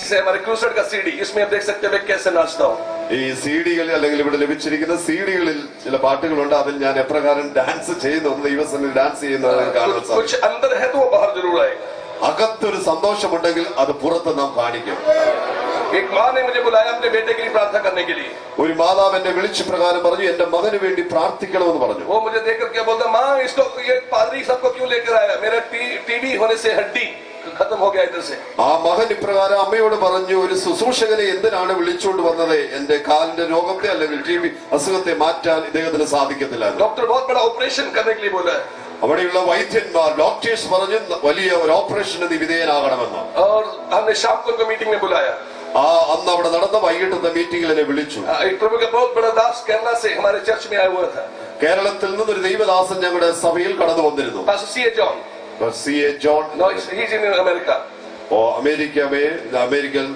से हमारे क्रूसेड का सीडी, इसमें आप देख सकते हैं मैं कैसे नाचता हूँ. ഈ സീഡികളിൽ അല്ലെങ്കിൽ ഇവിടെ ലഭിച്ചിരിക്കുന്ന സീഡികളിൽ ചില പാട്ടുകളുണ്ട്. അതിൽ ഞാൻ എപ്രകാരം ഡാൻസ് ചെയ്യുന്നു, ദൈവസന്നിധി ഡാൻസ് ചെയ്യുന്നത് കാണാൻ സാധിക്കും. कुछ अंदर है तो वो बाहर जरूर आएगा. അകത്തൊരു സന്തോഷമുണ്ടെങ്കിൽ അത് പുറത്ത് നാം കാണിക്കും. एक माँ ने मुझे बुलाया अपने बेटे के लिए प्रार्थना करने के लिए. ഒരു മാതാവ് എന്നെ വിളിച്ചു പ്രകാരം പറഞ്ഞു, എന്റെ മകന് വേണ്ടി പ്രാർത്ഥിക്കണമെന്ന് പറഞ്ഞു. वो मुझे देखकर क्या बोलता, माँ इसको ये पादरी सबको क्यों लेकर आया, मेरा टीबी होने से हड्डी खत्म हो गया इधर से. ആ മകൻ ഇപ്രകാരം അമ്മയോട് പറഞ്ഞു, ഒരു ശുശ്രൂഷകനെ എന്തിനാണ് വിളിച്ചുകൊണ്ട് വന്നത്, എന്റെ കാലിന്റെ രോഗത്തെ അല്ലെങ്കിൽ ടിബി അസുഖത്തെ മാറ്റാൻ ഇദ്ദേഹത്തിന് സാധിക്കത്തില്ല. डॉक्टर बहुत बड़ा ऑपरेशन करने के लिए बोला है. അവിടെയുള്ള വൈദ്യന്മാർ ഡോക്ടേഴ്സ് പറഞ്ഞു, വലിയ ഒരു ഓപ്പറേഷന് നീ വിധേയനാകണമെന്ന്. और हमने शाम को उनको मीटिंग में बुलाया. അന്ന് അവിടെ നടന്ന വൈകിട്ടത്തെ മീറ്റിംഗിൽ എന്നെ വിളിച്ചു. एक प्रभु का बहुत बड़ा दास केरला से हमारे चर्च में आया हुआ था. കേരളത്തിൽ നിന്നൊരു ദൈവദാസൻ ഞങ്ങളുടെ സഭയിൽ കടന്നു വന്നിരുന്നു. Pastor C.A. John. C.A. John. No, he's in America. അമേരിക്കയിൽ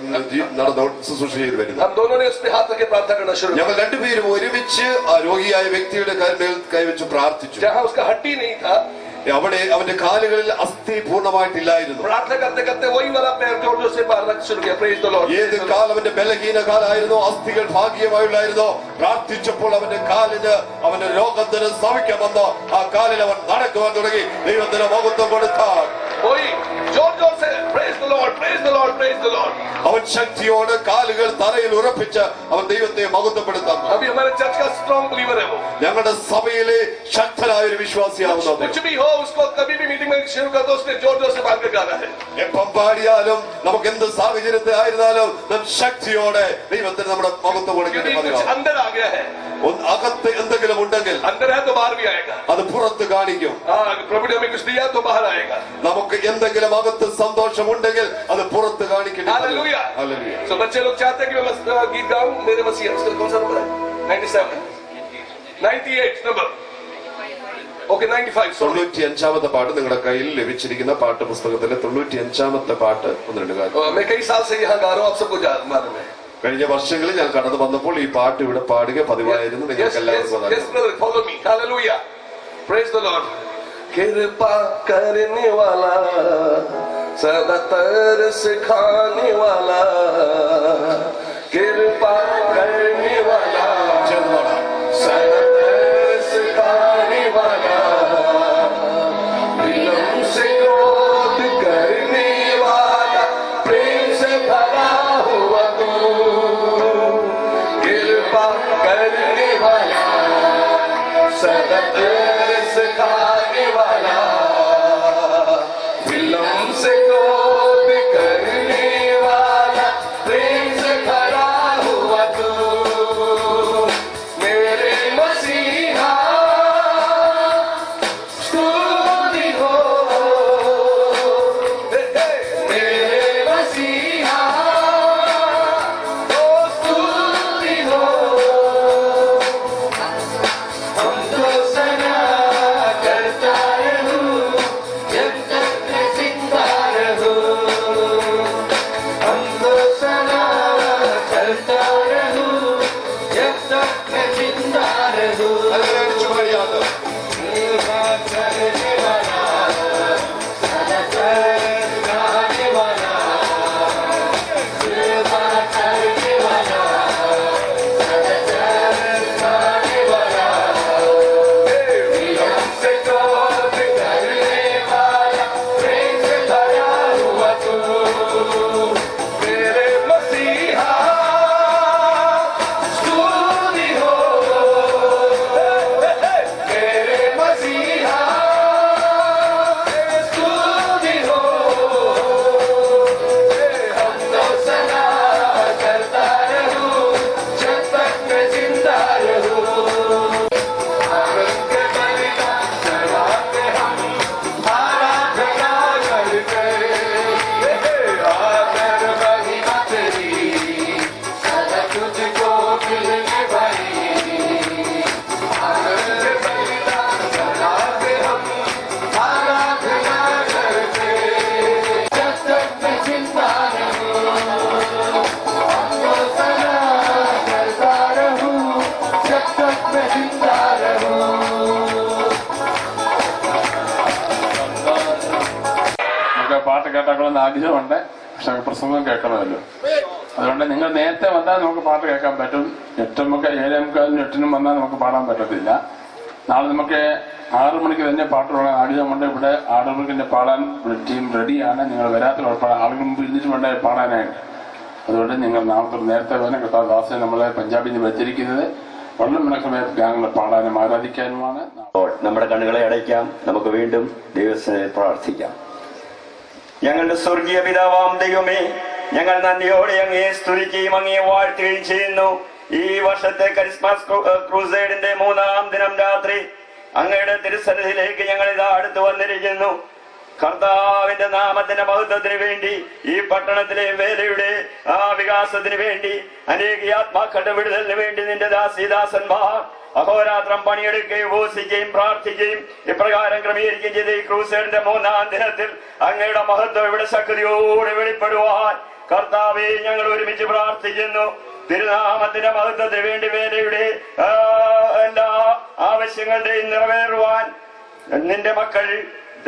നടന്ന ശുശ്രൂഷ ചെയ്തു വരുന്നു. हम दोनों ने उस पे हाथ रख के प्रार्थना करना शुरू किया. ഞങ്ങൾ രണ്ടുപേരും ഒരുമിച്ച് ആ രോഗിയായ വ്യക്തിയുടെ കാലിൽ കൈവച്ച് പ്രാർത്ഥിച്ചു. जहाँ उसका हड्डी नहीं था, അവിടെ അവന്റെ കാലുകളിൽ അസ്ഥി പൂർണ്ണമായിട്ടില്ലായിരുന്നു. प्रार्थना करते करते वही वाला पैर जोर जोर से मारना शुरू किया. Praise the Lord. ഏത് കാലം അവന്റെ ബലഹീന കാലായിരുന്നോ, അസ്ഥികൾ ഭാഗ്യമായുള്ളായിരുന്നോ, പ്രാർത്ഥിച്ചപ്പോൾ അവന്റെ കാലിന് അവന്റെ രോഗത്തിന് സൗഖ്യം വന്നോ, ആ കാലിൽ അവൻ നടക്കുവാൻ തുടങ്ങി. ദൈവത്തിന് മഹത്വം കൊടുത്താൽ वही जोर जोर से praise the Lord, praise the Lord, praise the Lord. അവൻ ശക്തിയോട് കാലുകൾ തറയിൽ ഉറപ്പിച്ച് അവൻ ദൈവത്തെ മഹത്വപ്പെടുത്താൻ. अभी हमारे चर्च का स्ट्रॉन्ग बिलीवर है वो. ഞങ്ങളുടെ സഭയിലെ ശക്തനായ ഒരു വിശ്വാസിയാവുന്നു. कुछ भी हो उसको कभी भी मीटिंग में शुरू कर दो, उसने जोर जोर से बात कर गाना है. എപ്പം പാടിയാലും നമുക്ക് എന്ത് സാഹചര്യത്തെ ആയിരുന്നാലും നാം ശക്തിയോടെ ദൈവത്തിന് നമ്മുടെ മഹത്വം കൊടുക്കേണ്ടി कुछ अंदर आ गया है. അകത്ത് എന്തെങ്കിലും ഉണ്ടെങ്കിൽ अंदर है तो बाहर भी आएगा. അത് പുറത്ത് കാണിക്കും. प्रभु ने हमें कुछ दिया तो बाहर आएगा. നമുക്ക് എന്തെങ്കിലും അകത്ത് സന്തോഷമുണ്ടെങ്കിൽ അത് പുറത്ത് കാണിക്കണം. हालेलुया. हालेलुया. तो बच्चे लोग चाहते हैं कि मैं गीत गाऊं. मेरे मसीहा उसका कौन सा नंबर है? 97, 98 नंबर. ओके 95. 95ാമത്തെ പാട്ട് നിങ്ങളുടെ കയ്യിൽ ലഭിച്ചിരിക്കുന്ന പാട്ട് പുസ്തകത്തിലെ 95ാമത്തെ പാട്ട്. ഒന്ന് രണ്ട് കാര്യം. मैं कई साल से यहाँ गा रहा हूँ, आप सबको मालूम है. കഴിഞ്ഞ വർഷങ്ങളിൽ ഞാൻ കടന്നു വന്നപ്പോൾ ഈ പാട്ട് ഇവിടെ പാടുക പതിവായിരുന്നു. നിങ്ങൾക്ക് എല്ലാവർക്കും कृपा करने वाला, सदा तरस खाने वाला, कृपा करने वाला, सदा तरस खाने वाला, विलम्ब से क्रोध करने वाला, प्रेम से भरा हुआ तू, कृपा करने वाला, सदा तरस खाने वाला, विलम्ब से क्रोध करने वाला, प्रेम से भरा हुआ तू, मेरे मसीहा स्तुति हो, मेरे मसीहा स्तुति हो, हम तो सना करता रहूं जब तक मैं जिंदा रहूं, हम तो सना करता रहूं जब तक मैं जिंदा रहूं. कृपा करने वाला, सदा तरस खाने वाला, कृपा करने वाला, सदा तरस खाने वाला, विलम्ब से क्रोध करने वाला, प्रेम से भरा हुआ तू, मेरे मसीहा स्तुति हो, मेरे मसीहा स्तुति हो, हम तो सना करता रहूं जब तक मैं जिंदा रहूं. के बलिदान चढ़ाते हम आराधना करके, आकर महिमा तेरी सदा तुझको मिलने भाई. के बलिदान चढ़ाते हम आराधना करके, जब तक मैं जिंदा रहूं, हम तो सना करता रहूं जब तक मैं जिंदा रहूं. നമുക്ക് പാട്ട് കേട്ടാക്കണമെന്ന് ആഗ്രഹമുണ്ട്. പ്രസംഗം കേൾക്കണമല്ലോ. അതുകൊണ്ട് നിങ്ങൾ നേരത്തെ വന്നാൽ നമുക്ക് പാട്ട് കേൾക്കാൻ പറ്റും. 8:30 7:45 8 വന്നാൽ നമുക്ക് പാടാൻ പറ്റത്തില്ല. നാളെ നമുക്ക് 6 മണിക്ക് തന്നെ പാട്ട് തുടങ്ങാൻ ആദ്യമുണ്ട്. ഇവിടെ 6 മണിക്ക് പാടാൻ ടീം റെഡിയാണ്. നിങ്ങൾ വരാത്ത ആളുകൾ മുമ്പ് ഇരുന്നിട്ട് വേണ്ട പാടാനായിട്ട്. അതുകൊണ്ട് നിങ്ങൾ നാളെ നേരത്തെ വന്ന് കർത്താദാസനെ നമ്മളെ പഞ്ചാബിൽ നിന്ന് വെച്ചിരിക്കുന്നത് വളരെ മനോഹരമായ ഗാനങ്ങൾ പാടാനും ആരാധിക്കാനുമാണ്. നമ്മുടെ കണ്ണുകളെ അടയ്ക്കാം. നമുക്ക് വീണ്ടും ദൈവത്തിനെ പ്രാർത്ഥിക്കാം. ഞങ്ങളുടെ സ്വർഗീയ പിതാവാം ദൈവമേ, ഞങ്ങൾ നന്ദിയോടെ അങ്ങയെ സ്തുതിക്കുകയും അങ്ങയെ വാഴ്ത്തുകയും ചെയ്യുന്നു. ഈ വർഷത്തെ ക്രിസ്മസ് ക്രൂസൈഡിന്റെ 3-ാം ദിനം രാത്രി അങ്ങയുടെ തിരുസന്നിധിയിലേക്ക് ഞങ്ങൾ ഇതാ അടുത്ത് വന്നിരിക്കുന്നു. കർത്താവിന്റെ നാമത്തിന്റെ മഹത്വത്തിന് വേണ്ടി, ഈ പട്ടണത്തിലെ വേലയുടെ വികാസത്തിന് വേണ്ടി, അനേക ആത്മാക്കളുടെ വിടുതലിന് വേണ്ടി നിന്റെ ദാസീദാസന്മാർ അഹോരാത്രം പണിയെടുക്കുകയും ഉപവസിക്കുകയും പ്രാർത്ഥിക്കുകയും ഇപ്രകാരം ക്രമീകരിക്കുകയും ചെയ്ത ഈ ക്രൂസൈഡിന്റെ 3-ാം ദിനത്തിൽ അങ്ങയുടെ മഹത്വം ഇവിടെ ശക്തിയോടെ വെളിപ്പെടുവാൻ കർത്താവെ ഞങ്ങൾ ഒരുമിച്ച് പ്രാർത്ഥിക്കുന്നു. തിരുനാമത്തിന്റെ മഹത്വത്തിന് വേണ്ടി വേലയുടെ എല്ലാ ആവശ്യങ്ങളുടെയും നിറവേറുവാൻ നിന്റെ മക്കൾ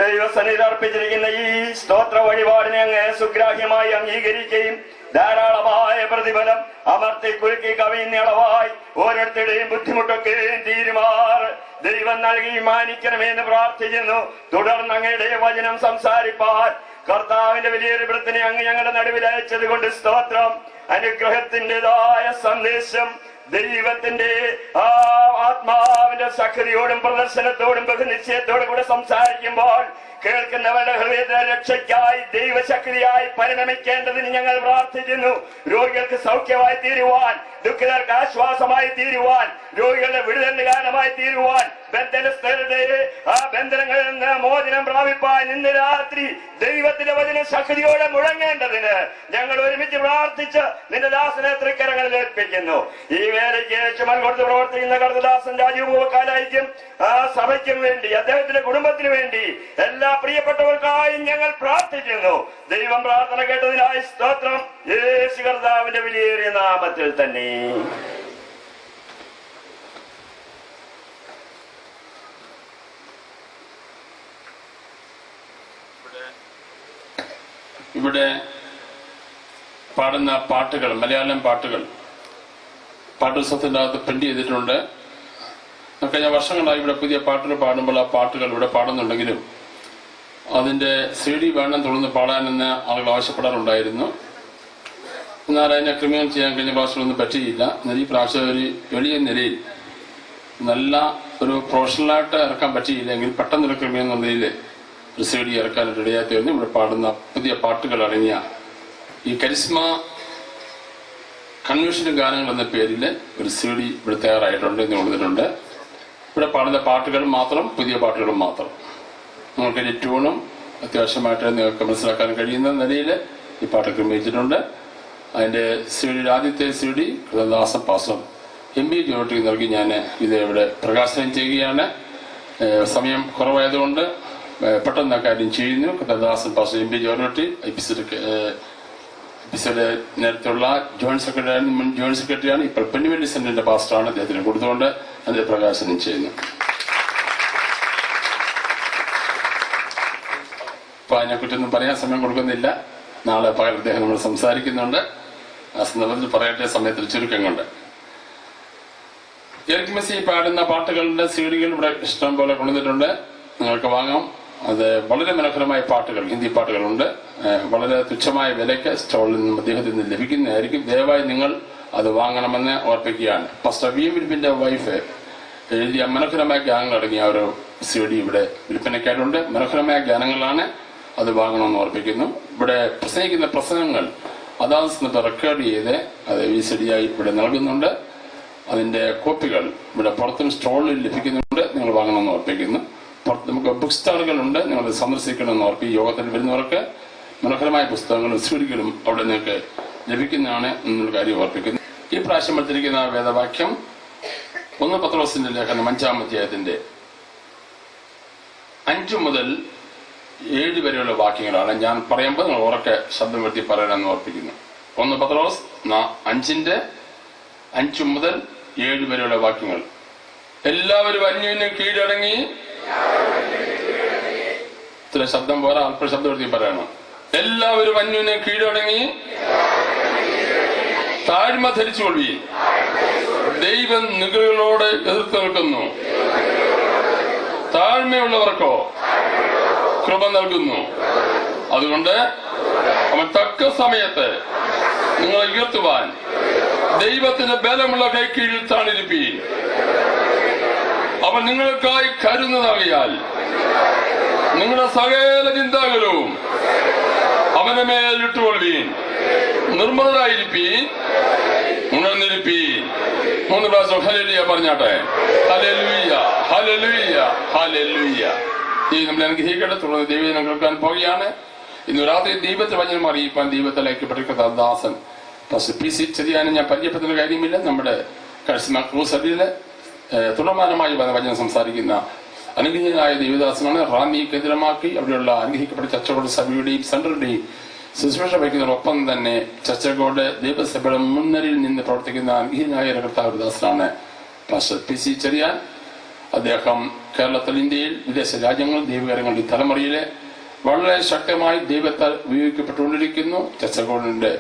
ദൈവസന്നിധി അർപ്പിച്ചിരിക്കുന്ന ഈ സ്തോത്ര വഴിപാടിനെ അങ്ങ് സുഗ്രാഹ്യമായി അംഗീകരിക്കുകയും ധാരാളമായ പ്രതിഫലം അമർത്തി കുലുക്കി കവിഞ്ഞളവായി ഓരോരുത്തരുടെയും ബുദ്ധിമുട്ടൊക്കെയും തീരുമാറ് ദൈവം നൽകി മാനിക്കണമെന്ന് പ്രാർത്ഥിക്കുന്നു. തുടർന്ന് അങ്ങയുടെ വചനം സംസാരിപ്പാൻ കർത്താവിന്റെ വലിയൊരു വൃത്തിനെ അങ്ങ് ഞങ്ങളുടെ നടുവിൽ അയച്ചത് കൊണ്ട് സ്തോത്രം. അനുഗ്രഹത്തിൻ്റെതായ സന്ദേശം ദൈവത്തിന്റെ ആത്മാവിന്റെ ശക്തിയോടും പ്രദർശനത്തോടും ബഹുനിശ്ചയത്തോടും കൂടെ സംസാരിക്കുമ്പോൾ കേൾക്കുന്നവരുടെ ഹൃദയത്തെ രക്ഷയ്ക്കായി ദൈവശക്തിയായി പരിണമിക്കേണ്ടതിന് ഞങ്ങൾ പ്രാർത്ഥിക്കുന്നു. രോഗികൾക്ക് സൗഖ്യമായി തീരുവാൻ, ദുഃഖിതർക്ക് ആശ്വാസമായി തീരുവാൻ, രോഗികളുടെ വിടുതലിന് കാരണമായി തീരുവാൻ, ബന്ധനസ്ഥരുടെ ബന്ധനങ്ങളിൽ നിന്ന് മോചനം പ്രാപിപ്പാൻ ഇന്ന് രാത്രി ദൈവത്തിന്റെ വചന ശക്തിയോടെ മുഴങ്ങേണ്ടതിന് ഞങ്ങൾ ഒരുമിച്ച് പ്രാർത്ഥിച്ച് നിന്റെ ദാസനെ തൃക്കരങ്ങളിൽ ഏൽപ്പിക്കുന്നു. ഈ വേലയ്ക്ക് ചുമൽ കൊടുത്ത് പ്രവർത്തിക്കുന്ന കർത്തദാസൻ രാജീവ് കാലായിക്കും സഭയ്ക്കും വേണ്ടി, അദ്ദേഹത്തിന്റെ കുടുംബത്തിന് വേണ്ടി, എല്ലാ പ്രിയപ്പെട്ടവർക്കായി ഞങ്ങൾ പ്രാർത്ഥിക്കുന്നു. ദൈവം പ്രാർത്ഥന കേട്ടതിനായി സ്തോത്രം. യേശു കർത്താവിന്റെ വിലയേറിയ നാമത്തിൽ തന്നെ. ഇവിടെ പാടുന്ന പാട്ടുകൾ, മലയാളം പാട്ടുകൾ പാട്ടുത്സവത്തിൻ്റെ അകത്ത് പ്രിന്റ് ചെയ്തിട്ടുണ്ട്. കഴിഞ്ഞ വർഷങ്ങളായി ഇവിടെ പുതിയ പാട്ടുകൾ പാടുമ്പോൾ ആ പാട്ടുകൾ ഇവിടെ പാടുന്നുണ്ടെങ്കിലും അതിന്റെ CD വേണം തുടർന്ന് പാടാനെന്ന് ആളുകൾ ആവശ്യപ്പെടാറുണ്ടായിരുന്നു. എന്നാൽ അതിനെ ക്രമീകരണം ചെയ്യാൻ കഴിഞ്ഞ പ്രാവശ്യമൊന്നും പറ്റിയില്ല. എന്നാൽ ഈ പ്രാവശ്യം ഒരു വലിയ നിലയിൽ നല്ല ഒരു പ്രൊഫഷണലായിട്ട് ഇറക്കാൻ പറ്റിയില്ലെങ്കിൽ പെട്ടെന്നൊരു ക്രമീകരണം എന്ന നിലയിൽ ഒരു CD ഇറക്കാനായിട്ട് ഇടയാത്തിരുന്നു. ഇവിടെ പാടുന്ന പുതിയ പാട്ടുകൾ അടങ്ങിയ ഈ കരിസ്മ കൺവെൻഷൻ ഗാനങ്ങൾ എന്ന പേരിൽ ഒരു CD ഇവിടെ തയ്യാറായിട്ടുണ്ട് എന്ന് കൊടുത്തിട്ടുണ്ട്. ഇവിടെ പാടുന്ന പാട്ടുകൾ മാത്രം, പുതിയ പാട്ടുകൾ മാത്രം. നിങ്ങൾക്ക് ട്യൂണും അത്യാവശ്യമായിട്ട് നിങ്ങൾക്ക് മനസ്സിലാക്കാൻ കഴിയുന്ന നിലയിൽ ഈ പാട്ട് ക്രമീകരിച്ചിട്ടുണ്ട്. അതിന്റെ CD ആദ്യത്തെ CD കൃതദാസൻ പാസ്റ്റർ MB ജോർട്ടി നൽകി ഞാൻ ഇത് ഇവിടെ പ്രകാശനം ചെയ്യുകയാണ്. സമയം കുറവായതുകൊണ്ട് പെട്ടെന്ന് കാര്യം ചെയ്യുന്നു. കൃതദാസൻ പാസ്റ്റർ MB ജോർട്ടി എപ്പിസോഡ് നേരത്തെയുള്ള ജോയിന്റ് സെക്രട്ടറിയാണ്. ഇപ്പോൾ പെന്നുവെല്ലി സെന്ററിന്റെ പാസ്റ്ററാണ്. അദ്ദേഹത്തിന് കൊടുത്തുകൊണ്ട് അത് പ്രകാശനം ചെയ്യുന്നു. അപ്പൊ അതിനെക്കുറിച്ചൊന്നും പറയാൻ സമയം കൊടുക്കുന്നില്ല. നാളെ പകൽ അദ്ദേഹം നമ്മൾ സംസാരിക്കുന്നുണ്ട്. ആ സന്ദർഭത്തിൽ പറയട്ടെ, സമയത്തിൽ ചുരുക്കം കൊണ്ട്. എറിക് മെസ്സി പാടുന്ന പാട്ടുകളുടെ CDകൾ ഇവിടെ ഇഷ്ടം പോലെ കൊണ്ടുവന്നിട്ടുണ്ട്. നിങ്ങൾക്ക് വാങ്ങാം. അത് വളരെ മനോഹരമായ പാട്ടുകൾ, ഹിന്ദി പാട്ടുകളുണ്ട്. വളരെ തുച്ഛമായ വിലയ്ക്ക് സ്റ്റോളിൽ നിന്നും അദ്ദേഹത്തിൽ നിന്ന് ലഭിക്കുന്നതായിരിക്കും. ദയവായി നിങ്ങൾ അത് വാങ്ങണമെന്ന് ഓർപ്പിക്കുകയാണ്. പാസ്റ്റർ വി വിൽപ്പിന്റെ വൈഫ് എഴുതിയ മനോഹരമായ ഗാനങ്ങൾ അടങ്ങിയ ഒരു CD ഇവിടെ വിൽപ്പനയ്ക്കായിട്ടുണ്ട്. മനോഹരമായ ഗാനങ്ങളാണ്. അത് വാങ്ങണമെന്ന് ഓർപ്പിക്കുന്നു. ഇവിടെ പ്രസംഗിക്കുന്ന പ്രസംഗങ്ങൾ അതാത് സമയത്ത് റെക്കോർഡ് ചെയ്ത് അത് VCD ആയി ഇവിടെ നൽകുന്നുണ്ട്. അതിന്റെ കോപ്പികൾ ഇവിടെ പുറത്തും സ്റ്റോളിൽ ലഭിക്കുന്നുണ്ട്. നിങ്ങൾ വാങ്ങണമെന്ന് ഓർപ്പിക്കുന്നു. നമുക്ക് ബുക്ക് സ്റ്റാളുകളുണ്ട്. നിങ്ങൾ സന്ദർശിക്കണമെന്ന് ഓർപ്പിക്കും. യോഗത്തിൽ വരുന്നവർക്ക് മനോഹരമായ പുസ്തകങ്ങളും CDകളും അവിടെ നിങ്ങൾക്ക് ലഭിക്കുന്നതാണ് എന്നുള്ള കാര്യം ഓർപ്പിക്കുന്നു. ഈ പ്രാവശ്യം എടുത്തിരിക്കുന്ന വേദവാക്യം 1 പത്രോസിന്റെ ലേഖനം 5-ാം അധ്യായത്തിന്റെ 5 മുതൽ 7 വരെയുള്ള വാക്യങ്ങളാണ്. ഞാൻ പറയുമ്പോൾ നിങ്ങൾ ഉറക്കെ ശബ്ദം വരുത്തി പറയാനെന്ന് ഓർപ്പിക്കുന്നു. 1 പത്രോസ് 5-ന്റെ 5 മുതൽ 7 വരെയുള്ള വാക്യങ്ങൾ. എല്ലാവരും അന്യോന്യം കീഴടങ്ങി. ഇത്ര ശബ്ദം പോരാ, അല്പ ശബ്ദം വരുത്തി പറയണം. എല്ലാവരും അന്യോന്യം കീഴടങ്ങി താഴ്മ ധരിച്ചുകൊള്ളുകയും ദൈവം നിഗളികളോട് എതിർത്ത് നിൽക്കുന്നു. താഴ്മയുള്ളവർക്കോ കൃപ നൽകുന്നു. അതുകൊണ്ട് അവൻ തക്ക സമയത്ത് നിങ്ങളെ ഉയർത്തുവാൻ ദൈവത്തിന്റെ ബലമുള്ള കൈക്കീഴിൽ താണിരിപ്പീൻ. അവൻ നിങ്ങൾക്കായി കരുന്നതാകിയാൽ നിങ്ങളുടെ സകല ചിന്താകുലവും അവന്റെ മേലിട്ടുകൊള്ളുവീൻ. നിർമ്മലരായിരിപ്പീൻ, ഉണർന്നിരിപ്പീൻ. 3 പ്രാവശ്യം ഹല്ലേലൂയ പറഞ്ഞാട്ടെ. Hallelujah, hallelujah, hallelujah. ദൈവം നമ്മളെ അനുഗ്രഹിക്കട്ടെ. തുടർന്ന് ദൈവം കേൾക്കാൻ പോവുകയാണ്. ഇന്ന് രാത്രി ദൈവത്തെ വചനം അറിയിപ്പാൻ ദൈവത്തിൽ ഐക്യപ്പെട്ടിരിക്കുന്ന ദാസൻ PC ചെറിയാനും ഞാൻ പരിചയപ്പെടുത്തുന്ന കാര്യമില്ല. നമ്മുടെ കരിസ്മ ക്രൂസറിയിലെ തുടർമാനമായി വചനം സംസാരിക്കുന്ന അനുഗ്രഹീതനായ ദൈവദാസനാണ്. റാന്നി കേന്ദ്രമാക്കി അവിടെയുള്ള അനുഗ്രഹിക്കപ്പെട്ട ചർച്ചകളുടെ സഭയുടെയും സെന്ററിന്റെയും ശുശ്രൂഷ വഹിക്കുന്നതോടൊപ്പം തന്നെ ചർച്ചകളുടെ ദൈവസഭയുടെ മുൻനിരയിൽ നിന്ന് പ്രവർത്തിക്കുന്ന അനുഗ്രഹീതനായ കർത്താവദാസനാണ് പാസ്റ്റർ PC ചെറിയാൻ. അദ്ദേഹം കേരളത്തിൽ, ഇന്ത്യയിൽ, വിദേശ രാജ്യങ്ങൾ, ദൈവകാര്യങ്ങളുടെ തലമുറയിലെ വളരെ ശക്തമായി ദൈവത്താൽ ഉപയോഗിക്കപ്പെട്ടുകൊണ്ടിരിക്കുന്നു. ചർച്ചകളുടെ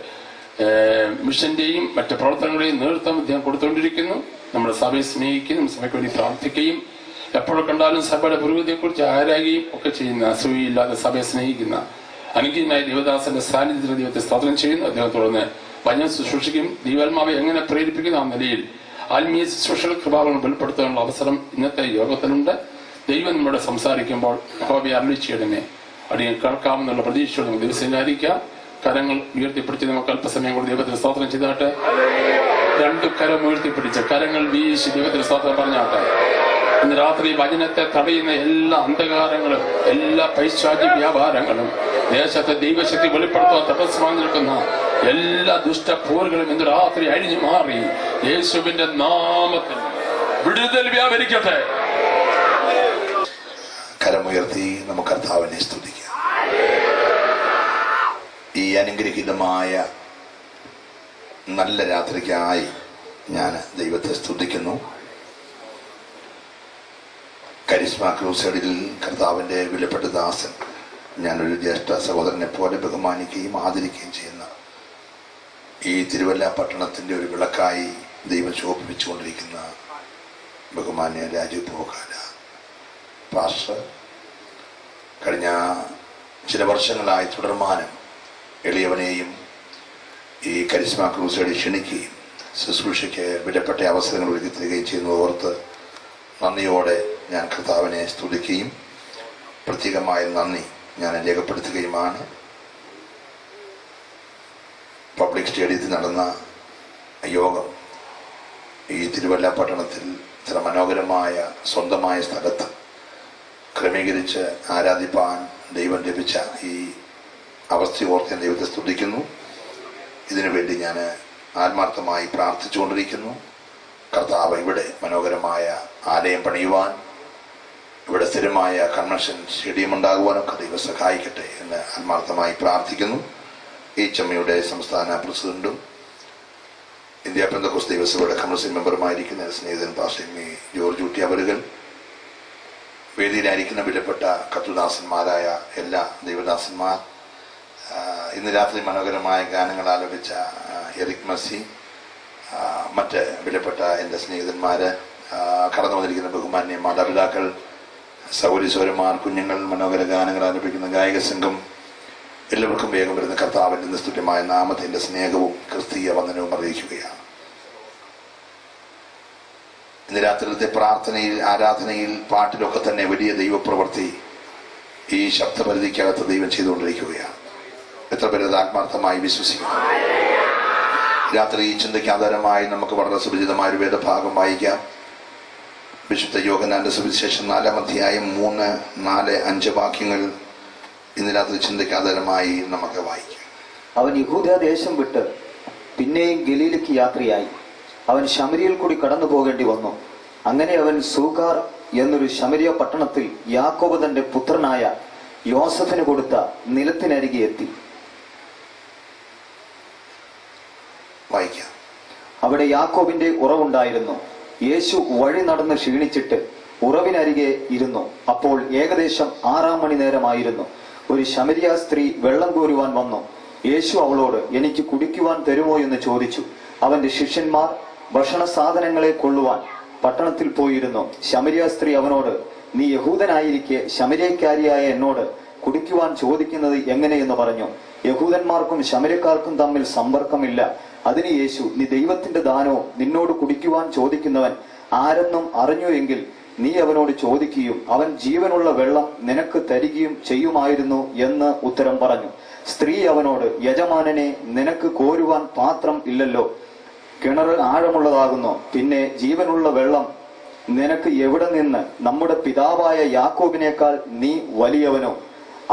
മിഷന്റെയും മറ്റ് പ്രവർത്തനങ്ങളെയും നേതൃത്വം അദ്ദേഹം കൊടുത്തുകൊണ്ടിരിക്കുന്നു. നമ്മുടെ സഭയെ സ്നേഹിക്കുകയും സഭയ്ക്ക് വേണ്ടി പ്രാർത്ഥിക്കുകയും എപ്പോഴും കണ്ടാലും സഭയുടെ പുരോഗതിയെക്കുറിച്ച് ആരാകുകയും ഒക്കെ ചെയ്യുന്ന, അസൂയയില്ലാതെ സഭയെ സ്നേഹിക്കുന്ന അനുഗ്രഹീതനായ ദൈവദാസന്റെ സാന്നിധ്യത്തിൽ ദൈവത്തെ സ്തോത്രം ചെയ്യുന്നു. അദ്ദേഹം തുടർന്ന് വചനം ശുശ്രൂഷിക്കും. ദൈവാത്മാവെ എങ്ങനെ പ്രേരിപ്പിക്കുന്ന ആ നിലയിൽ ആത്മീയ ശുശ്രൂഷകൾ കൃപാവങ്ങൾ വെളിപ്പെടുത്താനുള്ള അവസരം ഇന്നത്തെ യോഗത്തിലുണ്ട്. ദൈവം നമ്മോട് സംസാരിക്കുമ്പോൾ യഹോവയെ അരുളിച്ചെയ്യണമേ, അടിയൻ കേൾക്കാമെന്നുള്ള പ്രതീക്ഷയോടെ നമുക്ക് ദിവസം കരങ്ങൾ ഉയർത്തിപ്പിടിച്ച് നമുക്ക് അല്പസമയം കൂടി ദൈവത്തിന് സ്തോത്രം ചെയ്താട്ടെ. 2 കരം ഉയർത്തിപ്പിടിച്ച് കരങ്ങൾ വീശി ദൈവത്തിന് സ്തോത്രം പറഞ്ഞാട്ടെ. ഇന്ന് രാത്രി വചനത്തെ തടയുന്ന എല്ലാ അന്ധകാരങ്ങളും, എല്ലാ പൈശാചിക വ്യാപാരങ്ങളും, ദേശത്തെ ദൈവശക്തി വെളിപ്പെടുത്താൻ തടസ്സമായി നിൽക്കുന്ന എല്ലാ ദുഷ്ടപോരുകളും ഇന്ന് രാത്രി അഴിഞ്ഞു മാറി യേശുവിന്റെ നാമത്തിൽ വിടുതൽ വ്യാപരിക്കട്ടെ. കരമുയർത്തി നമുക്ക് കർത്താവിനെ സ്തുതിക്കാം. ഈ അനുഗ്രഹീതമായ നല്ല രാത്രിക്കായി ഞാൻ ദൈവത്തെ സ്തുതിക്കുന്നു. കരിസ്മ ക്രൂസൈഡിൽ കർത്താവിന്റെ വിലപ്പെട്ട ദാസൻ, ഞാനൊരു ജ്യേഷ്ഠ സഹോദരനെ പോലെ ബഹുമാനിക്കുകയും ആദരിക്കുകയും ചെയ്യുന്ന ഈ തിരുവല്ല പട്ടണത്തിന്റെ ഒരു വിളക്കായി ദൈവം ശോഭിപ്പിച്ചുകൊണ്ടിരിക്കുന്ന ബഹുമാന്യ രാജീവ് പോകാല പാസ്റ്റർ കഴിഞ്ഞ ചില വർഷങ്ങളായി തുടർമാനം എളിയവനെയും ഈ കരിസ്മ ക്രൂസൈഡിൽ ക്ഷണിക്കുകയും ശുശ്രൂഷയ്ക്ക് വിലപ്പെട്ട അവസരങ്ങൾ ഒരുക്കി തരികയും ചെയ്യുന്നത് ഓർത്ത് നന്ദിയോടെ ഞാൻ കർത്താവിനെ സ്തുതിക്കുകയും പ്രത്യേകമായ നന്ദി ഞാൻ രേഖപ്പെടുത്തുകയുമാണ്. പബ്ലിക് സ്റ്റേഡിയത്തിൽ നടന്ന യോഗം ഈ തിരുവല്ല പട്ടണത്തിൽ ഇത്ര മനോഹരമായ സ്വന്തമായ സ്ഥലത്ത് ക്രമീകരിച്ച് ആരാധിപ്പാൻ ദൈവം ലഭിച്ച ഈ അവസ്ഥ ഓർത്ത് ഞാൻ ദൈവത്തെ സ്തുതിക്കുന്നു. ഇതിനുവേണ്ടി ഞാൻ ആത്മാർത്ഥമായി പ്രാർത്ഥിച്ചുകൊണ്ടിരിക്കുന്നു. കർത്താവ് ഇവിടെ മനോഹരമായ ആലയം പണിയുവാൻ, ഇവിടെ സ്ഥിരമായ കൺവെൻഷൻ സ്റ്റേഡിയം ഉണ്ടാകുവാനൊക്കെ ദൈവം സഹായിക്കട്ടെ എന്ന് ആത്മാർത്ഥമായി പ്രാർത്ഥിക്കുന്നു. ഈ ചമ്മയുടെ സംസ്ഥാന പ്രസിഡന്റും ഇന്ത്യ പെന്തക്കോസ്ത് ദൈവസഭയുടെ കൗൺസിൽ മെമ്പറുമായിരിക്കുന്ന സ്നേഹിതൻ പാസ്റ്റർ ജോർജ് ഊട്ടി അവരുകൾ, വേദിയിലായിരിക്കുന്ന വിലപ്പെട്ട കത്തുദാസന്മാരായ എല്ലാ ദൈവദാസന്മാർ, ഇന്ന് രാത്രി മനോഹരമായ ഗാനങ്ങൾ ആലപിച്ച എറിക് മസി, മറ്റ് വിലപ്പെട്ട എൻ്റെ സ്നേഹിതന്മാര്, കടന്നു വന്നിരിക്കുന്ന ബഹുമാന്യ മാതാപിതാക്കൾ, സൗരസ്വരന്മാർ, കുഞ്ഞുങ്ങൾ, മനോഹര ഗാനങ്ങൾ ആലപിക്കുന്ന ഗായക സംഘം, എല്ലാവർക്കും വേഗം വരുന്ന കർത്താവിന്റെ നിസ്തുല്യമായ നാമത്തിന്റെ സ്നേഹവും ക്രിസ്തീയ വന്ദനവും അറിയിക്കുകയാണ്. ഇന്ന് രാത്രിയിലത്തെ പ്രാർത്ഥനയിൽ, ആരാധനയിൽ, പാട്ടിലൊക്കെ തന്നെ വലിയ ദൈവപ്രവൃത്തി ഈ ശബ്ദപരിധിക്കകത്ത് ദൈവം ചെയ്തുകൊണ്ടിരിക്കുകയാണ്. എത്ര പേര് ആത്മാർത്ഥമായി വിശ്വസിക്കുന്നു? രാത്രി ഈ ചിന്തയ്ക്ക് ആധാരമായി നമുക്ക് വളരെ സുപരിചിതമായ ഒരു വേദഭാഗം വായിക്കാം. വിശുദ്ധ യോഹന്നാന്റെ സുവിശേഷം 4-ാം അധ്യായം 3, 4, 5 വാക്യങ്ങൾ ഇന്ന് രാത്രി ചിന്തയ്ക്ക് ആധാരമായി നമുക്ക് വായിക്കാം. അവൻ യഹൂദദേശം വിട്ട് പിന്നെയും ഗലീലയ്ക്ക് യാത്രയായി. അവൻ ശമരിയിൽ കൂടി കടന്നു പോകേണ്ടി വന്നു. അങ്ങനെ അവൻ സൂഖാർ എന്നൊരു ശമരിയ പട്ടണത്തിൽ യാക്കോബ് തന്റെ പുത്രനായ യോസഫിന് കൊടുത്ത നിലത്തിനരികെ എത്തി. വായിക്കാം. അവിടെ യാക്കോബിന്റെ ഉറവുണ്ടായിരുന്നു. യേശു വഴി നടന്ന് ക്ഷീണിച്ചിട്ട് ഉറവിനരികെ ഇരുന്നു. അപ്പോൾ ഏകദേശം 6-ാം മണി നേരമായിരുന്നു. ഒരു ശമരിയ സ്ത്രീ വെള്ളം കോരുവാൻ വന്നു. യേശു അവളോട്, എനിക്ക് കുടിക്കുവാൻ തരുമോ എന്ന് ചോദിച്ചു. അവന്റെ ശിഷ്യന്മാർ ഭക്ഷണ സാധനങ്ങളെ കൊള്ളുവാൻ പട്ടണത്തിൽ പോയിരുന്നു. ശമരിയ സ്ത്രീ അവനോട്, നീ യഹൂദനായിരിക്കെ ശമര്യക്കാരിയായ എന്നോട് കുടിക്കുവാൻ ചോദിക്കുന്നത് എങ്ങനെയെന്ന് പറഞ്ഞു. യഹൂദന്മാർക്കും ശമര്യക്കാർക്കും തമ്മിൽ സമ്പർക്കമില്ല. അതിന് യേശു, നീ ദൈവത്തിന്റെ ദാനവും നിന്നോട് കുടിക്കുവാൻ ചോദിക്കുന്നവൻ ആരെന്നും അറിഞ്ഞു എങ്കിൽ നീ അവനോട് ചോദിക്കുകയും അവൻ ജീവനുള്ള വെള്ളം നിനക്ക് തരികയും ചെയ്യുമായിരുന്നു എന്ന് ഉത്തരം പറഞ്ഞു. സ്ത്രീ അവനോട്, യജമാനനെ, നിനക്ക് കോരുവാൻ പാത്രം ഇല്ലല്ലോ, കിണർ ആഴമുള്ളതാകുന്നു, പിന്നെ ജീവനുള്ള വെള്ളം നിനക്ക് എവിടെ നിന്ന്? നമ്മുടെ പിതാവായ യാക്കോബിനേക്കാൾ നീ വലിയവനോ?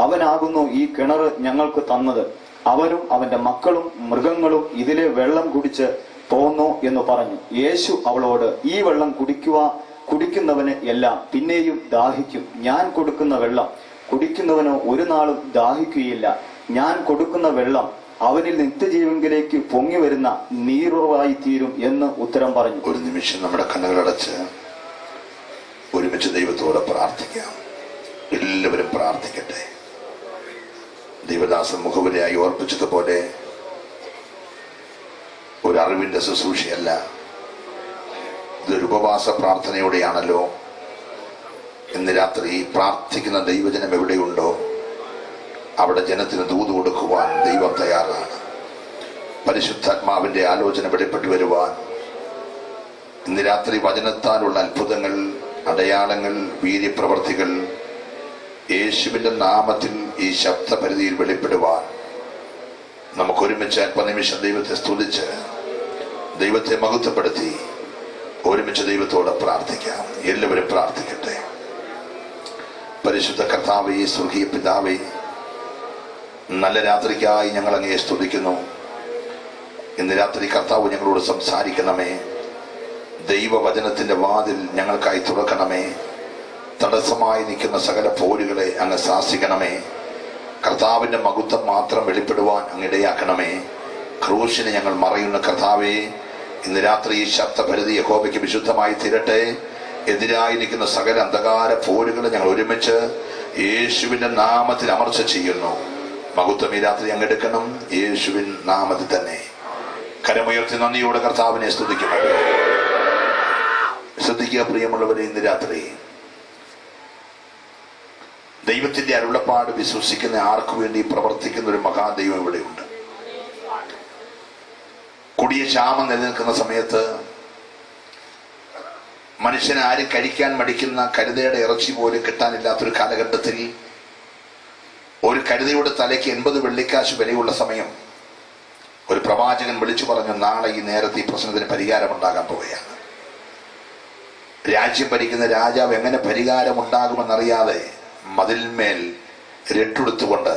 അവനാകുന്നു ഈ കിണർ ഞങ്ങൾക്ക് തന്നത്. അവനും അവന്റെ മക്കളും മൃഗങ്ങളും ഇതിലെ വെള്ളം കുടിച്ച് പോന്നു എന്ന് പറഞ്ഞു. യേശു അവളോട്, ഈ വെള്ളം കുടിക്കുന്നവന് എല്ലാം പിന്നെയും ദാഹിക്കും. ഞാൻ കൊടുക്കുന്ന വെള്ളം കുടിക്കുന്നവനോ ഒരു നാളും ദാഹിക്കുകയില്ല. ഞാൻ കൊടുക്കുന്ന വെള്ളം അവനിൽ നിത്യജീവങ്കിലേക്ക് പൊങ്ങി വരുന്ന നീറുറവായി തീരും എന്ന് ഉത്തരം പറഞ്ഞു. ഒരു നിമിഷം നമ്മുടെ കണ്ണുകളടച്ച് ഒരുമിച്ച് ദൈവത്തോട് പ്രാർത്ഥിക്കാം. എല്ലാവരും പ്രാർത്ഥിക്കട്ടെ. ദൈവദാസൻ മുഖവരിയായി ഓർപ്പിച്ചതുപോലെ ഒരു അറിവിന്റെ ശുശ്രൂഷയല്ല, ഇതൊരു ഉപവാസ പ്രാർത്ഥനയോടെയാണല്ലോ. ഇന്ന് രാത്രി പ്രാർത്ഥിക്കുന്ന ദൈവജനം എവിടെയുണ്ടോ അവിടെ ജനത്തിന് ദൂത് കൊടുക്കുവാൻ ദൈവം തയ്യാറാണ്. പരിശുദ്ധാത്മാവിന്റെ ആലോചന വെളിപ്പെട്ടു വരുവാൻ ഇന്ന് രാത്രി വചനത്താലുള്ള അത്ഭുതങ്ങൾ, അടയാളങ്ങൾ, വീര്യപ്രവർത്തികൾ യേശുവിന്റെ നാമത്തിൽ ഈ ശബ്ദപരിധിയിൽ വെളിപ്പെടുവാൻ നമുക്ക് ഒരുമിച്ച് അല്പനിമിഷം ദൈവത്തെ സ്തുതിച്ച് ദൈവത്തെ മഹത്വപ്പെടുത്തി ഒരുമിച്ച് ദൈവത്തോട് പ്രാർത്ഥിക്കാം. എല്ലാവരും പ്രാർത്ഥിക്കട്ടെ. പരിശുദ്ധ കർത്താവേ, സ്വർഗീയ പിതാവേ, നല്ല രാത്രിക്കായി ഞങ്ങൾ അങ്ങയെ സ്തുതിക്കുന്നു. ഇന്ന് രാത്രി കർത്താവ് ഞങ്ങളോട് സംസാരിക്കണമേ. ദൈവവചനത്തിന്റെ വാതിൽ ഞങ്ങൾക്കായി തുറക്കണമേ. തടസ്സമായി നിൽക്കുന്ന സകല പോരുകളെ അങ്ങ് ശാസിക്കണമേ. കർത്താവിന്റെ മഹത്വം മാത്രം വെളിപ്പെടുവാൻ അങ്ങിടയാക്കണമേ. ക്രൂശിനെ ഞങ്ങൾ മറയുന്ന കർത്താവേ, ഇന്ന് രാത്രി ഈ ശബ്ദപരിധി യഹോവയ്ക്ക് വിശുദ്ധമായി തീരട്ടെ. എതിരായി നിൽക്കുന്ന സകല അന്ധകാര പോരുകളെ ഞങ്ങൾ ഒരുമിച്ച് യേശുവിന്റെ നാമത്തിൽ അമർച്ച ചെയ്യുന്നു. മഹത്വം ഈ രാത്രി അങ്ങെടുക്കണം, യേശുവിൻ നാമത്തിൽ തന്നെ. കരമുയർത്തി നന്ദിയോടെ കർത്താവിനെ സ്തുതിക്കുന്നത്. ശ്രദ്ധിക്കുക പ്രിയമുള്ളവരെ, ഇന്ന് രാത്രി ദൈവത്തിന്റെ അരുളപ്പാട് വിശ്വസിക്കുന്ന ആർക്കു വേണ്ടി പ്രവർത്തിക്കുന്ന ഒരു മഹാദൈവം ഇവിടെയുണ്ട്. കൊടിയ ക്ഷാമം നിലനിൽക്കുന്ന സമയത്ത് മനുഷ്യന് ആരും കഴിക്കാൻ മടിക്കുന്ന കഴുതയുടെ ഇറച്ചി പോലും കിട്ടാനില്ലാത്തൊരു കാലഘട്ടത്തിൽ ഒരു കഴുതയുടെ തലയ്ക്ക് 80 വെള്ളിക്കാശ് വിലയുള്ള സമയം ഒരു പ്രവാചകൻ വിളിച്ചു പറഞ്ഞു, നാളെ ഈ നേരത്തെ ഈ പ്രശ്നത്തിന് പരിഹാരമുണ്ടാകാൻ പോവുകയാണ്. രാജ്യം ഭരിക്കുന്ന രാജാവ് എങ്ങനെ പരിഹാരമുണ്ടാകുമെന്നറിയാതെ മതിൽമേൽ രട്ടെടുത്തുകൊണ്ട്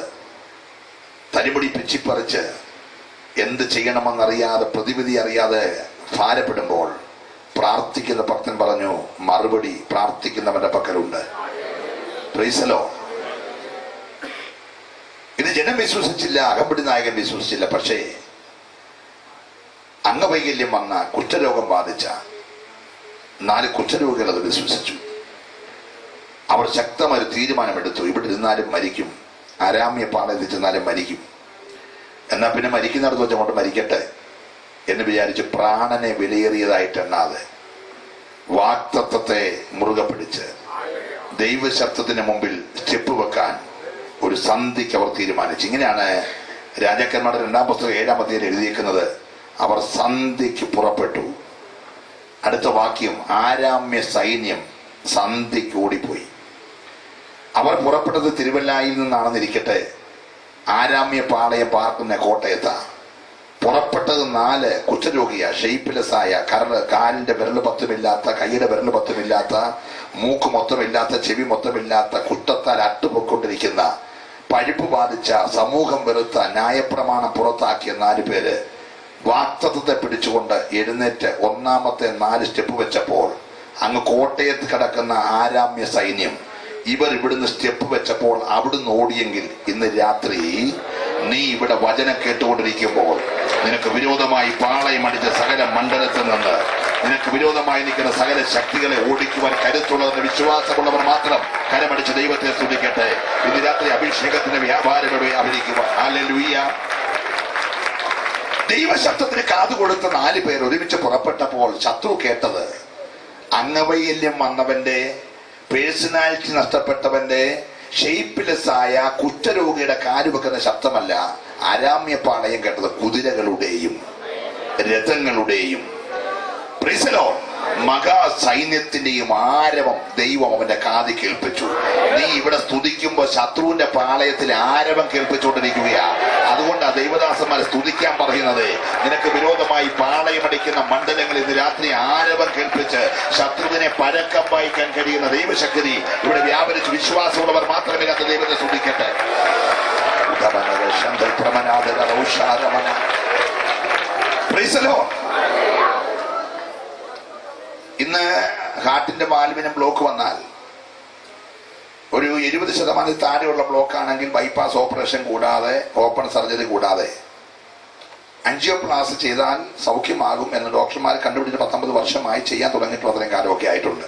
തനിമുടി പിച്ചിപ്പറിച്ച് എന്ത് ചെയ്യണമെന്നറിയാതെ, പ്രതിവിധി അറിയാതെ ഭാരപ്പെടുമ്പോൾ പ്രാർത്ഥിക്കുന്ന ഭക്തൻ പറഞ്ഞു, മറുപടി പ്രാർത്ഥിക്കുന്നവന്റെ പക്കലുണ്ട്. Price the Lord. ഇത് ജനം വിശ്വസിച്ചില്ല, അകമ്പടി നായകൻ വിശ്വസിച്ചില്ല. പക്ഷേ അംഗവൈകല്യം വന്ന, കുഷ്ഠരോഗം ബാധിച്ച 4 കുഷ്ഠരോഗികൾ അത് വിശ്വസിച്ചു. അവർ ശക്തമായ തീരുമാനമെടുത്തു, ഇവിടെ ഇരുന്നാലും മരിക്കും, അരാമ്യ പാളയത്തിൽ ചെന്നാലും മരിക്കും. എന്നാ പിന്നെ മരിക്കുന്നിടത്ത് വെച്ച് അങ്ങോട്ട് മരിക്കട്ടെ എന്ന് വിചാരിച്ച് പ്രാണനെ വിലയേറിയതായിട്ട് എണ്ണാതെ വാക്തത്വത്തെ മുറുകെ പിടിച്ച് ദൈവശബ്ദത്തിന് മുമ്പിൽ സ്റ്റെപ്പ് വെക്കാൻ ഒരു സന്ധിക്ക് അവർ തീരുമാനിച്ചു. ഇങ്ങനെയാണ് രാജാക്കന്മാരുടെ 2-ാം പുസ്തകം 7-ാം അധ്യായത്തിൽ എഴുതിയിരിക്കുന്നത്. അവർ സന്ധിക്ക് പുറപ്പെട്ടു. അടുത്ത വാക്യം, ആരാമ്യ സൈന്യം സന്ധിക്ക് ഓടിപ്പോയി. അവർ പുറപ്പെട്ടത് തിരുവല്ലായിൽ നിന്നാണെന്നിരിക്കട്ടെ, ആരാമ്യ പാളയം പാർക്കുന്ന കോട്ടയത്താ. പുറപ്പെട്ടത് 4 കുഷ്ഠരോഗിയ, ഷെയ്പ്ലെസ്സായ, കാലിന്റെ വിരൽ പത്തുമില്ലാത്ത, കൈയുടെ വിരൽ പത്തുമില്ലാത്ത, മൂക്ക് മൊത്തമില്ലാത്ത, ചെവി മൊത്തമില്ലാത്ത, കുഷ്ഠത്താൽ അട്ടുപൊക്കൊണ്ടിരിക്കുന്ന, പഴുപ്പ് ബാധിച്ച, സമൂഹം വെറുത്ത, ന്യായപ്രമാണം പുറത്താക്കിയ 4 പേര് വാക്തത്വത്തെ പിടിച്ചുകൊണ്ട് എഴുന്നേറ്റ് 1-ാമത്തെ 4 സ്റ്റെപ്പ് വെച്ചപ്പോൾ അങ്ങ് കോട്ടയത്ത് കിടക്കുന്ന ആരാമ്യ സൈന്യം ഇവർ ഇവിടുന്ന് സ്റ്റെപ്പ് വെച്ചപ്പോൾ അവിടുന്ന് ഓടിയെങ്കിൽ ഇന്ന് രാത്രി നീ ഇവിടെ വചനം കേട്ടുകൊണ്ടിരിക്കുമ്പോൾ നിനക്ക് വിരോധമായി പാളയമടിച്ച സകല മണ്ഡലത്തിൽ നിന്ന് നിനക്ക് വിരോധമായി നിൽക്കുന്ന സകല ശക്തികളെ ഓടിക്കുവാൻ കരുത്തുള്ളതെന്ന് വിശ്വാസമുള്ളവർ മാത്രം കരമടിച്ച് ദൈവത്തെ സ്തുതിക്കട്ടെ. ഇന്ന് രാത്രി അഭിഷേകത്തിന്റെ വ്യാപാരങ്ങളെ വ്യാപരിക്കുക. ഹല്ലേലൂയ. ദൈവശബ്ദത്തിന് കാതുകൊടുത്ത 4 പേർ ഒരുമിച്ച് പുറപ്പെട്ടപ്പോൾ ശത്രു കേട്ടത് അംഗവൈകല്യം വന്നവന്റെ, പേഴ്സണാലിറ്റി നഷ്ടപ്പെട്ടവന്റെ, ഷെയ്പ്പ്ലെസ്സായ കുഷ്ഠരോഗിയുടെ കാല് വെക്കുന്ന ശബ്ദമല്ല. അരാമ്യ പാളയം കേട്ടത് കുതിരകളുടെയും രഥങ്ങളുടെയും മഹാസൈന്യത്തിന്റെയും ആരവം ദൈവം അവന്റെ കാതി കേൾപ്പിച്ചു. നീ ഇവിടെ സ്തുതിക്കുമ്പോ ശത്രുവിന്റെ പാളയത്തിൽ ആരവം കേൾപ്പിച്ചുകൊണ്ടിരിക്കുകയാ. അതുകൊണ്ടാ ദൈവദാസന്മാർ സ്തുതിക്കാൻ പറയുന്നത്. നിനക്ക് വിരോധമായി പാളയമടിക്കുന്ന മണ്ഡലങ്ങളിൽ ഇന്ന് രാത്രി ആരവം കേൾപ്പിച്ച് ശത്രുവിനെ പരക്കം വായിക്കാൻ കഴിയുന്ന ദൈവശക്തി ഇവിടെ വ്യാപരിച്ച് വിശ്വാസമുള്ളവർ മാത്രമേ അത് ദൈവത്തെ സ്തുതിക്കട്ടെ. ഇന്ന് ഹാർട്ടിന്റെ വാൽവിന് ബ്ലോക്ക് വന്നാൽ ഒരു 20% താഴെയുള്ള ബ്ലോക്ക് ആണെങ്കിൽ ബൈപ്പാസ് ഓപ്പറേഷൻ കൂടാതെ, ഓപ്പൺ സർജറി കൂടാതെ ആൻജിയോപ്ലാസ്റ്റി ചെയ്താൽ സൗഖ്യമാകും എന്ന് ഡോക്ടർമാർ കണ്ടുപിടിച്ച് 19 വർഷമായി ചെയ്യാൻ തുടങ്ങിയിട്ടുള്ള അത്രയും കാലമൊക്കെ ആയിട്ടുണ്ട്.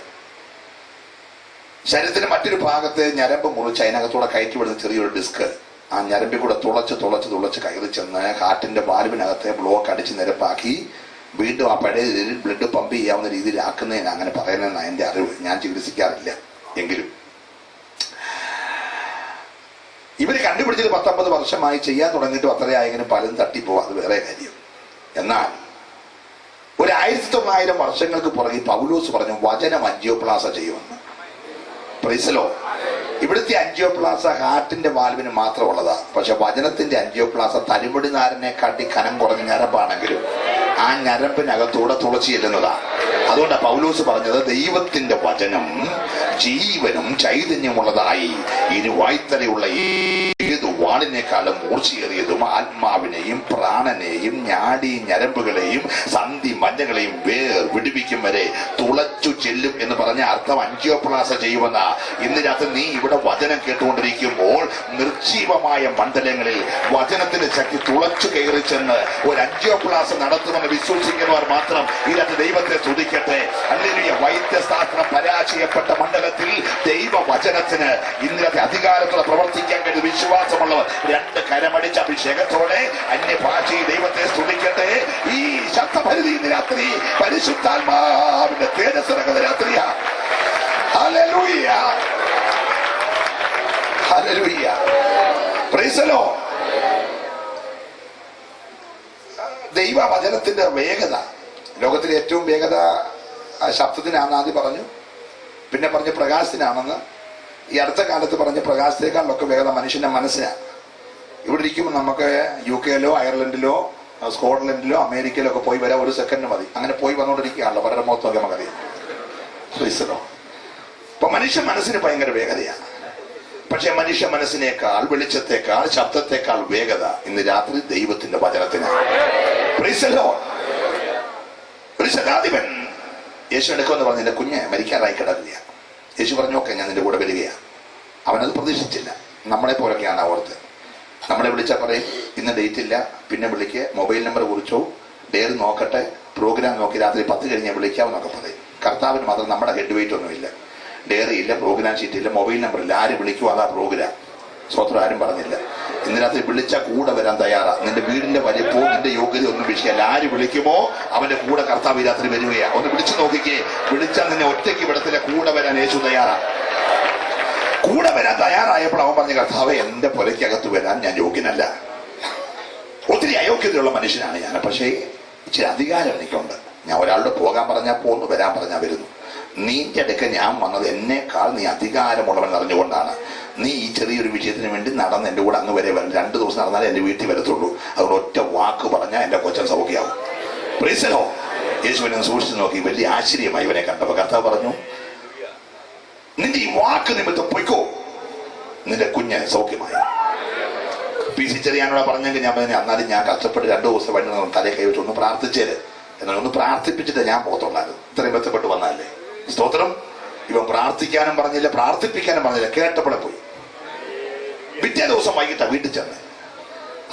ശരീരത്തിന്റെ മറ്റൊരു ഭാഗത്ത് ഞരമ്പ് മുറിച്ച് അതിനകത്തൂടെ കയറ്റി വിടുന്ന ചെറിയൊരു ഡിസ്ക് ആ ഞരമ്പിൽ കൂടെ തുളച്ച് കയറി ചെന്ന് ഹാർട്ടിന്റെ വാൽവിനകത്തെ ബ്ലോക്ക് അടിച്ച് നിരപ്പാക്കി വീണ്ടും ആ പഴയ രീതിയിൽ ബ്ലഡ് പമ്പ് ചെയ്യാവുന്ന രീതിയിൽ ആക്കുന്നതിന് അങ്ങനെ പറയുന്നതെന്നാണ് എൻ്റെ അറിവ്. ഞാൻ ചികിത്സിക്കാറില്ല. എങ്കിലും ഇവര് കണ്ടുപിടിച്ചത് 19 വർഷമായി ചെയ്യാൻ തുടങ്ങിയിട്ടും അത്രയായെങ്കിലും പലരും തട്ടിപ്പോവാ, അത് വേറെ കാര്യം. എന്നാൽ ഒരു 1900 വർഷങ്ങൾക്ക് പുറകെ പൗലോസ് പറഞ്ഞു വചനം ആൻജിയോപ്ലാസ ചെയ്യുമെന്ന്. പ്രൈസലോ. ഇവിടുത്തെ ആൻജിയോപ്ലാസ ഹാർട്ടിന്റെ വാൽവിന് മാത്രമുള്ളതാ. പക്ഷെ വചനത്തിന്റെ ആൻജിയോപ്ലാസ തരിമുടി നാരനെ കാട്ടി കനം കുറഞ്ഞ ഞരമ്പാണെങ്കിലും ആ ഞരമ്പിനകത്തൂടെ തുളച്ചു ചെല്ലുന്നതാ. അതുകൊണ്ടാണ് പൗലോസ് പറഞ്ഞത് ദൈവത്തിന്റെ വചനം ജീവനും ചൈതന്യമുള്ളതായി ഇരുവായ്ത്തലയുള്ള ഏതു വാളിനേക്കാളും മൂർച്ചയേറിയതും ആത്മാവിനെയും പ്രാണനെയും ഞാടി ഞരമ്പുകളെയും സന്ധി മജ്ജകളെയും വിടുവിക്കും വരെ തുളച്ചു ചെല്ലും എന്ന് പറഞ്ഞ അർത്ഥം ആൻജിയോപ്ലാസ ചെയ്യുമെന്ന. ഇന്ന് രാത്രി നീ ഇവിടെ വചനം കേട്ടുകൊണ്ടിരിക്കുമ്പോൾ നിർജീവമായ മണ്ഡലങ്ങളിൽ വചനത്തിന്റെ ശക്തി തുളച്ചു കയറി ചെന്ന് ഒരു ആൻജിയോപ്ലാസ നടത്തുമെന്ന് വിശ്വസിക്കുന്നവർ മാത്രം ഇതിനകത്ത് ദൈവത്തെ സ്തുതിക്കട്ടെ. ഹല്ലേലൂയ. വൈദ്യശാസ്ത്രം പരാജയപ്പെട്ട മണ്ഡലത്തിൽ ദൈവവചനത്തിന് ഇന്നത്തെ അധികാരത്തോടെ പ്രവർത്തിക്കാൻ കഴിയുന്ന വിശ്വാസമുള്ളവർ 2 കരമടിച്ച അഭിഷേകത്തോടെ അന്യഭാഷയിൽ ദൈവത്തെ സ്തുതിക്കട്ടെ. ഈ ശബ്ദപരിധി ഇന്ന് രാത്രി പരിശുദ്ധാത്മാവിന്റെ തേജസ്സിറങ്ങുന്ന രാത്രിയാ. Hallelujah. Hallelujah. Praise the Lord. ദൈവവചനത്തിന്റെ വേഗത, ലോകത്തിലെ ഏറ്റവും വേഗത ശബ്ദത്തിനാണെന്ന് ആദ്യം പറഞ്ഞു, പിന്നെ പറഞ്ഞ് പ്രകാശത്തിനാണെന്ന്. ഈ അടുത്ത കാലത്ത് പറഞ്ഞ് പ്രകാശത്തേക്കാളൊക്കെ വേഗത മനുഷ്യന്റെ മനസ്സിനാണ്. ഇവിടെ ഇരിക്കുമ്പോൾ നമുക്ക് UK-ലോ അയർലൻഡിലോ സ്കോട്ട്ലൻഡിലോ അമേരിക്കയിലോ ഒക്കെ പോയി വരാൻ 1 സെക്കൻഡ് മതി. അങ്ങനെ പോയി വന്നുകൊണ്ടിരിക്കുകയാണല്ലോ പലരുടെ മുഖത്തൊക്കെ നമുക്കറിയാം. അപ്പൊ മനുഷ്യ മനസ്സിന് ഭയങ്കര വേഗതയാണ്. പക്ഷെ മനുഷ്യ മനസ്സിനേക്കാൾ, വെളിച്ചത്തെക്കാൾ, ശബ്ദത്തെക്കാൾ വേഗത ഇന്ന് രാത്രി ദൈവത്തിന്റെ വചനത്തിനാണ്. Price the Lord. ഒരു ശതാധിപൻ യേശു എടുക്കുമെന്ന് പറഞ്ഞു എന്റെ കുഞ്ഞ് മരിക്കാറായി കിടക്കുക. യേശു പറഞ്ഞു ഓക്കെ ഞാൻ നിന്റെ കൂടെ വരികയാണ്. അവനത് പ്രതീക്ഷിച്ചില്ല. നമ്മളെ പോലൊക്കെയാണ് ഓർത്ത്. നമ്മളെ വിളിച്ചാൽ പറയും ഇന്ന് ഡേറ്റ് ഇല്ല, പിന്നെ വിളിക്ക്, മൊബൈൽ നമ്പർ കുറിച്ചോ, ഡയറി നോക്കട്ടെ, പ്രോഗ്രാം നോക്കി രാത്രി 10 കഴിഞ്ഞ് വിളിക്കാമെന്നൊക്കെ പറയും. കർത്താവിന് മാത്രം നമ്മുടെ ഹെഡ് വെയിറ്റ് ഒന്നുമില്ല. ഡയറി ഇല്ല, പ്രോഗ്രാം ഷീറ്റ് ഇല്ല, മൊബൈൽ നമ്പർ ഇല്ല. ആര് വിളിക്കുമോ അതാ പ്രോഗ്രാം. സ്വത്രം ആരും പറഞ്ഞില്ല. ഇന്ന് രാത്രി വിളിച്ചാൽ കൂടെ വരാൻ തയ്യാറാ. നിന്റെ വീടിന്റെ വലിപ്പവും നിന്റെ യോഗ്യത ഒന്നും വിഷയമല്ല. ആര് വിളിക്കുമോ അവന്റെ കൂടെ കർത്താവ് രാത്രി വരികയാ. ഒന്ന് വിളിച്ചു നോക്കിക്കേ. വിളിച്ചാൽ നിന്നെ ഒറ്റയ്ക്ക് വിടത്തില്ല, കൂടെ വരാൻ യേശു തയ്യാറാ. കൂടെ വരാൻ തയ്യാറായപ്പോൾ അവൻ പറഞ്ഞ കർത്താവേ എന്റെ പുരയ്ക്കകത്ത് വരാൻ ഞാൻ യോഗ്യനല്ല. ഒത്തിരി അയോഗ്യതയുള്ള മനുഷ്യനാണ് ഞാൻ. പക്ഷേ ഇച്ചിരി അധികാരം എനിക്കുണ്ട്. ഞാൻ ഒരാളുടെ പോകാൻ പറഞ്ഞാൽ പോന്നു, വരാൻ പറഞ്ഞാൽ വരുന്നു. നീന്റെ അടുക്ക ഞാൻ വന്നത് എന്നേക്കാൾ നീ അധികാരമുള്ളവൻ അറിഞ്ഞുകൊണ്ടാണ്. നീ ഈ ചെറിയൊരു വിഷയത്തിന് വേണ്ടി നടന്ന് എന്റെ കൂടെ അങ്ങ് വരെ വരും. 2 ദിവസം നടന്നാലേ എന്റെ വീട്ടിൽ വരത്തുള്ളൂ. അതുകൊണ്ട് ഒറ്റ വാക്ക് പറഞ്ഞാൽ എന്റെ കൊച്ചൻ സൗഖ്യമാവും. Praise the Lord. യേശുവിനെ സൂക്ഷിച്ചു നോക്കി വലിയ ആശ്ചര്യമായി ഇവനെ കണ്ടപ്പോൾ കർത്താവ് പറഞ്ഞു നിന്റെ ഈ വാക്ക് നിമിത്തം പൊയ്ക്കോ, നിന്റെ കുഞ്ഞ് സൗഖ്യമായി. PC ചെറിയാനോട് പറഞ്ഞെങ്കിൽ ഞാൻ പറഞ്ഞു എന്നാലും ഞാൻ കഷ്ടപ്പെട്ട് 2 ദിവസം വേണ്ടി തലേ കൈ വെച്ച് ഒന്ന് പ്രാർത്ഥിച്ചേര്. എന്നാൽ ഒന്ന് പ്രാർത്ഥിപ്പിച്ചിട്ട് ഞാൻ പോകത്തുള്ളായിരുന്നു. ഇത്രയും മെച്ചപ്പെട്ട് വന്നതല്ലേ. സ്തോത്രം. ഇവൻ പ്രാർത്ഥിക്കാനും പറഞ്ഞില്ല, പ്രാർത്ഥിപ്പിക്കാനും പറഞ്ഞില്ല, കേട്ടപ്പോഴെ പോയി. പിറ്റേ ദിവസം വൈകിട്ടാ വീട്ടിൽ ചെന്ന്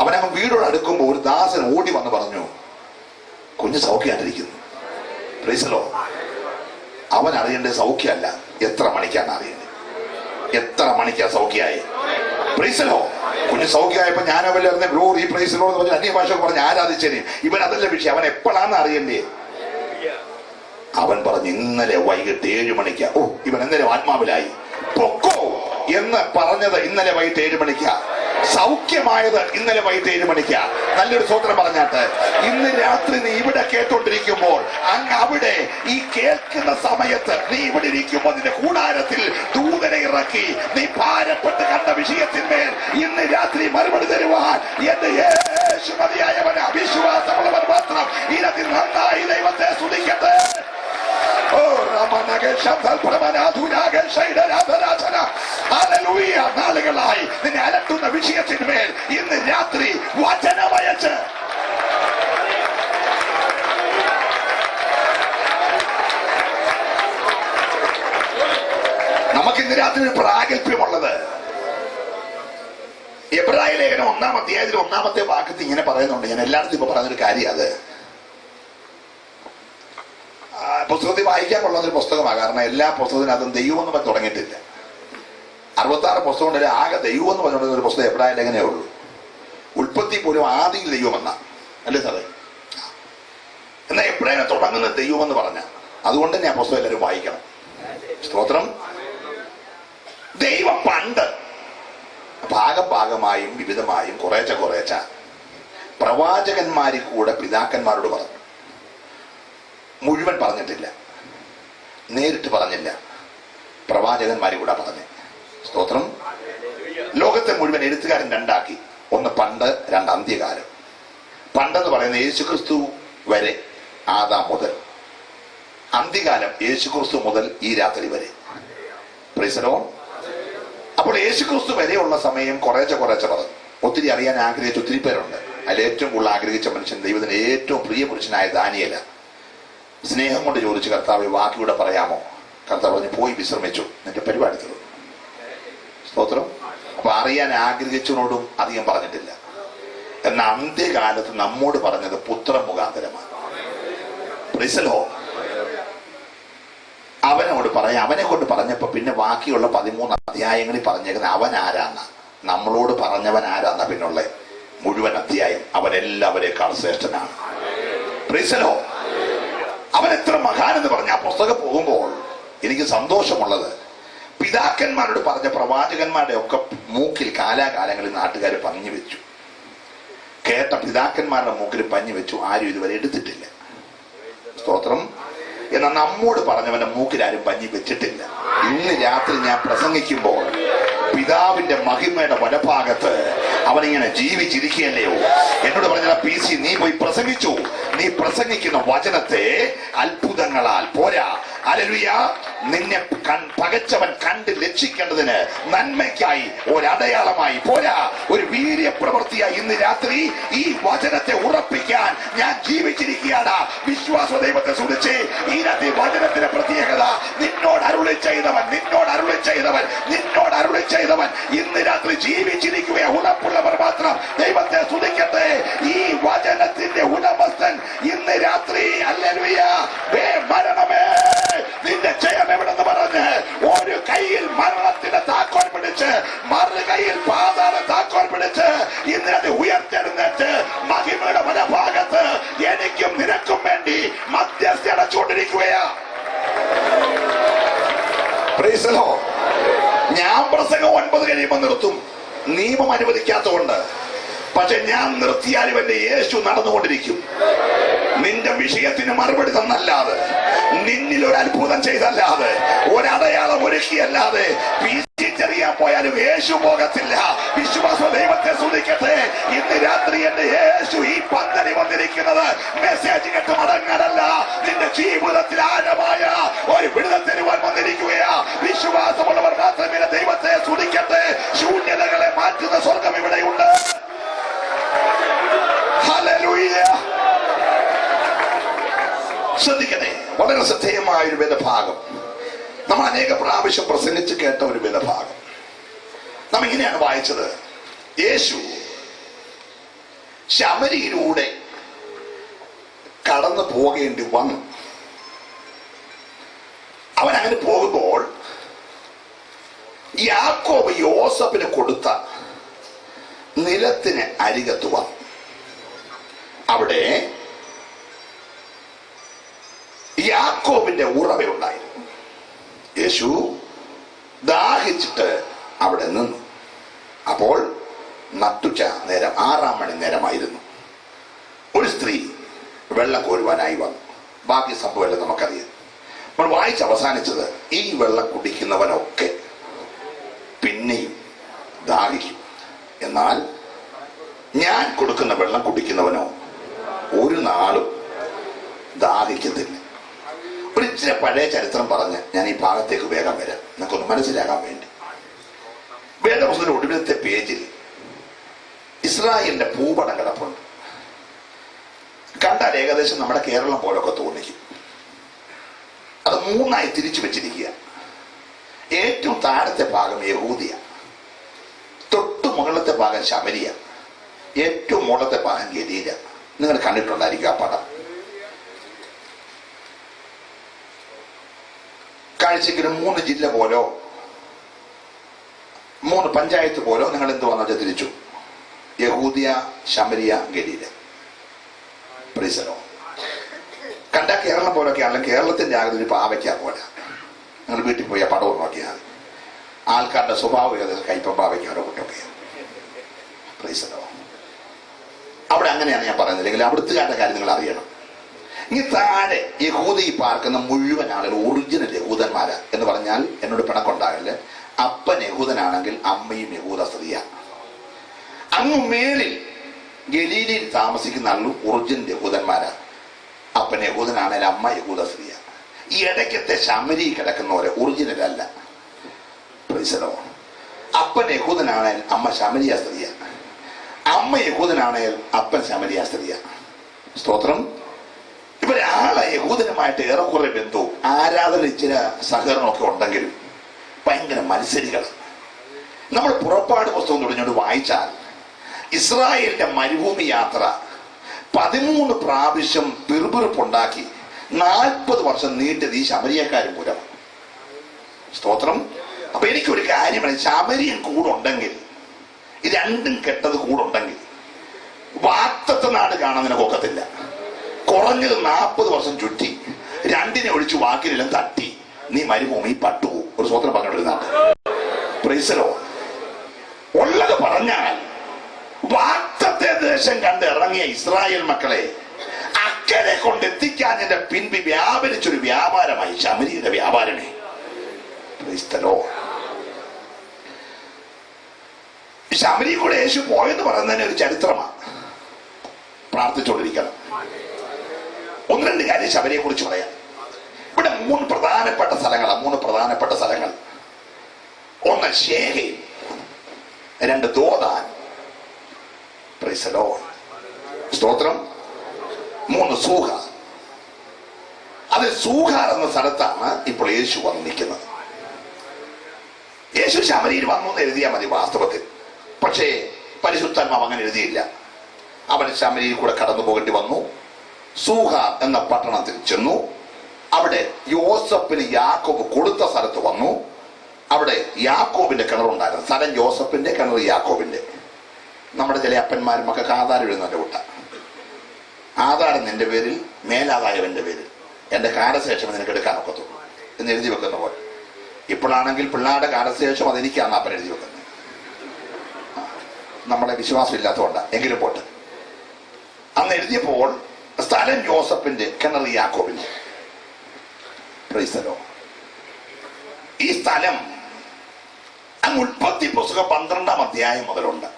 അവനങ്ങ് വീടോട് അടുക്കുമ്പോൾ ഒരു ദാസൻ ഓടി വന്ന് പറഞ്ഞു കുഞ്ഞ് സൗഖ്യമായിട്ടിരിക്കുന്നു. പ്രൈസലോ. അവൻ അറിയേണ്ടത് സൗഖ്യമല്ല, എത്ര മണിക്കാണ് അറിയേണ്ടത്, എത്ര മണിക്കാ സൗഖ്യമായി. പ്രൈസലോ. കുഞ്ഞ് സൗഖ്യമായപ്പോ ഞാൻ അവരുടെ ഗ്ലോറി പ്രൈസലോ എന്ന് പറഞ്ഞ് അന്യഭാഷ പറഞ്ഞ് ആരാധിച്ചേനെ. ഇവൻ അതല്ല വിഷയം, അവൻ എപ്പോഴാണ് അറിയണ്ടേ. അവൻ പറഞ്ഞു ഇന്നലെ വൈകിട്ട് 7 മണിക്കാ. ഓ, ഇവൻ ഇന്നലെ ആത്മാവിലായി. പൊക്കോ എന്ന് പറഞ്ഞത് ഇന്നലെ വൈകിട്ട് 7 മണിക്കാ. സൗഖ്യമായത് ഇന്നലെ വൈകിട്ട് 7 മണിക്കാ. നല്ലൊരു സ്വോത്രം പറഞ്ഞാട്ട്, ഇന്ന് രാത്രി നീ ഇവിടെ കേട്ടോണ്ടിരിക്കുമ്പോൾ അങ്ങ് അവിടെ ഈ കേൾക്കുന്ന സമയത്ത് നീ ഇവിടെ ഇരിക്കുമ്പോൾ നിന്റെ കൂടാരത്തിൽ ദൂതനെ ഇറക്കി നീ ഭാരപ്പെട്ട് കണ്ട വിഷയത്തിന്മേൽ ഇന്ന് രാത്രി മറുപടി തരുവാൻ എന്റെ യേശു മതിയായവൻ. അവിശ്വാസമുള്ളവൻ മാത്രം ഇനത്തിൽ നന്നായി ദൈവത്തെ സ്തുതിക്കട്ടെ. നാളുകളായി നിന്നെ അലട്ടുന്ന വിഷയത്തിന്മേൽ ഇന്ന് രാത്രി വചനമയച്ച് നമുക്ക് ഇന്ന് രാത്രി ഒരു പ്രാഗൽഭ്യമുള്ളത്. എബ്രായ ലേഖനം 1-ാം അധ്യായത്തിൽ 1-ാമത്തെ വാക്യത്തിൽ ഇങ്ങനെ പറയുന്നുണ്ട്. ഞാൻ എല്ലായിടത്തും ഇപ്പൊ പറഞ്ഞൊരു കാര്യം, അത് പുസ്തകത്തിൽ വായിക്കാൻ കൊള്ളുന്നൊരു പുസ്തകമാണ്. കാരണം എല്ലാ പുസ്തകത്തിനകത്തും ദൈവം എന്ന് പറഞ്ഞ് തുടങ്ങിയിട്ടില്ല. 66 പുസ്തകം ഉണ്ടെങ്കിൽ ആകെ ദൈവം എന്ന് പറഞ്ഞുകൊണ്ടിരുന്ന ഒരു പുസ്തകം എബ്രായ ലേഖനമേ ഉള്ളൂ. ഉൽപ്പത്തി പോലും ആദ്യം ദൈവം എന്നാ, അല്ലേ സാറേ? എന്നാൽ എബ്രായനെ തുടങ്ങുന്ന ദൈവം എന്ന് പറഞ്ഞ, അതുകൊണ്ട് തന്നെ ആ പുസ്തകം എല്ലാവരും വായിക്കണം. സ്തോത്രം. ദൈവം പണ്ട് ഭാഗമായും വിവിധമായും കുറേച്ച പ്രവാചകന്മാരിൽ കൂടെ പിതാക്കന്മാരോട് പറഞ്ഞു. മുഴുവൻ പറഞ്ഞിട്ടില്ല, നേരിട്ട് പറഞ്ഞില്ല, പ്രവാചകന്മാരി കൂടെ പറഞ്ഞു. സ്തോത്രം. ലോകത്തെ മുഴുവൻ എഴുത്തുകാരൻ രണ്ടാക്കി. ഒന്ന് പണ്ട്, രണ്ട് അന്ത്യകാലം. പണ്ടെന്ന് പറയുന്നത് യേശുക്രിസ്തു വരെ, ആദാം മുതൽ. അന്ത്യകാലം യേശുക്രിസ്തു മുതൽ ഈ രാത്രി വരെ. Price the Lord. അപ്പോൾ യേശുക്രിസ്തു വരെയുള്ള സമയം കുറേച്ച പറഞ്ഞു. ഒത്തിരി അറിയാൻ ആഗ്രഹിച്ച ഒത്തിരി പേരുണ്ട്. അതിൽ ഏറ്റവും കൂടുതൽ ആഗ്രഹിച്ച മനുഷ്യൻ ദൈവത്തിന് ഏറ്റവും പ്രിയ പുരുഷനായ ദാനിയേല. സ്നേഹം കൊണ്ട് ചോദിച്ചു, കർത്താവ് വാക്കിലൂടെ പറയാമോ? കർത്താവ് പറഞ്ഞു, പോയി വിശ്രമിച്ചു, നിന്റെ പരിപാടി തീർന്നു. സ്തോത്രം. അപ്പൊ അറിയാൻ ആഗ്രഹിച്ചവനോടും അധികം പറഞ്ഞിട്ടില്ല. എന്നാൽ അന്ത്യകാലത്ത് നമ്മോട് പറഞ്ഞത് പുത്രൻ മുഖാന്തരമാണ്. Price the Lord. അവനോട് പറയാം. അവനെ കൊണ്ട് പറഞ്ഞപ്പോ പിന്നെ ബാക്കിയുള്ള 13 അധ്യായങ്ങളിൽ പറഞ്ഞേക്കുന്ന അവൻ ആരാന്ന, നമ്മളോട് പറഞ്ഞവൻ ആരാന്ന പിന്നുള്ള മുഴുവൻ അധ്യായം. അവനെല്ലാവരേക്കാൾ ശ്രേഷ്ഠനാണ്. Praise the Lord. അവൻ എത്ര മഹാനെന്ന് പറഞ്ഞ ആ പുസ്തകം പോകുമ്പോൾ എനിക്ക് സന്തോഷമുള്ളത്, പിതാക്കന്മാരോട് പറഞ്ഞ പ്രവാചകന്മാരുടെ ഒക്കെ മൂക്കിൽ കാലാകാലങ്ങളിൽ നാട്ടുകാർ പഞ്ഞു വെച്ചു. കേട്ട പിതാക്കന്മാരുടെ മൂക്കിൽ പഞ്ഞു വെച്ചു. ആരും ഇതുവരെ എടുത്തിട്ടില്ല. സ്തോത്രം. എന്നാൽ നമ്മോട് പറഞ്ഞവന്റെ മൂക്കിൽ ആരും പഞ്ഞി വെച്ചിട്ടില്ല. ഇന്ന് രാത്രി ഞാൻ പ്രസംഗിക്കുമ്പോൾ പിതാവിന്റെ മഹിമയുടെ വലഭാഗത്ത് അവനിങ്ങനെ ജീവിച്ചിരിക്കുകയല്ലയോ. എന്നോട് പറഞ്ഞ PC, നീ പോയി പ്രസംഗിച്ചു. നീ പ്രസംഗിക്കുന്ന വചനത്തെ അത്ഭുതങ്ങളാൽ പോരാ, ഹല്ലേലൂയ, നിന്നെ പകച്ചവൻ കണ്ട് രക്ഷിക്കേണ്ടതിന് നന്മയ്ക്കായി ഒരടയാളമായി പോരാ, ഒരു വീര്യപ്രവൃത്തിയായി ഇന്ന് രാത്രി ഈ വചനത്തെ ഉറപ്പിക്കാൻ ഞാൻ ജീവിച്ചിരിക്കുകയാണ്. വിശ്വാസ ദൈവത്തെ സൂക്ഷിച്ച് ഈ രാത്രി വചനത്തിന്റെ പ്രത്യേകത, നിന്നോട് അരുളി ചെയ്തവൻ ഇന്ന് രാത്രി ജീവിച്ചിരിക്കുകയെ. ഉറപ്പുള്ളവർ മാത്രം ദൈവത്തെ സ്തുതിക്കട്ടെ. ഈ വചനത്തിന്റെ ഉടമസ്ഥൻ ഇന്ന് രാത്രി, ഹല്ലേലൂയ, മരണമേ നിന്റെ ജയം എവിടെന്ന് പറഞ്ഞ് ഒരു കയ്യിൽ മരണത്തിന്റെ താക്കോൽ പിടിച്ച് മറു കയ്യിൽ പാതാള താക്കോൽ പിടിച്ച് ഇന്നലെ ഉയർത്തെഴുന്നേറ്റ് മഹിമയുടെ വലഭാഗത്ത് എനിക്കും നിനക്കും വേണ്ടി മധ്യസ്ഥ അടച്ചുകൊണ്ടിരിക്കുകയാ. Price the Lord. ഞാൻ പ്രസംഗം 9 കഴിയുമ്പോൾ നിർത്തും, നിയമം അനുവദിക്കാത്തതുകൊണ്ട്. പക്ഷെ ഞാൻ നിർത്തിയാലും എന്റെ യേശു നടന്നുകൊണ്ടിരിക്കും. നിന്റെ വിഷയത്തിന് മറുപടി തന്നല്ലാതെ, നിന്നിൽ ഒരു അത്ഭുതം ചെയ്തല്ലാതെ, ഒരടയാളം ഒരുക്കിയല്ലാതെ പിരിച്ചറിയാൻ പോയാലും യേശു പോകത്തില്ല. വിശ്വാസ ദൈവത്തെ സ്തുതിക്കട്ടെ. ഇന്ന് രാത്രി എന്റെ യേശു ഈ പന്തലിൽ വന്നിരിക്കുന്നത് മെസ്സേജ് കേട്ട് മടങ്ങാനല്ല, നിന്റെ ജീവിതത്തിൽ ആഴമായ ഒരു വിടുതൽ തരുവാൻ വന്നിരിക്കുകയാ. വിശ്വാസമുള്ളവർ മാത്രമേ ദൈവത്തെ സ്തുതിക്കട്ടെ. ശൂന്യതകളെ മാറ്റുന്ന സ്വർഗം ഇവിടെയുണ്ട്. ഹല്ലേലൂയ. ശ്രദ്ധിക്കണേ, വളരെ ശ്രദ്ധേയമായ ഒരു വേദഭാഗം. നമ്മൾ അനേക പ്രാവശ്യം പ്രസംഗിച്ച് കേട്ട ഒരു വേദഭാഗം. നാം ഇങ്ങനെയാണ് വായിച്ചത്. യേശു ശമരിയിലൂടെ കടന്നു പോകേണ്ടി വന്നു. അവൻ അങ്ങനെ പോകുമ്പോൾ യാക്കോബ് യോസഫിന് കൊടുത്ത നിലത്തിന് അരികത്ത് വന്നു. അവിടെ യാക്കോബിന്റെ ഉറവയുണ്ടായിരുന്നു. യേശു ദാഹിച്ചിട്ട് അവിടെ നിന്നു. അപ്പോൾ നട്ടുച്ച നേരം 6 മണി നേരമായിരുന്നു. ഒരു സ്ത്രീ വെള്ളം കോരുവാനായി വന്നു. ബാക്കി സംഭവമെല്ലാം നമുക്കറിയാം. നമ്മൾ വായിച്ച് അവസാനിച്ചത്, ഈ വെള്ളം കുടിക്കുന്നവനൊക്കെ പിന്നെയും ദാഹിക്കും, എന്നാൽ ഞാൻ കൊടുക്കുന്ന വെള്ളം കുടിക്കുന്നവനോ ഒരു നാളും ദാഹിക്കത്തില്ല. ഒരു ഇച്ചിരി പഴയ ചരിത്രം പറഞ്ഞ് ഞാൻ ഈ ഭാഗത്തേക്ക് വേഗം വരാം, നിങ്ങൾക്കൊന്ന് മനസ്സിലാകാൻ വേണ്ടി. വേദപുസ്തകത്തിന്റെ ഒടുവിലത്തെ പേജിൽ ഇസ്രായേലിന്റെ ഭൂപടം കിടപ്പുണ്ട്. കണ്ടാൽ ഏകദേശം നമ്മുടെ കേരളം പോലൊക്കെ തോന്നിക്കും. അത് 3ആയി തിരിച്ചു വെച്ചിരിക്കുക. ഏറ്റവും താഴത്തെ ഭാഗം യഹൂദിയ, തൊട്ടു മുകളിലത്തെ ഭാഗം ശമരിയ, ഏറ്റവും മുകളിലത്തെ ഭാഗം ഗലീല. നിങ്ങൾ കണ്ടിട്ടുണ്ടായിരിക്കും ആ പടം. കാഴ്ചയ്ക്കൊരു 3 ജില്ല പോലോ 3 പഞ്ചായത്ത് പോലോ നിങ്ങൾ എന്ത് വന്നു തിരിച്ചു. യഹൂദിയ, ശമരിയ, ഗലീല. പ്രീസലോ കണ്ട കേരളം പോലൊക്കെ ആണെങ്കിൽ കേരളത്തിന്റെ ആകെ പാവയ്ക്ക പോലെ. നിങ്ങൾ വീട്ടിൽ പോയി ആ പടവും നോക്കിയാൽ ആൾക്കാരുടെ സ്വഭാവം ഏകദേശം കയ്പം പാവയ്ക്കാരോ കുട്ടൊക്കെ. പ്രീസലോ അവിടെ അങ്ങനെയാണ് ഞാൻ പറയുന്നത്. അല്ലെങ്കിൽ അവിടുത്തുകാരുടെ കാര്യം നിങ്ങൾ അറിയണം. ഇനി താഴെ യഹൂദി പാർക്കുന്ന മുഴുവൻ ആളുകൾ ഒറിജിനൽ യഹൂദന്മാരാ എന്ന് പറഞ്ഞാൽ എന്നോട് പിണക്കുണ്ടാകല്ലേ. അപ്പൻ യഹൂദനാണെങ്കിൽ അമ്മയും യഹൂദ സ്ത്രീയാ. അങ്ങ് മേളിൽ ഗലീലയിൽ താമസിക്കുന്ന ആളും ഒറിജിനൽ യഹൂദന്മാരാ. അപ്പൻ യഹൂദനാണെങ്കിൽ അമ്മ യഹൂദ സ്ത്രീയാ. ഈ ഇടയ്ക്കത്തെ ശമരി കിടക്കുന്നവരെ ഒറിജിനൽ അല്ല. പ്രീസലോ അപ്പൻ യഹൂദനാണെങ്കിൽ അമ്മ ശമരിയ സ്ത്രീയാ. അമ്മ യഹൂദനാണെങ്കിൽ അപ്പൻ ശമരിയ സ്ത്രീയാ. സ്തോത്രം. ഇവരാളെ യഹൂദനുമായിട്ട് ഏറെക്കുറെ ബന്ധവും ആരാധന ചില സഹകരണമൊക്കെ ഉണ്ടെങ്കിലും ഭയങ്കര മത്സരികൾ. നമ്മൾ പുറപ്പാട് പുസ്തകം തുടങ്ങിയോണ്ട് വായിച്ചാൽ ഇസ്രായേലിന്റെ മരുഭൂമി യാത്ര 13 പ്രാവശ്യം പിറുപിറുപ്പുണ്ടാക്കി 40 വർഷം നീണ്ടത് ഈ ശമരിയക്കാരും മൂലം. സ്തോത്രം. അപ്പൊ എനിക്കൊരു കാര്യമാണ്, ശമരിയൻ കൂടുണ്ടെങ്കിൽ, ഇത് രണ്ടും കെട്ടത് കൂടുണ്ടെങ്കിൽ വാക്തത്വ നാട് കാണാൻ നിനക്ക് ഒക്കത്തില്ല. കുറഞ്ഞത് 40 വർഷം ചുറ്റി 2 ഒഴിച്ച് വാക്കിലെല്ലാം തട്ടി നീ മരുഭൂമി പട്ടുപോകും. ഒരു സ്വത്രം പറഞ്ഞോണ്ടിരുന്നാണ്. പ്രൈസലോ ഉള്ളത് പറഞ്ഞാൽ വാക്തത്തെ ദേശം കണ്ട് ഇറങ്ങിയ ഇസ്രായേൽ മക്കളെ അക്കരെ കൊണ്ടെത്തിക്കാൻ എന്റെ പിൻപി വ്യാപരിച്ചൊരു വ്യാപാരമായി ശമരിയുടെ വ്യാപാരമേ. ക്രൈസ്തലോ ശമരി കൂടെ യേശു പോയെന്ന് പറയുന്നതിന് ഒരു ചരിത്രമാണ്. പ്രാർത്ഥിച്ചുകൊണ്ടിരിക്കണം. 1-2 കാര്യം ശമരിയെ കുറിച്ച് പറയാം. ഇവിടെ 3 പ്രധാനപ്പെട്ട സ്ഥലങ്ങൾ. 1 ശേഖേം, 2 ദോദാൻ. പ്രൈസലോ സ്തോത്രം. 3 സൂഹാർ. അത് സൂഹാർ എന്ന സ്ഥലത്താണ് ഇപ്പോൾ യേശു വന്ന് നിൽക്കുന്നത്. യേശു ശമരിയിൽ വന്നു എന്ന് എഴുതിയാൽ മതി വാസ്തവത്തിൽ. പക്ഷേ പരിശുദ്ധാത്മാവ് അങ്ങനെ എഴുതിയില്ല. അവൻ ശമരിയിൽ കൂടെ കടന്നു പോകേണ്ടി വന്നു. സൂഹാർ എന്ന പട്ടണത്തിൽ ചെന്നു. അവിടെ യോസഫിന് യാക്കോബ് കൊടുത്ത സ്ഥലത്ത് വന്നു. അവിടെ യാക്കോബിന്റെ കിണറുണ്ടായിരുന്നു. സ്ഥലം യോസഫിന്റെ, കിണർ യാക്കോബിന്റെ. നമ്മുടെ ചില അപ്പന്മാരും മക്കൾക്ക് ആധാരം എഴുതുന്നതിന്റെ കൂട്ട. ആധാരം നിന്റെ പേരിൽ, മേലാദായവന്റെ പേരിൽ, എന്റെ കാലശേഷം നിനക്ക് എടുക്കാനൊക്കത്തുള്ളൂ എന്ന് എഴുതി വെക്കുന്ന പോലെ. ഇപ്പോഴാണെങ്കിൽ പിള്ളേരുടെ കാലശേഷം അതെനിക്കാണ് അപ്പൻ എഴുതി വെക്കുന്നത്. നമ്മളെ വിശ്വാസം ഇല്ലാത്തതുകൊണ്ടാണ്. എങ്കിലും പോട്ടെ. അന്ന് എഴുതിയപ്പോൾ സ്ഥലം യോസഫിന്റെ, കിണർ യാക്കോബിന്റെ. പ്രൈസലോ ഈ സ്ഥലം അങ്ങ് ഉൽപ്പത്തി പുസ്തകം 12-ാം അധ്യായം മുതലുണ്ട്.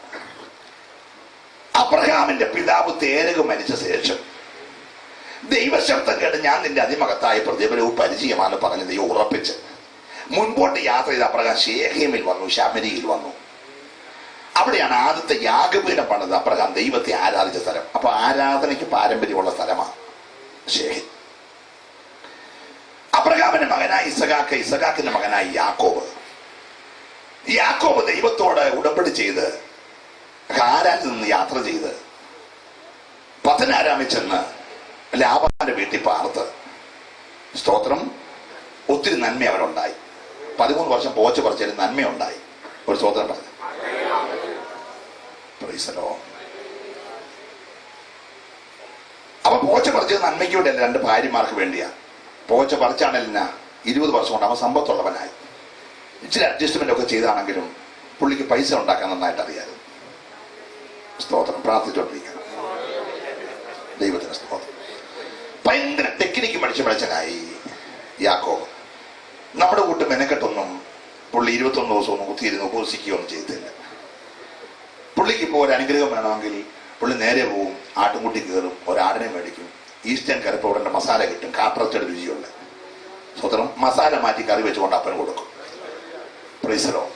അബ്രഹാമിന്റെ പിതാവ് തേരക് മരിച്ച ശേഷം ദൈവശബ്ദം കേട്ട് ഞാൻ നിന്റെ അതിമകത്തായ പ്രതിഫലവും പരിചയമാണ് പറഞ്ഞ് ദൈവം ഉറപ്പിച്ച് മുൻപോട്ട് യാത്ര ചെയ്ത് അബ്രഹാം ശേഖേമിൽ വന്നു, ശമരിയിൽ വന്നു. അവിടെയാണ് ആദ്യത്തെ യാഗപീഠം പണിത് അബ്രഹാം ദൈവത്തെ ആരാധിച്ച സ്ഥലം. അപ്പൊ ആരാധനയ്ക്ക് പാരമ്പര്യമുള്ള സ്ഥലമാണ് ശേഖേം. അബ്രഹാമിന്റെ മകനായി ഇസഹാക്ക്, ഇസഹാക്കിന്റെ മകനായി യാക്കോബ്. യാക്കോബ് ദൈവത്തോട് ഉടമ്പടി ചെയ്ത് ഹാരാനിൽ നിന്ന് യാത്ര ചെയ്ത് പത്തനാരാമിൽ ചെന്ന് ലാബാന്റെ വീട്ടിൽ പാർത്ത്. സ്തോത്രം. ഒത്തിരി നന്മ അവനുണ്ടായി. 13 വർഷം പോച്ച പറിച്ചാലും നന്മയുണ്ടായി. ഒരു സ്തോത്രം പറഞ്ഞു. Price the Lord. അപ്പൊ പോച്ച പറിച്ചത് നന്മയ്ക്ക് വേണ്ടിയല്ല, 2 ഭാര്യമാർക്ക് വേണ്ടിയാ. പോച്ച പറിച്ചാണെന്ന 20 വർഷം കൊണ്ട് അവൻ സമ്പത്തുള്ളവനായി. ഇച്ചിരി അഡ്ജസ്റ്റ്മെന്റ് ഒക്കെ ചെയ്താണെങ്കിലും പുള്ളിക്ക് പൈസ ഉണ്ടാക്കാൻ നന്നായിട്ട് അറിയാമായിരുന്നു. സ്തോത്രം. പ്രാർത്ഥിച്ചോണ്ടിരിക്കണം. ദൈവത്തിന് സ്തോത്രം. ഭയങ്കര ടെക്നിക്ക് പഠിച്ചനായി യാക്കോബ്. നമ്മുടെ കൂട്ട് മെനക്കെട്ടൊന്നും പുള്ളി 21 ദിവസമൊന്നും കുത്തിയിരുന്ന് ഉപസിക്കുകയൊന്നും ചെയ്തില്ല. പുള്ളിക്ക് ഇപ്പോൾ ഒരു അനുഗ്രഹം വേണമെങ്കിൽ പുള്ളി നേരെ പോവും, ആട്ടുംകുട്ടി കയറും, ഒരാടിനെ മേടിക്കും, ഈസ്റ്റേൺ കറി പൗഡറിന്റെ മസാല കിട്ടും, കാപ്രച്ചയുടെ രുചിയുള്ള സ്വതന്ത്രം മസാല മാറ്റി കറി വെച്ചുകൊണ്ട് അപ്പന് കൊടുക്കും. Price the Lord.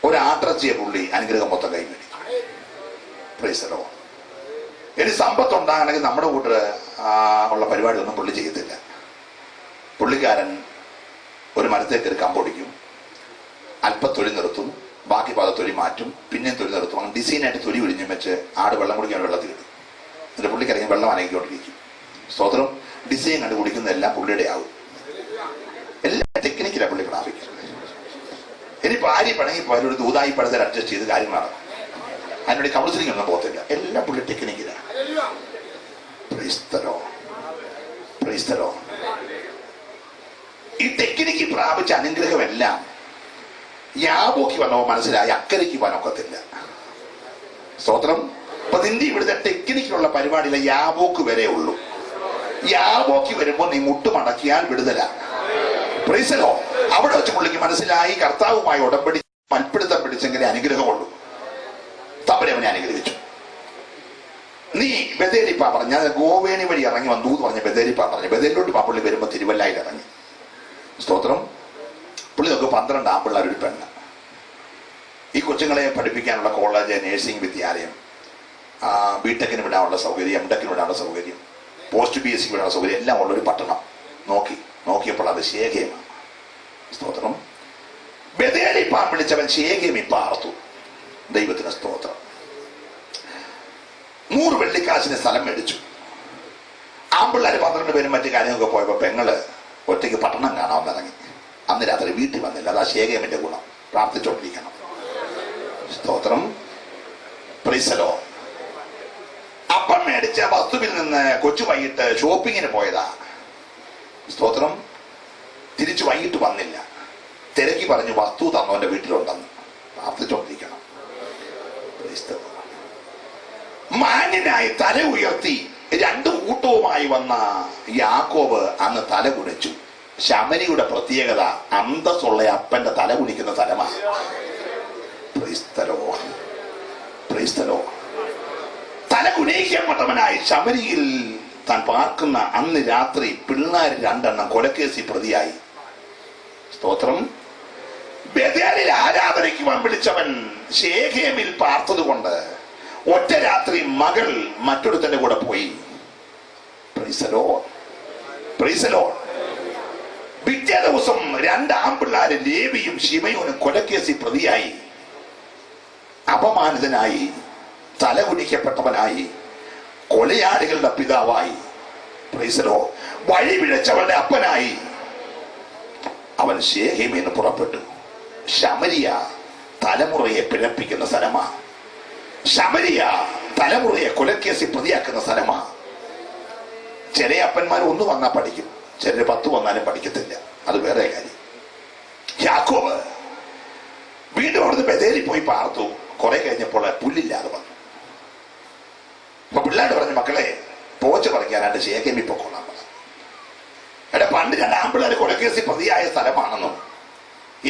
ഒരാട്ടിറച്ചിയെ പുള്ളി അനുഗ്രഹം മൊത്തം കൈ മേടിക്കും. Price the Lord. ഇനി സമ്പത്തുണ്ടാകണമെങ്കിൽ നമ്മുടെ കൂട്ടർ ഉള്ള പരിപാടിയൊന്നും പുള്ളി ചെയ്യത്തില്ല. പുള്ളിക്കാരൻ ഒരു മരത്തെ കയറി കമ്പൊടിക്കും, അല്പം തൊലി നിർത്തും, ബാക്കി ഭാഗം തൊലി മാറ്റും, പിന്നെയും തൊലി നിർത്തും. അങ്ങനെ ഡിസൈനായിട്ട് തൊലി ഒഴിഞ്ഞും വെച്ച് ആട് വെള്ളം കുടിക്കാൻ വെള്ളത്തിൽ ഇടും. എന്നിട്ട് പുള്ളിക്കറിയാൻ വെള്ളം അനങ്ങിക്കൊണ്ടിരിക്കും. സ്തോത്രം. ഡിസൈൻ കണ്ട് കുടിക്കുന്നതെല്ലാം പുള്ളിയുടെ ആവും. എല്ലാം ടെക്നിക്കിലാണ് പുള്ളി പ്രാപിക്കുന്നത്. ഇനി ഭാര്യ പിണങ്ങി പോയാലും ഒരു ദൂതായി പഴത്തിൽ അഡ്ജസ്റ്റ് ചെയ്ത് കാര്യം നടക്കും. അതിനുവേണ്ടി കൗൺസിലിംഗ് ഒന്നും പോകത്തില്ല. എല്ലാം പുള്ളി ടെക്നിക്കിലാണ്. Praise the Lord. Praise the Lord. ഈ ടെക്നിക്ക് പ്രാപിച്ച അനുഗ്രഹമെല്ലാം യാബോക്ക് വന്നോ മനസ്സിലായി, അക്കരയ്ക്ക് വനൊക്കത്തില്ല. സ്തോത്രം. അപ്പൊ നിന്റെ ഇവിടുത്തെ ടെക്നിക്കിലുള്ള പരിപാടിയിലെ യാബോക്ക് വരെ ഉള്ളൂ. യാബോക്ക് വരുമ്പോ നീ മുട്ടുമടക്കിയാൽ വിടുതലാണ്. Praise the Lord. അവിടെ വെച്ച് പുള്ളിക്ക് മനസ്സിലായി കർത്താവുമായി ഉടമ്പടി മൽപ്പിടുത്തം പിടിച്ചെങ്കിലേ അനുഗ്രഹമുള്ളൂ. തമ്പുരാൻ അവനെ അനുഗ്രഹിച്ചു. നീ ബദേരിപ്പാ പറഞ്ഞ ഗോവേണി വഴി ഇറങ്ങി വന്നു എന്ന് പറഞ്ഞ ബദേരിപ്പാ പറഞ്ഞു. ബദേരിലോട്ട് പുള്ളി വരുമ്പോ തിരുവല്ലായിൽ ഇറങ്ങി. സ്തോത്രം. പുള്ളി നോക്ക് 12 ആൺപിള്ളേർ, ഒരു പെണ്ണ്. ഈ കൊച്ചുങ്ങളെ പഠിപ്പിക്കാനുള്ള കോളേജ്, നേഴ്സിംഗ് വിദ്യാലയം, ബിടെക്കിന് വിടാനുള്ള സൗകര്യം, എംടെക്കിന് വിടാനുള്ള സൗകര്യം, പോസ്റ്റ് BSc വിടാനുള്ള സൗകര്യം എല്ലാം ഉള്ളൊരു പട്ടണം നോക്കിയപ്പോൾ അത് ശേഖേമാണ്. സ്തോത്രം. ബദേരിപ്പാൻ വിളിച്ചവൻ ശേഖേമി പാർത്തു. ദൈവത്തിന് സ്തോത്രം. 100 വെള്ളിക്കാശിന് സ്ഥലം മേടിച്ചു. ആൺപിള്ളേർ 12 പേരും മറ്റു കാര്യങ്ങളൊക്കെ പോയപ്പോ പെങ്ങള് ഒറ്റയ്ക്ക് പട്ടണം കാണാമെന്നിറങ്ങി. അന്ന് രാത്രി വീട്ടിൽ വന്നില്ല. അതാ ശേഖേമിന്റെ ഗുണം. പ്രാർത്ഥിച്ചോണ്ടിരിക്കണം. സ്തോത്രം. Price the Lord. അപ്പം മേടിച്ച വസ്തുവിൽ നിന്ന് കൊച്ചു വൈകിട്ട് ഷോപ്പിങ്ങിന് പോയതാ. സ്തോത്രം. തിരിച്ചു വൈകിട്ട് വന്നില്ല. തിരക്കി പറഞ്ഞു വസ്തു തന്നവന്റെ വീട്ടിലുണ്ടെന്ന്. പ്രാർത്ഥിച്ചോണ്ടിരിക്കണം. മാന്യനായി തല ഉയർത്തി 2 കൂട്ടവുമായി വന്ന യാക്കോബ് അന്ന് തല കുനിച്ചു. ശമരിയുടെ പ്രത്യേകത അന്തസ്സുള്ള അപ്പന്റെ തല കുനിക്കുന്ന സ്ഥലമാണ്. Price the Lord. Praise the Lord. തല കുനിക്കപ്പെട്ടവനായി ശമരിയിൽ താൻ പാർക്കുന്ന അന്ന് രാത്രി പിള്ളേർ 2 എണ്ണം കൊലക്കേസിൽ പ്രതിയായി. സ്തോത്രം. ബേഥേലിൽ ആരാധനയ്ക്ക് വിളിച്ചവൻ ശേഖേമിൽ പാർത്തത് കൊണ്ട് ഒറ്റ രാത്രി മകൾ മറ്റൊരുത്തന്റെ കൂടെ പോയി. Price the Lord. Praise the Lord. പിറ്റേ ദിവസം 2 ആൺപിള്ളേര് ലേവിയും ശിമയോനും കൊലക്കേസിൽ പ്രതിയായി. അപമാനിതനായി, തലകുനിക്കപ്പെട്ടവനായി, കൊലയാളികളുടെ പിതാവായി, പ്രൈസ് ദി ലോർഡ്, വഴി പിഴച്ചവരുടെ അപ്പനായി അവൻ ശേഖേമിൽ നിന്ന് പുറപ്പെട്ടു. ശമരിയ തലമുറയെ പിഴപ്പിക്കുന്ന സ്ഥലമാ. ശമരിയ തലമുറയെ കൊലക്കേസിൽ പ്രതിയാക്കുന്ന സ്ഥലമാ. ചില അപ്പന്മാർ 1 വന്നാൽ പഠിക്കും, ചിലര് 10 വന്നാലും പഠിക്കത്തില്ല. അത് വേറെ കാര്യം. യാക്കോബ് വീണ്ടും അവിടുന്ന് ബഥേലിൽ പോയി പാർത്തു. കുറെ കഴിഞ്ഞപ്പോൾ പുല്ലില്ലാതെ വന്നു. അപ്പൊ പിള്ളേര് പറഞ്ഞു, മക്കളെ പോച്ച പറിക്കാനായിട്ട് ശേഖേമിൽ പൊക്കോളാൻ പറഞ്ഞു. എടാ, പണ്ട് 2 ആൺപിള്ളേർ കൊലക്കേസിൽ പ്രതിയായ സ്ഥലമാണെന്നും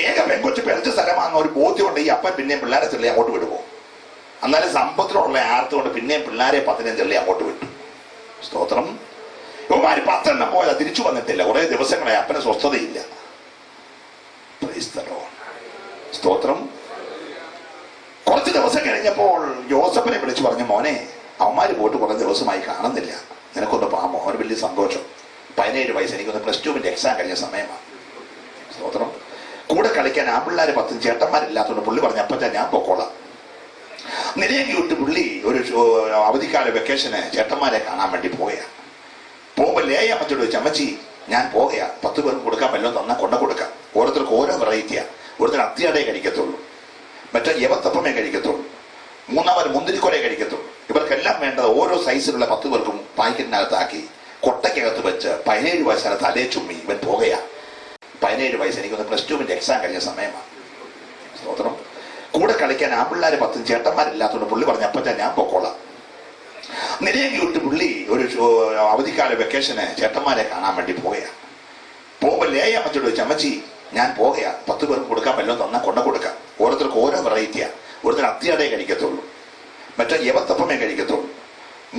ഏക പെൺകൊച്ചു പെരച്ച സ്ഥലമാണെന്നും ഒരു ബോധ്യമുണ്ട്. ഈ അപ്പൻ പിന്നെയും പിള്ളേരെ ചെള്ളി അങ്ങോട്ട് വിടുമോ? എന്നാലും സമ്പത്തിലുള്ള ആർത്തുകൊണ്ട് പിന്നെയും പിള്ളേരെ 15 ചെള്ളി അങ്ങോട്ട് വിട്ടു. സ്തോത്രം. ഇവന്മാര് 10 എണ്ണം പോയാൽ തിരിച്ചു വന്നിട്ടില്ല. കുറെ ദിവസങ്ങളെ അപ്പന് സ്വസ്ഥതയില്ല. Price the Lord. സ്തോത്രം. കുറച്ച് ദിവസം കഴിഞ്ഞപ്പോൾ ജോസഫിനെ വിളിച്ചു പറഞ്ഞു, മോനെ അവന്മാര് പോയിട്ട് കുറെ ദിവസമായി കാണുന്നില്ല, നിനക്കൊന്ന് പാമോ? അവന് വലിയ സന്തോഷം. 17 വയസ്സ്, എനിക്കൊന്ന് +2 എക്സാം കഴിഞ്ഞ സമയമാണ്. സ്തോത്രം. കൂടെ കളിക്കാൻ ആൺപിള്ളേര് 10 ചേട്ടന്മാരില്ലാത്തതുകൊണ്ട് പുള്ളി പറഞ്ഞു, അപ്പച്ചാ ഞാൻ പൊക്കോളാം. നിരങ്ങി വിട്ട് പുള്ളി ഒരു അവധിക്കാല വെക്കേഷന് ചേട്ടന്മാരെ കാണാൻ വേണ്ടി പോകുമ്പോ ലേയ അമ്മച്ചോട് ചോദിച്ചു, അമ്മച്ചി ഞാൻ പോകയാ, 10 പേർക്ക് കൊടുക്കാൻ വല്ലതും തന്നാൽ കൊണ്ട കൊടുക്കാം. ഓരോരുത്തർക്ക് ഓരോ വെറൈറ്റിയാ. ഒരുത്തർ അത്തിയടേ കഴിക്കത്തുള്ളൂ, മറ്റേ യവത്തപ്പമേ കഴിക്കത്തുള്ളൂ, മൂന്നാമത് മുന്തിരിക്കൊലേ കഴിക്കത്തുള്ളൂ. ഇവർക്കെല്ലാം വേണ്ടത് ഓരോ സൈസിലുള്ള 10 പേർക്കും പാക്കറ്റിനകത്താക്കി കൊട്ടയ്ക്കകത്ത് വെച്ച് 17 വയസ്സാണ് തലേ ചുമ്മി ഇവൻ പോകയാ. 17 വയസ്സ്, എനിക്കൊന്ന് +2 എക്സാം കഴിഞ്ഞ സമയമാണ്. സ്തോത്രം. കൂടെ കളിക്കാൻ ആമ്പിള്ളേര് 10 ചേട്ടന്മാരില്ലാത്തതുകൊണ്ട് പുള്ളി പറഞ്ഞ അപ്പച്ചാ ഞാൻ പൊക്കോളാം. നിലയെങ്കിൽ വിട്ട് പുള്ളി ഒരു അവധിക്കാല വെക്കേഷന് ചേട്ടന്മാരെ കാണാൻ വേണ്ടി പോകയാ. പോകുമ്പോൾ ലേയ അമ്മച്ചോട് ചോദിച്ചു, അമ്മച്ചി ഞാൻ പോകയാ, 10 പേർക്ക് കൊടുക്കാൻ വല്ലതും തന്നാൽ കൊണ്ട കൊടുക്കാം. ഓരോരുത്തർക്ക് ഓരോ വെറൈറ്റിയാ. ഒരുത്തർ അത്തിയടേ കഴിക്കത്തുള്ളൂ, മറ്റേ യവത്തപ്പമേ കഴിക്കത്തുള്ളൂ,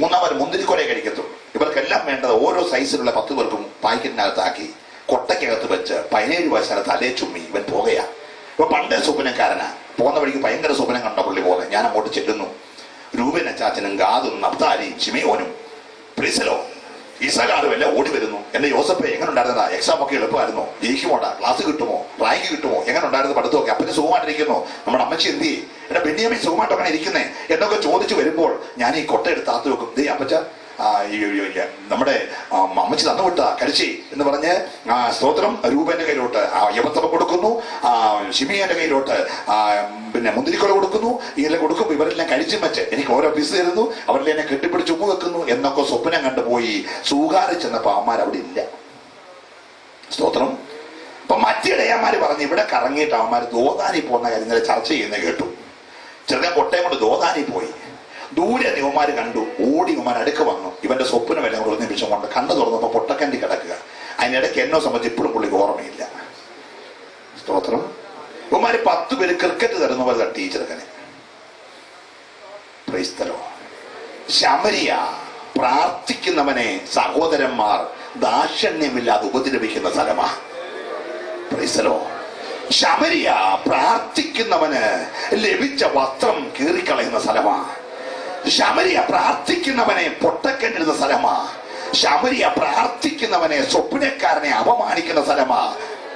മൂന്നാമത് മുന്തിരിക്കൊലേ കഴിക്കത്തുള്ളൂ. ഇവർക്കെല്ലാം വേണ്ടത് ഓരോ സൈസിലുള്ള 10 പേർക്കും പാക്കറ്റിനകത്താക്കി കൊട്ടയ്ക്കകത്ത് വെച്ച് 17 വയസ്സാണ് തലേ ചുമ്മി ഇവൻ പോകയാ. ഇപ്പൊ പണ്ടേ സ്വപ്നക്കാരനാ. പോകുന്ന വഴിക്ക് ഭയങ്കര സ്വപ്നം കണ്ട പുള്ളി പോകുന്നത്. ഞാൻ അങ്ങോട്ട് ചെല്ലുന്നു. രൂപൻ അച്ചാച്ചനും ഗാദും നഫ്താലിയും ശിമയോനും പ്രിസലോ ഇസഖാറും എല്ലാം ഓടി വരുന്നു. എന്റെ യോസഫേ എങ്ങനെ ഉണ്ടായിരുന്നതാ? എക്സാം ഒക്കെ എളുപ്പമായിരുന്നോ? ജയിക്കുമോടാ? ക്ലാസ് കിട്ടുമോ? റാങ്ക് കിട്ടുമോ? എങ്ങനെ ഉണ്ടായിരുന്നു പഠിത്തമൊക്കെ? അപ്പന് സുഖമായിട്ടിരിക്കുന്നു? നമ്മുടെ അമ്മച്ചി എന്തി? എന്റെ ബെന്യാമി സുഖമായിട്ടൊക്കെ ഇരിക്കുന്നേ എന്നൊക്കെ ചോദിച്ചു വരുമ്പോൾ ഞാൻ ഈ കൊട്ട എടുത്ത് താത്തു വെക്കും. ദേ അപ്പച്ച നമ്മുടെ അമ്മച്ചി തന്നു വിട്ടാ കഴിച്ചി എന്ന് പറഞ്ഞ് സ്തോത്രം രൂപന്റെ കയ്യിലോട്ട് യവത്തപ്പ കൊടുക്കുന്നു, ഷിമിയന്റെ കയ്യിലോട്ട് പിന്നെ മുന്തിരിക്കൊല കൊടുക്കുന്നു. ഇങ്ങനെ കൊടുക്കുമ്പോൾ ഇവരെല്ലാം കഴിച്ചും വെച്ച് എനിക്ക് ഓരോ പീസ് തരുന്നു. അവരെല്ലാം എന്നെ കെട്ടിപ്പിടിച്ച് ഉമ്മ വെക്കുന്നു എന്നൊക്കെ സ്വപ്നം കണ്ടുപോയി സൂകാരി ചെന്നപ്പോ അവന്മാർ അവിടെ ഇല്ല. സ്തോത്രം. അപ്പൊ മറ്റിടയന്മാര് പറഞ്ഞു ഇവിടെ കറങ്ങിയിട്ട് അവന്മാർ ദോതാനി പോകുന്ന കാര്യം ഇന്നലെ ചർച്ച ചെയ്യുന്നത് കേട്ടു. ചെറുക്കൻ കൊട്ടയം കൊണ്ട് ദോതാനി പോയി. ദൂരെ ഇവന്മാര് കണ്ടു. ഓടി ഇവന്മാർ അടുക്ക വന്നു. ഇവന്റെ സ്വപ്നം എല്ലാം കൂടെ നിമിഷം കൊണ്ട് കണ്ണു തുറന്നപ്പോ പൊട്ടക്കണ്ടി കിടക്കുക. അതിനിടയ്ക്ക് എന്നോ സംബന്ധിച്ച് ഇപ്പോഴും പുള്ളിക്ക് ഓർമ്മയില്ല. സ്തോത്രം. ഇവന്മാര് 10 പേര് ക്രിക്കറ്റ് തരുന്ന പോലെ തട്ടി ചെറുക്കനെ. ക്രൈസ്തലോ ശമരിയ പ്രാർത്ഥിക്കുന്നവനെ സഹോദരന്മാർ ദാക്ഷിണ്യമില്ലാതെ ഉപദ്രവിക്കുന്ന സ്ഥലമാ. ക്രൈസ്തലോ ശമരിയ പ്രാർത്ഥിക്കുന്നവന് ലഭിച്ച വസ്ത്രം കീറിക്കളയുന്ന സ്ഥലമാ. ശമരിയ പ്രാർത്ഥിക്കുന്നവനെ പൊട്ടക്കണ്ടിരുന്ന സ്ഥലമാ. ശമരിയ പ്രാർത്ഥിക്കുന്നവനെ സ്വപ്നക്കാരനെ അപമാനിക്കുന്ന സ്ഥലമാ.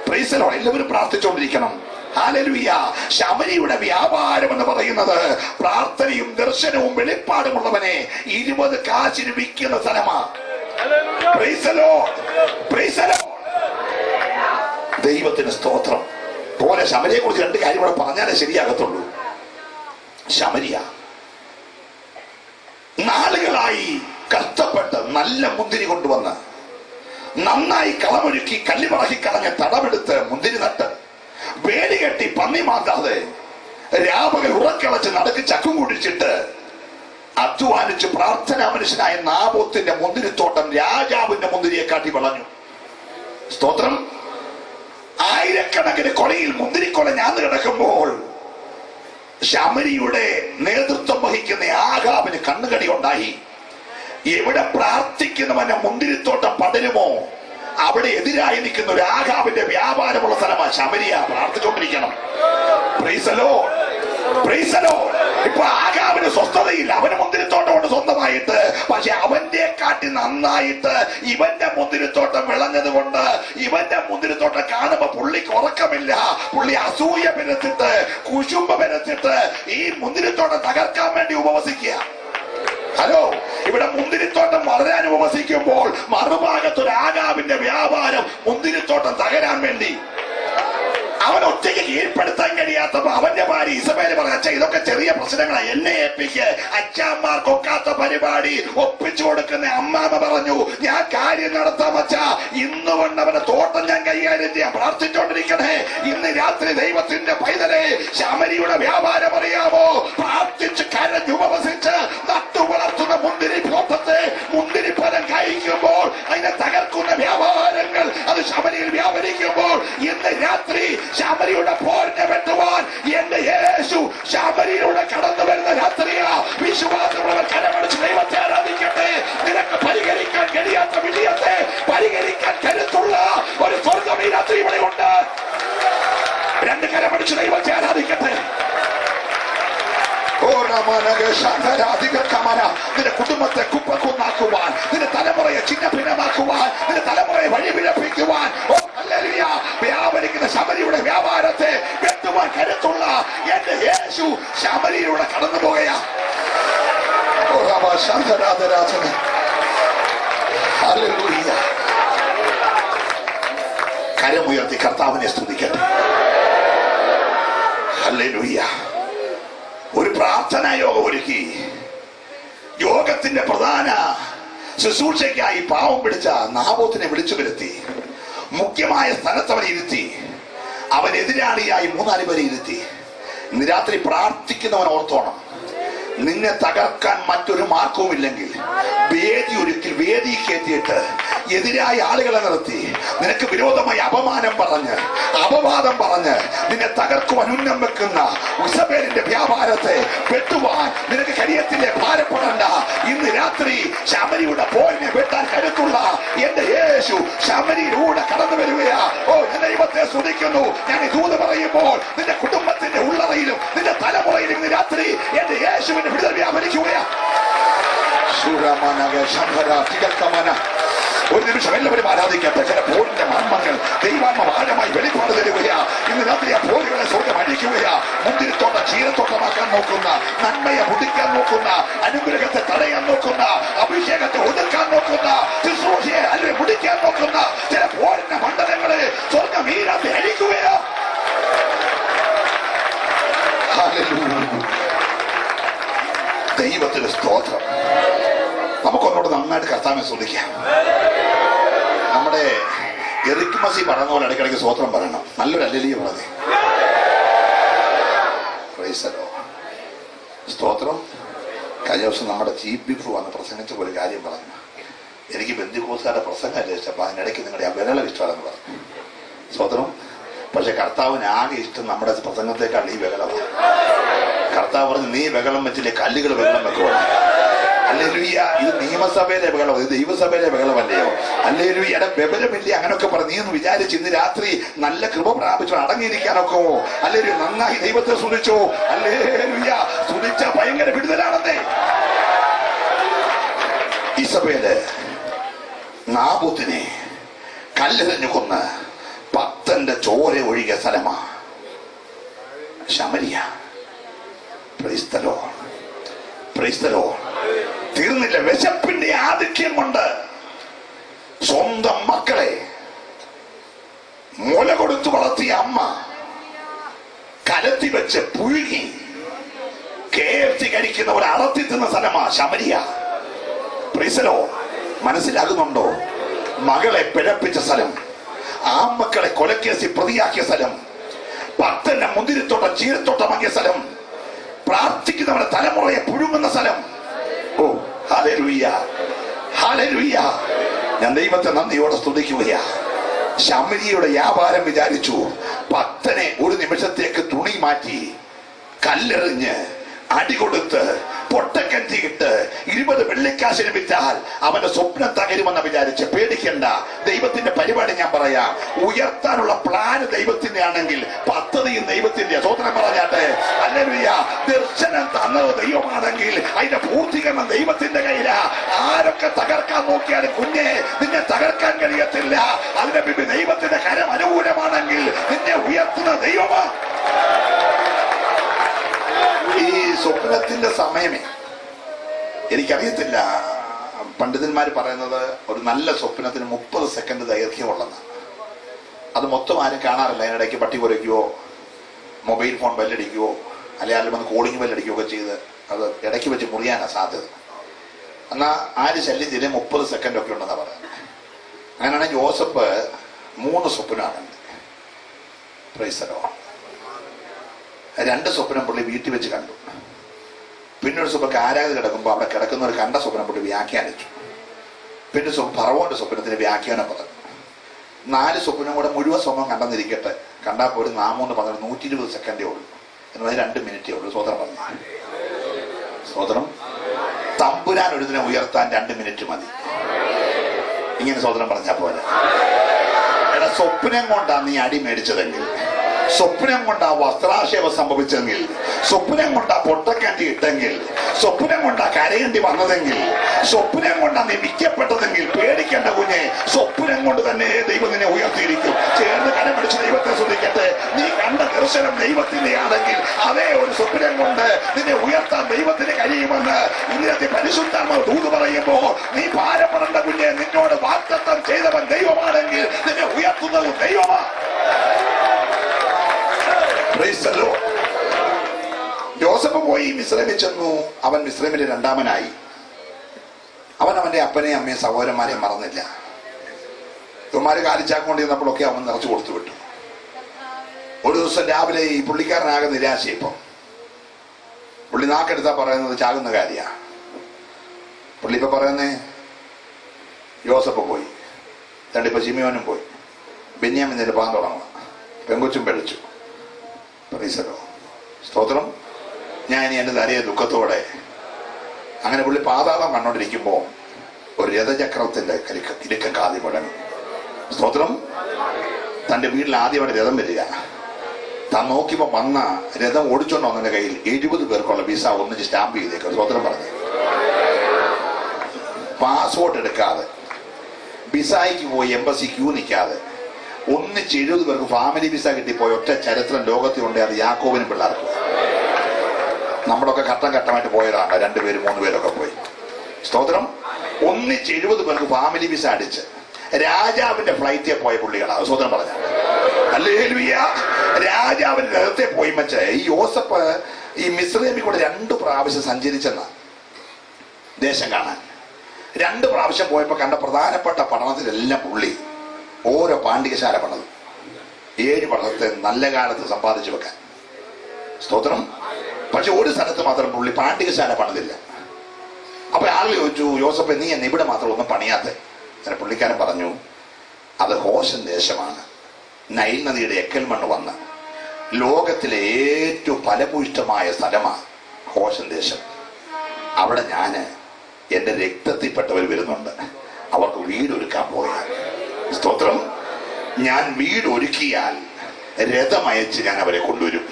Praise Lord. എല്ലാവരും പ്രാർത്ഥിച്ചുകൊണ്ടിരിക്കണം. ഹല്ലേലൂയ. ശമരിയുടെ വ്യാപാരം എന്ന് പറയുന്നത് പ്രാർത്ഥനയും ദർശനവും വെളിപ്പാടുമുള്ളവനെ 20 കാശിന് വിൽക്കുന്ന സ്ഥലമാ. Praise Lord. Praise Lord. ദൈവത്തിന് സ്തോത്രം. പോലെ ശമരിയെ കുറിച്ച് 2 കാര്യം ഇവിടെ പറഞ്ഞാലേ ശരിയാകത്തുള്ളൂ. ശമരിയ നാളുകളായി കഷ്ടപ്പെട്ട് നല്ല മുന്തിരി കൊണ്ടുവന്ന് നന്നായി കളമൊരുക്കി കല്ലുപറക്കി കളഞ്ഞ് തടമെടുത്ത് മുന്തിരി നട്ട് വേലി കെട്ടി പന്നി മാന്താതെ രാപകൽ ഉറക്കളച്ച് നടക്ക് ചക്കും കുടിച്ചിട്ട് അധ്വാനിച്ച് പ്രാർത്ഥനാ മനുഷ്യനായ നാബോത്തിന്റെ മുന്തിരിത്തോട്ടം രാജാവിന്റെ മുന്തിരിയെ കാട്ടി വളഞ്ഞു. സ്തോത്രം. ആയിരക്കണക്കിന് കൊലയിൽ മുന്തിരിക്കൊല ഞാന്ന് കിടക്കുമ്പോൾ ശമരിയുടെ നേതൃത്വം വഹിക്കുന്ന ആഹാബിന് കണ്ണുകടി ഉണ്ടായി. എവിടെ പ്രാർത്ഥിക്കുന്നവന്റെ മുന്തിരിത്തോട്ടം പടരുമോ അവിടെ എതിരായി നിൽക്കുന്ന ഒരു ആഹാബിന്റെ വ്യാപാരമുള്ള സ്ഥലമാണ് ശമരിയ. പ്രാർത്ഥിച്ചുകൊണ്ടിരിക്കണം. Praise the Lord. Praise the Lord. ഇപ്പൊ ആഹാബിന് സ്വസ്ഥതയില്ല. അവന് മുന്തിരിത്തോട്ടം കൊണ്ട് സ്വന്തമായിട്ട്, പക്ഷെ അവന്റെ കാട്ടി നന്നായിട്ട് ഇവന്റെ മുന്തിരിത്തോട്ടം വിളഞ്ഞത് കൊണ്ട് ഇവന്റെ മുന്തിരിത്തോട്ടം കാണുമ്പോ പുള്ളിക്ക് ഉറക്കമില്ല. പുള്ളി അസൂയ പെരുത്തിട്ട് കുശുമ്പ പെരുത്തിട്ട് ഈ മുന്തിരിത്തോട്ടം തകർക്കാൻ വേണ്ടി ഉപവസിക്കുക. ഹലോ, ഇവിടെ മുന്തിരിത്തോട്ടം വളരാൻ ഉപവസിക്കുമ്പോൾ മറുഭാഗത്തൊരു ആകാവിന്റെ വ്യാപാരം മുന്തിരിത്തോട്ടം തകരാൻ വേണ്ടി അവൻ ഒറ്റയ്ക്ക് കീഴ്പ്പെടുത്താൻ കഴിയാത്തപ്പോ അവന്റെ ഭാര്യ ഇസബേല് പറഞ്ഞു, അച്ഛ ഇതൊക്കെ ചെറിയ പ്രശ്നങ്ങളാണ്, എന്നെ ഏൽപ്പിക്ക്. അച്ഛന്മാർക്കൊക്കാത്ത പരിപാടി ഒപ്പിച്ചു കൊടുക്കുന്ന അമ്മാമ പറഞ്ഞു, ഞാൻ കാര്യം നടത്താം അച്ഛ. ഇന്ന് കൊണ്ട് അവന്റെ തോട്ടം ഞാൻ കൈകാര്യം ചെയ്യാൻ. പ്രാർത്ഥിച്ചോണ്ടിരിക്കണേ. ഇന്ന് രാത്രി ദൈവത്തിന്റെ പൈതലെ ശമരിയുടെ വ്യാപാരം അറിയാമോ? പ്രാർത്ഥിച്ച് കരഞ്ഞുപവസിച്ച് നട്ടു വളർത്തുന്ന മുന്തിരി തോട്ടത്തെ മുന്തിരിപ്പലം കഴിക്കുമ്പോൾ അതിനെ തകർക്കുന്ന വ്യാപാരങ്ങൾ അത് ശമരിയിൽ വ്യാപരിക്കുമ്പോൾ ഇന്ന് രാത്രി ശമരിയുടെ പോരിനെ വെട്ടുവാൻ എന്റെ യേശു ശമരിയിലൂടെ കടന്നു വരുന്ന രാത്രിയാ. വിശ്വാസമുള്ളവർ കരമടിച്ച് ദൈവത്തെ ആരാധിക്കട്ടെ. നിനക്ക് പരിഹരിക്കാൻ കഴിയാത്ത വിജയത്തെ പരിഹരിക്കാൻ കരുത്തുള്ള ഒരു സ്വർഗ്ഗം ഈ രാത്രി ഇവിടെ ഉണ്ട്. 2 കരമടിച്ച് ദൈവത്തെ ആരാധിക്കട്ടെ. നിന്റെ കുടുംബത്തെ കുപ്പക്കുന്നാക്കുവാൻ, നിന്റെ തലമുറയെ ചിന്ന ഭിന്നമാക്കുവാൻ, നിന്റെ തലമുറയെ വഴിപിഴപ്പിക്കുവാൻ വ്യാപരിക്കുന്ന ശമരിയുടെ വ്യാപാരത്തെ വെട്ടുവാൻ കരുത്തുള്ള എന്റെ യേശു ശമരിയിലൂടെ കടന്നു പോകുകയാ. കരമുയർത്തി കർത്താവിനെ സ്തുതിക്കട്ടെ. ഹല്ലേലൂയ. ഒരു പ്രാർത്ഥനാ യോഗം ഒരുക്കി. യോഗത്തിന്റെ പ്രധാന ശുശ്രൂഷയ്ക്കായി പാവം പിടിച്ച നാബോത്തിനെ വിളിച്ചു വരുത്തി. മുഖ്യമായ സ്ഥലത്ത് അവനെ ഇരുത്തി. അവൻ എതിരാളിയായി 3-4 പേരെ ഇരുത്തി. ഇന്ന് രാത്രി പ്രാർത്ഥിക്കുന്നവൻ ഓർത്തോണം, നിന്നെ തകർക്കാൻ മറ്റൊരു മാർഗവും ഇല്ലെങ്കിൽ വേദി ഒരുക്കി വേദി കയറ്റിയിട്ട് എതിരായ ആളുകളെ നിർത്തി നിനക്ക് വിരോധമായി അപമാനം പറഞ്ഞ് അപവാദം പറഞ്ഞ് നിന്നെ തകർക്കുവാൻ ഉന്നം വെക്കുന്ന ഇസബേലിന്റെ വ്യാപാരത്തെ വെട്ടുവാൻ നിനക്ക് കഴിയത്തില്ലേ? ഭാരപ്പെടണ്ട. ഇന്ന് രാത്രി ശമരിയുടെ പോരിനെ വെട്ടാൻ കരുത്തുള്ള എന്റെ യേശു ശമരിയിലൂടെ കടന്നു വരികയാ. ഓ, ഞാൻ ദൈവത്തെ സ്തുതിക്കുന്നു. ഞാൻ ഈ ദൂത് പറയുമ്പോൾ നിന്റെ കുടുംബത്തിന്റെ ഉള്ളറയിലും നിന്റെ തലമുറയിലും ഇന്ന് രാത്രി എന്റെ യേശുവിന്റെ വിടുതൽ വ്യാപരിക്കുകയാ. ഒരു നിമിഷം എല്ലാവരും ആരാധിക്കട്ടെ. ചില പോരിന്റെ മർമ്മങ്ങൾ ദൈവാത്മ ആഴമായി വെളിപ്പാട് തരുകയാ. ഇന്ന് രാത്രി ആ പോരുകളെ സ്വർഗ്ഗം അടിക്കുകയാ. മുന്തിരിത്തോട്ടം ചീരത്തോട്ടമാക്കാൻ നോക്കുന്ന, നന്മയെ മുടിക്കാൻ നോക്കുന്ന, അനുഗ്രഹത്തെ തടയാൻ നോക്കുന്ന, അഭിഷേകത്തെ ഒതുക്കാൻ നോക്കുന്ന, ശുശ്രൂഷയെ അല്ലെ മുടിക്കാൻ നോക്കുന്ന ചില പോരിന്റെ മണ്ഡലങ്ങളെ സ്വർഗ്ഗം ഈ രാത്രി അടിക്കുകയാ. ദൈവത്തിന് സ്തോത്രം. നമുക്കൊന്നോട് നന്നായിട്ട് കർത്താവിനെ സ്തുതിക്കാം. നമ്മുടെ എറിക് മസി പറഞ്ഞ പോലെ ഇടയ്ക്കിടയ്ക്ക് സ്തോത്രം പറയണം. നല്ലൊരു ഹല്ലേലൂയ പറഞ്ഞേ. സ്തോത്രം. കഴിഞ്ഞ ദിവസം നമ്മുടെ ചീഫ് ബിഷപ്പ് വന്ന് പ്രസംഗിച്ച ഒരു കാര്യം പറഞ്ഞു. എനിക്ക് ബന്ധുക്കോസുകാരുടെ പ്രസംഗമല്ല ഇഷ്ടം, അപ്പൊ അതിനിടയ്ക്ക് നിങ്ങളുടെ ആ ബഹളം ഇഷ്ടമാണെന്ന് പറഞ്ഞു. സ്തോത്രം. പക്ഷെ കർത്താവിന് ആകെ ഇഷ്ടം നമ്മുടെ പ്രസംഗത്തെക്കാൾ ഈ ബഹളമാണ്. കർത്താവ് പറഞ്ഞു, നീ ബഹളം വെച്ചില്ലേ കല്ലുകൾ ബഹളം വെക്കുവാ. ഹല്ലേലൂയ. ഇത് നിയമസഭയിലെ ബഹളം, ഇത് ദൈവസഭയിലെ ബഹളമല്ലയോ? ഹല്ലേലൂയ. ബഹളമില്ലേ അങ്ങനൊക്കെ പറഞ്ഞു. നീ ഒന്ന് വിചാരിച്ച് ഇന്ന് രാത്രി നല്ല കൃപ പ്രാപിച്ചു അടങ്ങിയിരിക്കാനൊക്കെ. ഹല്ലേലൂയ. നന്നായി ദൈവത്തെ സ്തുതിച്ചോ. ഹല്ലേലൂയ. സ്തുതിച്ച ഭയങ്കര വിടുതലാണെന്നേ. ഇസബേല് നാബോത്തിനെ കല്ലെറിഞ്ഞു കൊന്ന് 10 ചോര ഒഴുകിയ സ്ഥലമാ ശമരിയ. Praise the Lord. Praise the Lord. തീർന്നില്ല. വിശപ്പിന്റെ ആധിക്യം കൊണ്ട് സ്വന്തം മക്കളെ മുല കൊടുത്തു വളർത്തിയ അമ്മ കലത്തി വെച്ച് പുഴുകി KFC കഴിക്കുന്നവർ അടത്തി തിന്ന സ്ഥലമാ ശമരിയ. Praise the Lord. മനസ്സിലാകുന്നുണ്ടോ? മകളെ പിഴപ്പിച്ച സ്ഥലം, ആ മക്കളെ കൊലക്കേസി പ്രതിയാക്കിയ സ്ഥലം, 10 മുന്തിരിത്തോട്ടം ചീരത്തോട്ടമാക്കിയ സ്ഥലം, പ്രാർത്ഥിക്കുന്നവരുടെ തലമുറയെ പുഴുങ്ങുന്ന സ്ഥലം. ഓ, ഹല്ലേലൂയ. ഹല്ലേലൂയ. ഞാൻ ദൈവത്തെ നന്ദിയോടെ സ്തുതിക്കുകയാ. ശമരിയുടെ വ്യാപാരം വിചാരിച്ചു 10 ഒരു നിമിഷത്തേക്ക് തുണി മാറ്റി കല്ലെറിഞ്ഞ് അടികൊടുത്ത് പൊട്ടക്കഞ്ചിയിട്ട് 20 വെള്ളിക്കാശിന് വിറ്റാൽ അവന്റെ സ്വപ്നം തകരുമെന്ന് വിചാരിച്ച് പേടിക്കണ്ട. ദൈവത്തിന്റെ പരിപാടി ഞാൻ പറയാം. ഉയർത്താനുള്ള പ്ലാൻ ദൈവത്തിന്റെ ആണെങ്കിൽ പദ്ധതിയും ദൈവത്തിന്റെ. സ്വതന്ത്രം പറഞ്ഞാട്ടെ. ഹല്ലേലൂയ. ദർശനം തന്നത് ദൈവമാണെങ്കിൽ അതിന്റെ പൂർത്തീകരണം ദൈവത്തിന്റെ കയ്യിലാ. ആരൊക്കെ തകർക്കാൻ നോക്കിയാലും കുഞ്ഞെ നിന്നെ തകർക്കാൻ കഴിയത്തില്ല. അതിന്റെ പിന്നിൽ ദൈവത്തിന്റെ കരം അനുകൂലമാണെങ്കിൽ നിന്നെ ഉയർത്തുന്ന ദൈവമാ. ഈ സ്വപ്നത്തിന്റെ സമയമേ എനിക്കറിയത്തില്ല. പണ്ഡിതന്മാർ പറയുന്നത് ഒരു നല്ല സ്വപ്നത്തിന് 30 സെക്കൻഡ് ദൈർഘ്യമുള്ളതാണ്. അത് മൊത്തം ആരും കാണാറില്ല. അതിനിടയ്ക്ക് പട്ടി കുരയ്ക്കുകയോ മൊബൈൽ ഫോൺ ബെല്ലടിക്കുകയോ അല്ലെങ്കിൽ വന്ന് കോളിംഗ് ബെല്ലടിക്കുകയോ ഒക്കെ ചെയ്ത് അത് ഇടയ്ക്ക് വെച്ച് മുറിയാനാണ് സാധ്യത. എന്നാൽ ആര് ശല്യം ചെയ്തേ 30 സെക്കൻഡ് ഒക്കെ ഉണ്ടെന്നാണ് പറയുന്നത്. അങ്ങനെയാണെങ്കിൽ ജോസഫ് 3 സ്വപ്നമാണ്. Price the Lord. 2 സ്വപ്നം പുള്ളി വീട്ടിൽ വെച്ച് കണ്ടു. പിന്നെ ഒരു സ്വപ്നം ആരാധന കിടക്കുമ്പോൾ അവിടെ കിടക്കുന്നവർ കണ്ട സ്വപ്നം പുള്ളി വ്യാഖ്യാനിച്ചു. പിന്നെ ഫറവോന്റെ സ്വപ്നത്തിന് വ്യാഖ്യാനം പറഞ്ഞു. 4 സ്വപ്നം കൂടെ മുഴുവൻ സ്വപ്നം കണ്ടെന്നിരിക്കട്ടെ. കണ്ടാൽ പോലും നാമോന്ന് പറഞ്ഞത് 120 സെക്കൻഡേ ഉള്ളൂ. എന്നാൽ 2 മിനിറ്റേ ഉള്ളൂ. സ്വതന്ത്രം പറഞ്ഞു. സ്വതന്ത്രം. തമ്പുരാൻ ഒരു ദിനം ഉയർത്താൻ 2 മിനിറ്റ് മതി. ഇങ്ങനെ സ്വതന്ത്രം പറഞ്ഞാൽ പോലെ. എടാ, സ്വപ്നം കൊണ്ടാണ് നീ അടി മേടിച്ചതെങ്കിൽ, സ്വപ്നം കൊണ്ടാ വസ്ത്രാക്ഷേപം സംഭവിച്ചെങ്കിൽ, സ്വപ്നം കൊണ്ടാ പൊട്ടക്കണ്ടി ഇട്ടെങ്കിൽ, സ്വപ്നം കൊണ്ടാ കരയേണ്ടി വന്നതെങ്കിൽ, സ്വപ്നം കൊണ്ടാ നീ വിൽക്കപ്പെട്ടതെങ്കിൽ പേടിക്കേണ്ട കുഞ്ഞെ. സ്വപ്നം കൊണ്ട് തന്നെ ദൈവം നിന്നെ ഉയർത്തിയിരിക്കും. ചേർന്ന് കരം പിടിച്ച് ദൈവത്തെ സ്തുതിക്കട്ടെ. നീ കണ്ട ദർശനം ദൈവത്തിന്റെ ആണെങ്കിൽ അതേ ഒരു സ്വപ്നം കൊണ്ട് നിന്നെ ഉയർത്താൻ ദൈവത്തിന് കഴിയുമെന്ന് ഇന്നത്തെ പരിശുദ്ധാത്മാവ് ദൂത് പറയുമ്പോൾ നീ ഭാരപ്പെടേണ്ട കുഞ്ഞെ. നിന്നോട് വാഗ്ദത്തം ചെയ്തവൻ ദൈവമാണെങ്കിൽ നിന്നെ ഉയർത്തുന്നത് ദൈവമാണ്. പോയി മിസ്രൈമിൽ ചെന്നു. അവൻ മിസ്രൈമിലെ രണ്ടാമനായി. അവൻ അവന്റെ അപ്പനെയും അമ്മയും സഹോദരന്മാരെയും മറന്നില്ല. ഇവന്മാര് കാലിച്ചാക്കൊണ്ടിരുന്നപ്പോഴൊക്കെ അവൻ നിറച്ചു കൊടുത്തു വിട്ടു. ഒരു ദിവസം രാവിലെ ഈ പുള്ളിക്കാരനാകെ നിരാശ. ഇപ്പം പുള്ളി നാക്കെടുത്താ പറയുന്നത് ചാകുന്ന കാര്യ. പുള്ളി ഇപ്പൊ പറയുന്നേ യോസഫ് പോയി, രണ്ടിപ്പോ ശിമിയോനും പോയി, ബെന്യാമിന്റെ പാൻ തുടങ്ങുക, പെങ്കൊച്ചും പെളിച്ചു. പ്രൈസലോ, സ്തോത്രം. ഞാൻ ഇനി എന്റെ തലയെ ദുഃഖത്തോടെ. അങ്ങനെ പുള്ളി പാതാളം കണ്ടോണ്ടിരിക്കുമ്പോ ഒരു രഥചക്രത്തിന്റെ കിലുക്കം കാതി മുടങ്ങി. സ്തോത്രം. തന്റെ വീട്ടിൽ ആദ്യമായിട്ട് രഥം വരിക. താൻ നോക്കിയപ്പോ വന്ന രഥം ഓടിച്ചോണ്ട് വന്നതിന്റെ കയ്യിൽ 70 പേർക്കുള്ള വിസ ഒന്നിച്ച് സ്റ്റാമ്പ് ചെയ്തേക്കും. സ്തോത്രം പറഞ്ഞു. പാസ്പോർട്ട് എടുക്കാതെ, വിസയ്ക്ക് പോയി എംബസി ക്യൂ നിൽക്കാതെ ഒന്നിച്ച് 70 പേർക്ക് ഫാമിലി വിസ കിട്ടിപ്പോയി ഒറ്റ ചരിത്രം ലോകത്തിലുണ്ട്. അത് യാക്കോബിനും പിള്ളേർക്കും. നമ്മളൊക്കെ ഘട്ടം ഘട്ടമായിട്ട് പോയതാണ്, 2 പേര് 3 പേരൊക്കെ പോയി. സ്തോത്രം. ഒന്നിച്ച് 70 പേർക്ക് ഫാമിലി വിസ അടിച്ച് രാജാവിന്റെ ഫ്ലൈറ്റിൽ പോയ പുള്ളികളാണ്. സ്തോത്രം പറഞ്ഞ ഹല്ലേലൂയ. രാജാവിന്റെ രഥത്തെ പോയി വെച്ച് ഈ യോസഫ് ഈ മിസ്രൈമിൽ കൂടെ 2 പ്രാവശ്യം സഞ്ചരിച്ചെന്ന ദേശം കാണാൻ. 2 പ്രാവശ്യം പോയപ്പോ കണ്ട പ്രധാനപ്പെട്ട പഠനത്തിലെല്ലാം പുള്ളി ഓരോ പാണ്ഡികശാല പണിതു. 7 പഠനത്തെ നല്ല കാലത്ത് സമ്പാദിച്ചു വെക്കാൻ. സ്തോത്രം. പക്ഷെ ഒരു സ്ഥലത്ത് മാത്രം പുള്ളി പാണ്ഡികശാല പണിതില്ല. അപ്പൊ ആളുകൾ ചോദിച്ചു, യോസഫ് നീ എന്നെ ഇവിടെ മാത്രം ഒന്നും പണിയാത്തെ? അങ്ങനെ പുള്ളിക്കാരൻ പറഞ്ഞു, അത് ഹോശൻ ദേശമാണ്. നൈൽ നദിയുടെ എക്കൽ മണ്ണ് വന്ന് ലോകത്തിലെ ഏറ്റവും ഫലഭൂയിഷ്ടമായ സ്ഥലമാണ് ഹോശൻ ദേശം. അവിടെ ഞാന് എന്റെ രക്തത്തിൽപ്പെട്ടവർ വരുന്നുണ്ട്, അവർക്ക് വീടൊരുക്കാൻ പോയാൽ. സ്തോത്രം. ഞാൻ വീടൊരുക്കിയാൽ രഥമയച്ച് ഞാൻ അവരെ കൊണ്ടുവരും.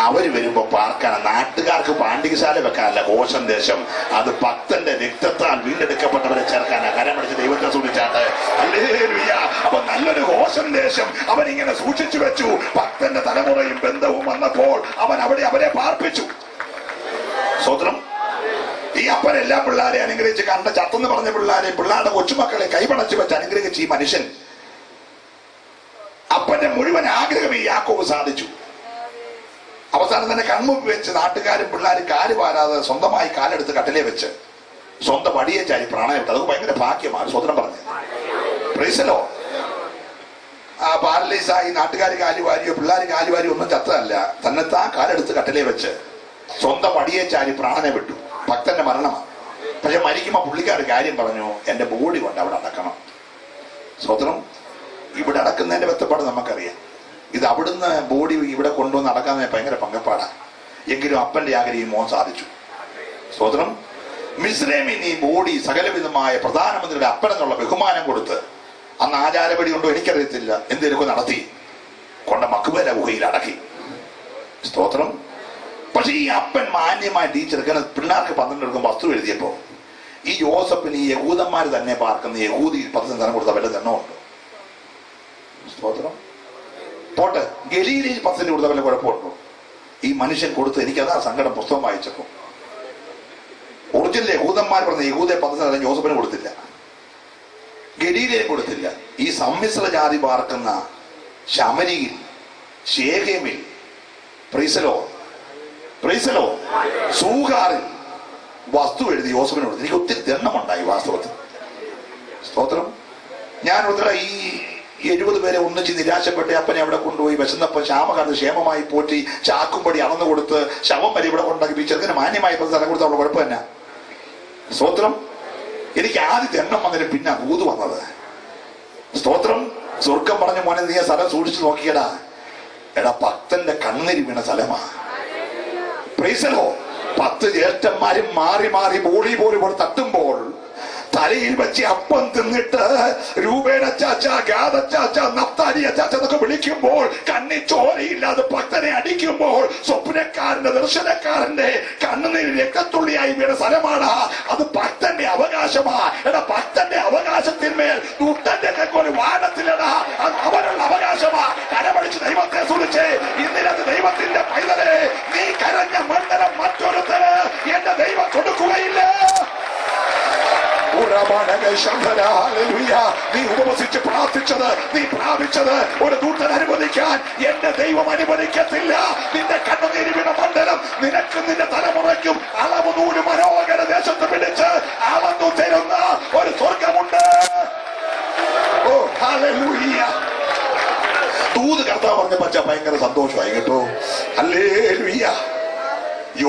അവര് വരുമ്പോ പാർക്കാണ്. നാട്ടുകാർക്ക് പാണ്ഡികശാല വെക്കാനല്ല ഹോശൻ ദേശം. അത് ഭക്തന്റെ രക്തത്താൽ വീണ്ടെടുക്കപ്പെട്ടവരെ ചേർക്കാനാ. കരമടിച്ച് ദൈവത്തെ സൂക്ഷിച്ചാട്ട്. ഹല്ലേലൂയ. അപ്പൊ നല്ലൊരു ഹോശൻ ദേശം അവൻ ഇങ്ങനെ സൂക്ഷിച്ചു വെച്ചു. ഭക്തന്റെ തലമുറയും ബന്ധവും വന്നപ്പോൾ അവൻ അവരെ പാർപ്പിച്ചു. സ്തോത്രം. ഈ അപ്പൻ എല്ലാ പിള്ളേരെ അനുഗ്രഹിച്ച് കണ്ട ചത്തെന്ന് പറഞ്ഞ പിള്ളേരുടെ കൊച്ചുമക്കളെ കൈപണച്ചു വെച്ച് അനുഗ്രഹിച്ച് ഈ മനുഷ്യൻ അപ്പന്റെ മുഴുവൻ ആഗ്രഹം ഈ യാക്കോബ് സാധിച്ചു. അവസാനം തന്നെ കൺമുമ്പ് വെച്ച് നാട്ടുകാരും പിള്ളേരും കാല് പാരാതെ സ്വന്തമായി കാലെടുത്ത് കട്ടിലെ വെച്ച് സ്വന്തം വടിയെ ചാരി പ്രാണയം വിട്ടു. അതൊക്കെ ഭയങ്കര ഭാഗ്യമാണ്. സ്വതന്ത്രം പറഞ്ഞത്. പ്രൈസലോ. ആ പാരലൈസായി നാട്ടുകാർ കാലുവാരിയോ പിള്ളേർ കാലുവാരിയോ ഒന്നും ചത്തതല്ല. തന്നെത്താൻ കാലെടുത്ത് കട്ടിലെ വെച്ച് സ്വന്തം വടിയെ ചാരി പ്രാണനെ വിട്ടു. ഭക്തന്റെ മരണമാണ്. പക്ഷെ മരിക്കുമ്പോ പുള്ളിക്കാർ കാര്യം പറഞ്ഞു, എന്റെ ബോഡി കൊണ്ട് അവിടെ അടക്കണം. സ്വതന്ത്രം. ഇവിടെ അടക്കുന്നതിന്റെ ബന്ധപ്പാട് നമുക്കറിയാം. ഇത് അവിടുന്ന് ബോഡി ഇവിടെ കൊണ്ടുവന്ന് അടക്കാൻ ഭയങ്കര പങ്കപ്പാടാണ്. എങ്കിലും അപ്പന്റെ ആഗ്രഹം മോൻ സാധിച്ചു. സ്തോത്രം. മിസ്രൈമിൽ ഈ ബോഡി സകലവിധമായ പ്രധാനമന്ത്രിയുടെ അപ്പനെന്നുള്ള ബഹുമാനം കൊടുത്ത്, അന്ന് ആചാരപടി ഉണ്ടോ എനിക്കറിയത്തില്ല, എന്തെങ്കിലുമൊക്കെ നടത്തി കൊണ്ട മക്ബല ഗുഹയിൽ അടക്കി. സ്തോത്രം. പക്ഷെ ഈ അപ്പൻ മാന്യമായ ടീച്ചർക്ക് പിള്ളേർക്ക് 12 എടുക്കുമ്പോൾ വസ്തു എഴുതിയപ്പോ ഈ യോസഫിന് ഈ യഹൂദന്മാർ തന്നെ പാർക്കുന്ന യഹൂദി 10 സ്ഥലം കൊടുത്ത വല്ല എണ്ണമുണ്ട്. സ്തോത്രം. പോട്ടെ, ഗലീലയിൽ 10 കൊടുത്ത വല്ല കുഴപ്പമുണ്ടോ? ഈ മനുഷ്യൻ കൊടുത്ത് എനിക്കതാ സങ്കടം. പുസ്തകം വായിച്ചപ്പോ ഒറിജിനൽ യഹൂദന്മാർ പറഞ്ഞ യഹൂദ 10 സ്ഥലം യോസഫിന് കൊടുത്തില്ല, ഗലീലയിൽ കൊടുത്തില്ല. ഈ സമ്മിശ്ര ജാതി പാർക്കുന്ന ശമരിയിൽ, ശേഖേമിൽ, പ്രൈസലോ സൂഖാറിൽ വസ്തു എഴുതി യോസഫിന് കൊടുത്തു. എനിക്ക് ഒത്തിരി ദണ്ഡമുണ്ടായി വാസ്തവത്തിൽ. സ്തോത്രം. ഞാൻ ഉത്തര ഈ 70 പേരെ ഒന്നിച്ച് നിരാശപ്പെട്ട് അപ്പനെ അവിടെ കൊണ്ടുപോയി വിശന്നപ്പോ ക്ഷാമകാലത്ത് ക്ഷേമമായി പോറ്റി ചാക്കുംപടി അളന്നു കൊടുത്ത് ശവം വരെ ഇവിടെ കൊണ്ടാക്കി ചെറുക്കിന് മാന്യമായി സ്ഥലം കൊടുത്ത അവിടെ കുഴപ്പം തന്നെ. സ്തോത്രം. എനിക്ക് ആദ്യത്തെ എണ്ണം വന്നതിന് പിന്നെ ഭൂത് വന്നത്. സ്തോത്രം. സ്വർഗം പറഞ്ഞ മോനെ നീ സ്ഥലം സൂക്ഷിച്ചു നോക്കിയടാ. എടാ ഭക്തന്റെ കണ്ണീര് വീണ സ്ഥലമാ. പ്രൈസലോ. 10 ജ്യേഷ്ഠന്മാരും മാറി മാറി ബോഡി പോലും തട്ടുമ്പോൾ തലയിൽ വെച്ച് അപ്പം തിന്നിട്ട് രൂപേണ ചാച്ച, ഗാദ ചാച്ച, നഫ്താലി ചാച്ച എന്നൊക്കെ വിളിക്കുമ്പോൾ കണ്ണി ചോരയില്ലാതെ ഭക്തനെ അടിക്കുമ്പോൾ സ്വപ്നക്കാരന്റെ ദർശനക്കാരന്റെ കണ്ണുനീർ രക്തത്തുള്ളിയായി വീണ സ്ഥലമാണ്. അത് ഭക്തന്റെ അവകാശമാ. എടാ ഭക്തന്റെ അവകാശത്തിന്മേൽ ദുഷ്ടന്റെ ഒരു വാദത്തിലടാ. അത് അവനുള്ള അവകാശമാ. കരമടിച്ച് ദൈവത്തെ സൂക്ഷിച്ച് ഇന്നിനത് ദൈവത്തിന്റെ പൈതലെ നീ കരഞ്ഞ മണ്ഡലം മറ്റൊരുത്തര് എന്റെ ദൈവം കൊടുക്കുകയില്ല. നീ ഉപവസിച്ച് പ്രാർത്ഥിച്ചത്, നീ പ്രാപിച്ചത് ഒരു ദൂതൻ അനുവദിക്കാൻ എന്റെ ദൈവം അനുവദിക്കത്തില്ല. നിന്റെ കണ്ണുനീരിവിട മണ്ഡലം നിനക്കും നിന്റെ തലമുറയ്ക്കും അളവ് നൂല് മനോഹര ദേശത്ത് പിടിച്ച് അളന്നു തരുന്ന ഒരു സ്വർഗമുണ്ട്. ഓ ഹല്ലേലൂയ. ദൂത് കർത്താവ് പറഞ്ഞ പച്ച ഭയങ്കര സന്തോഷമായി കേട്ടോ. ഹല്ലേലൂയ.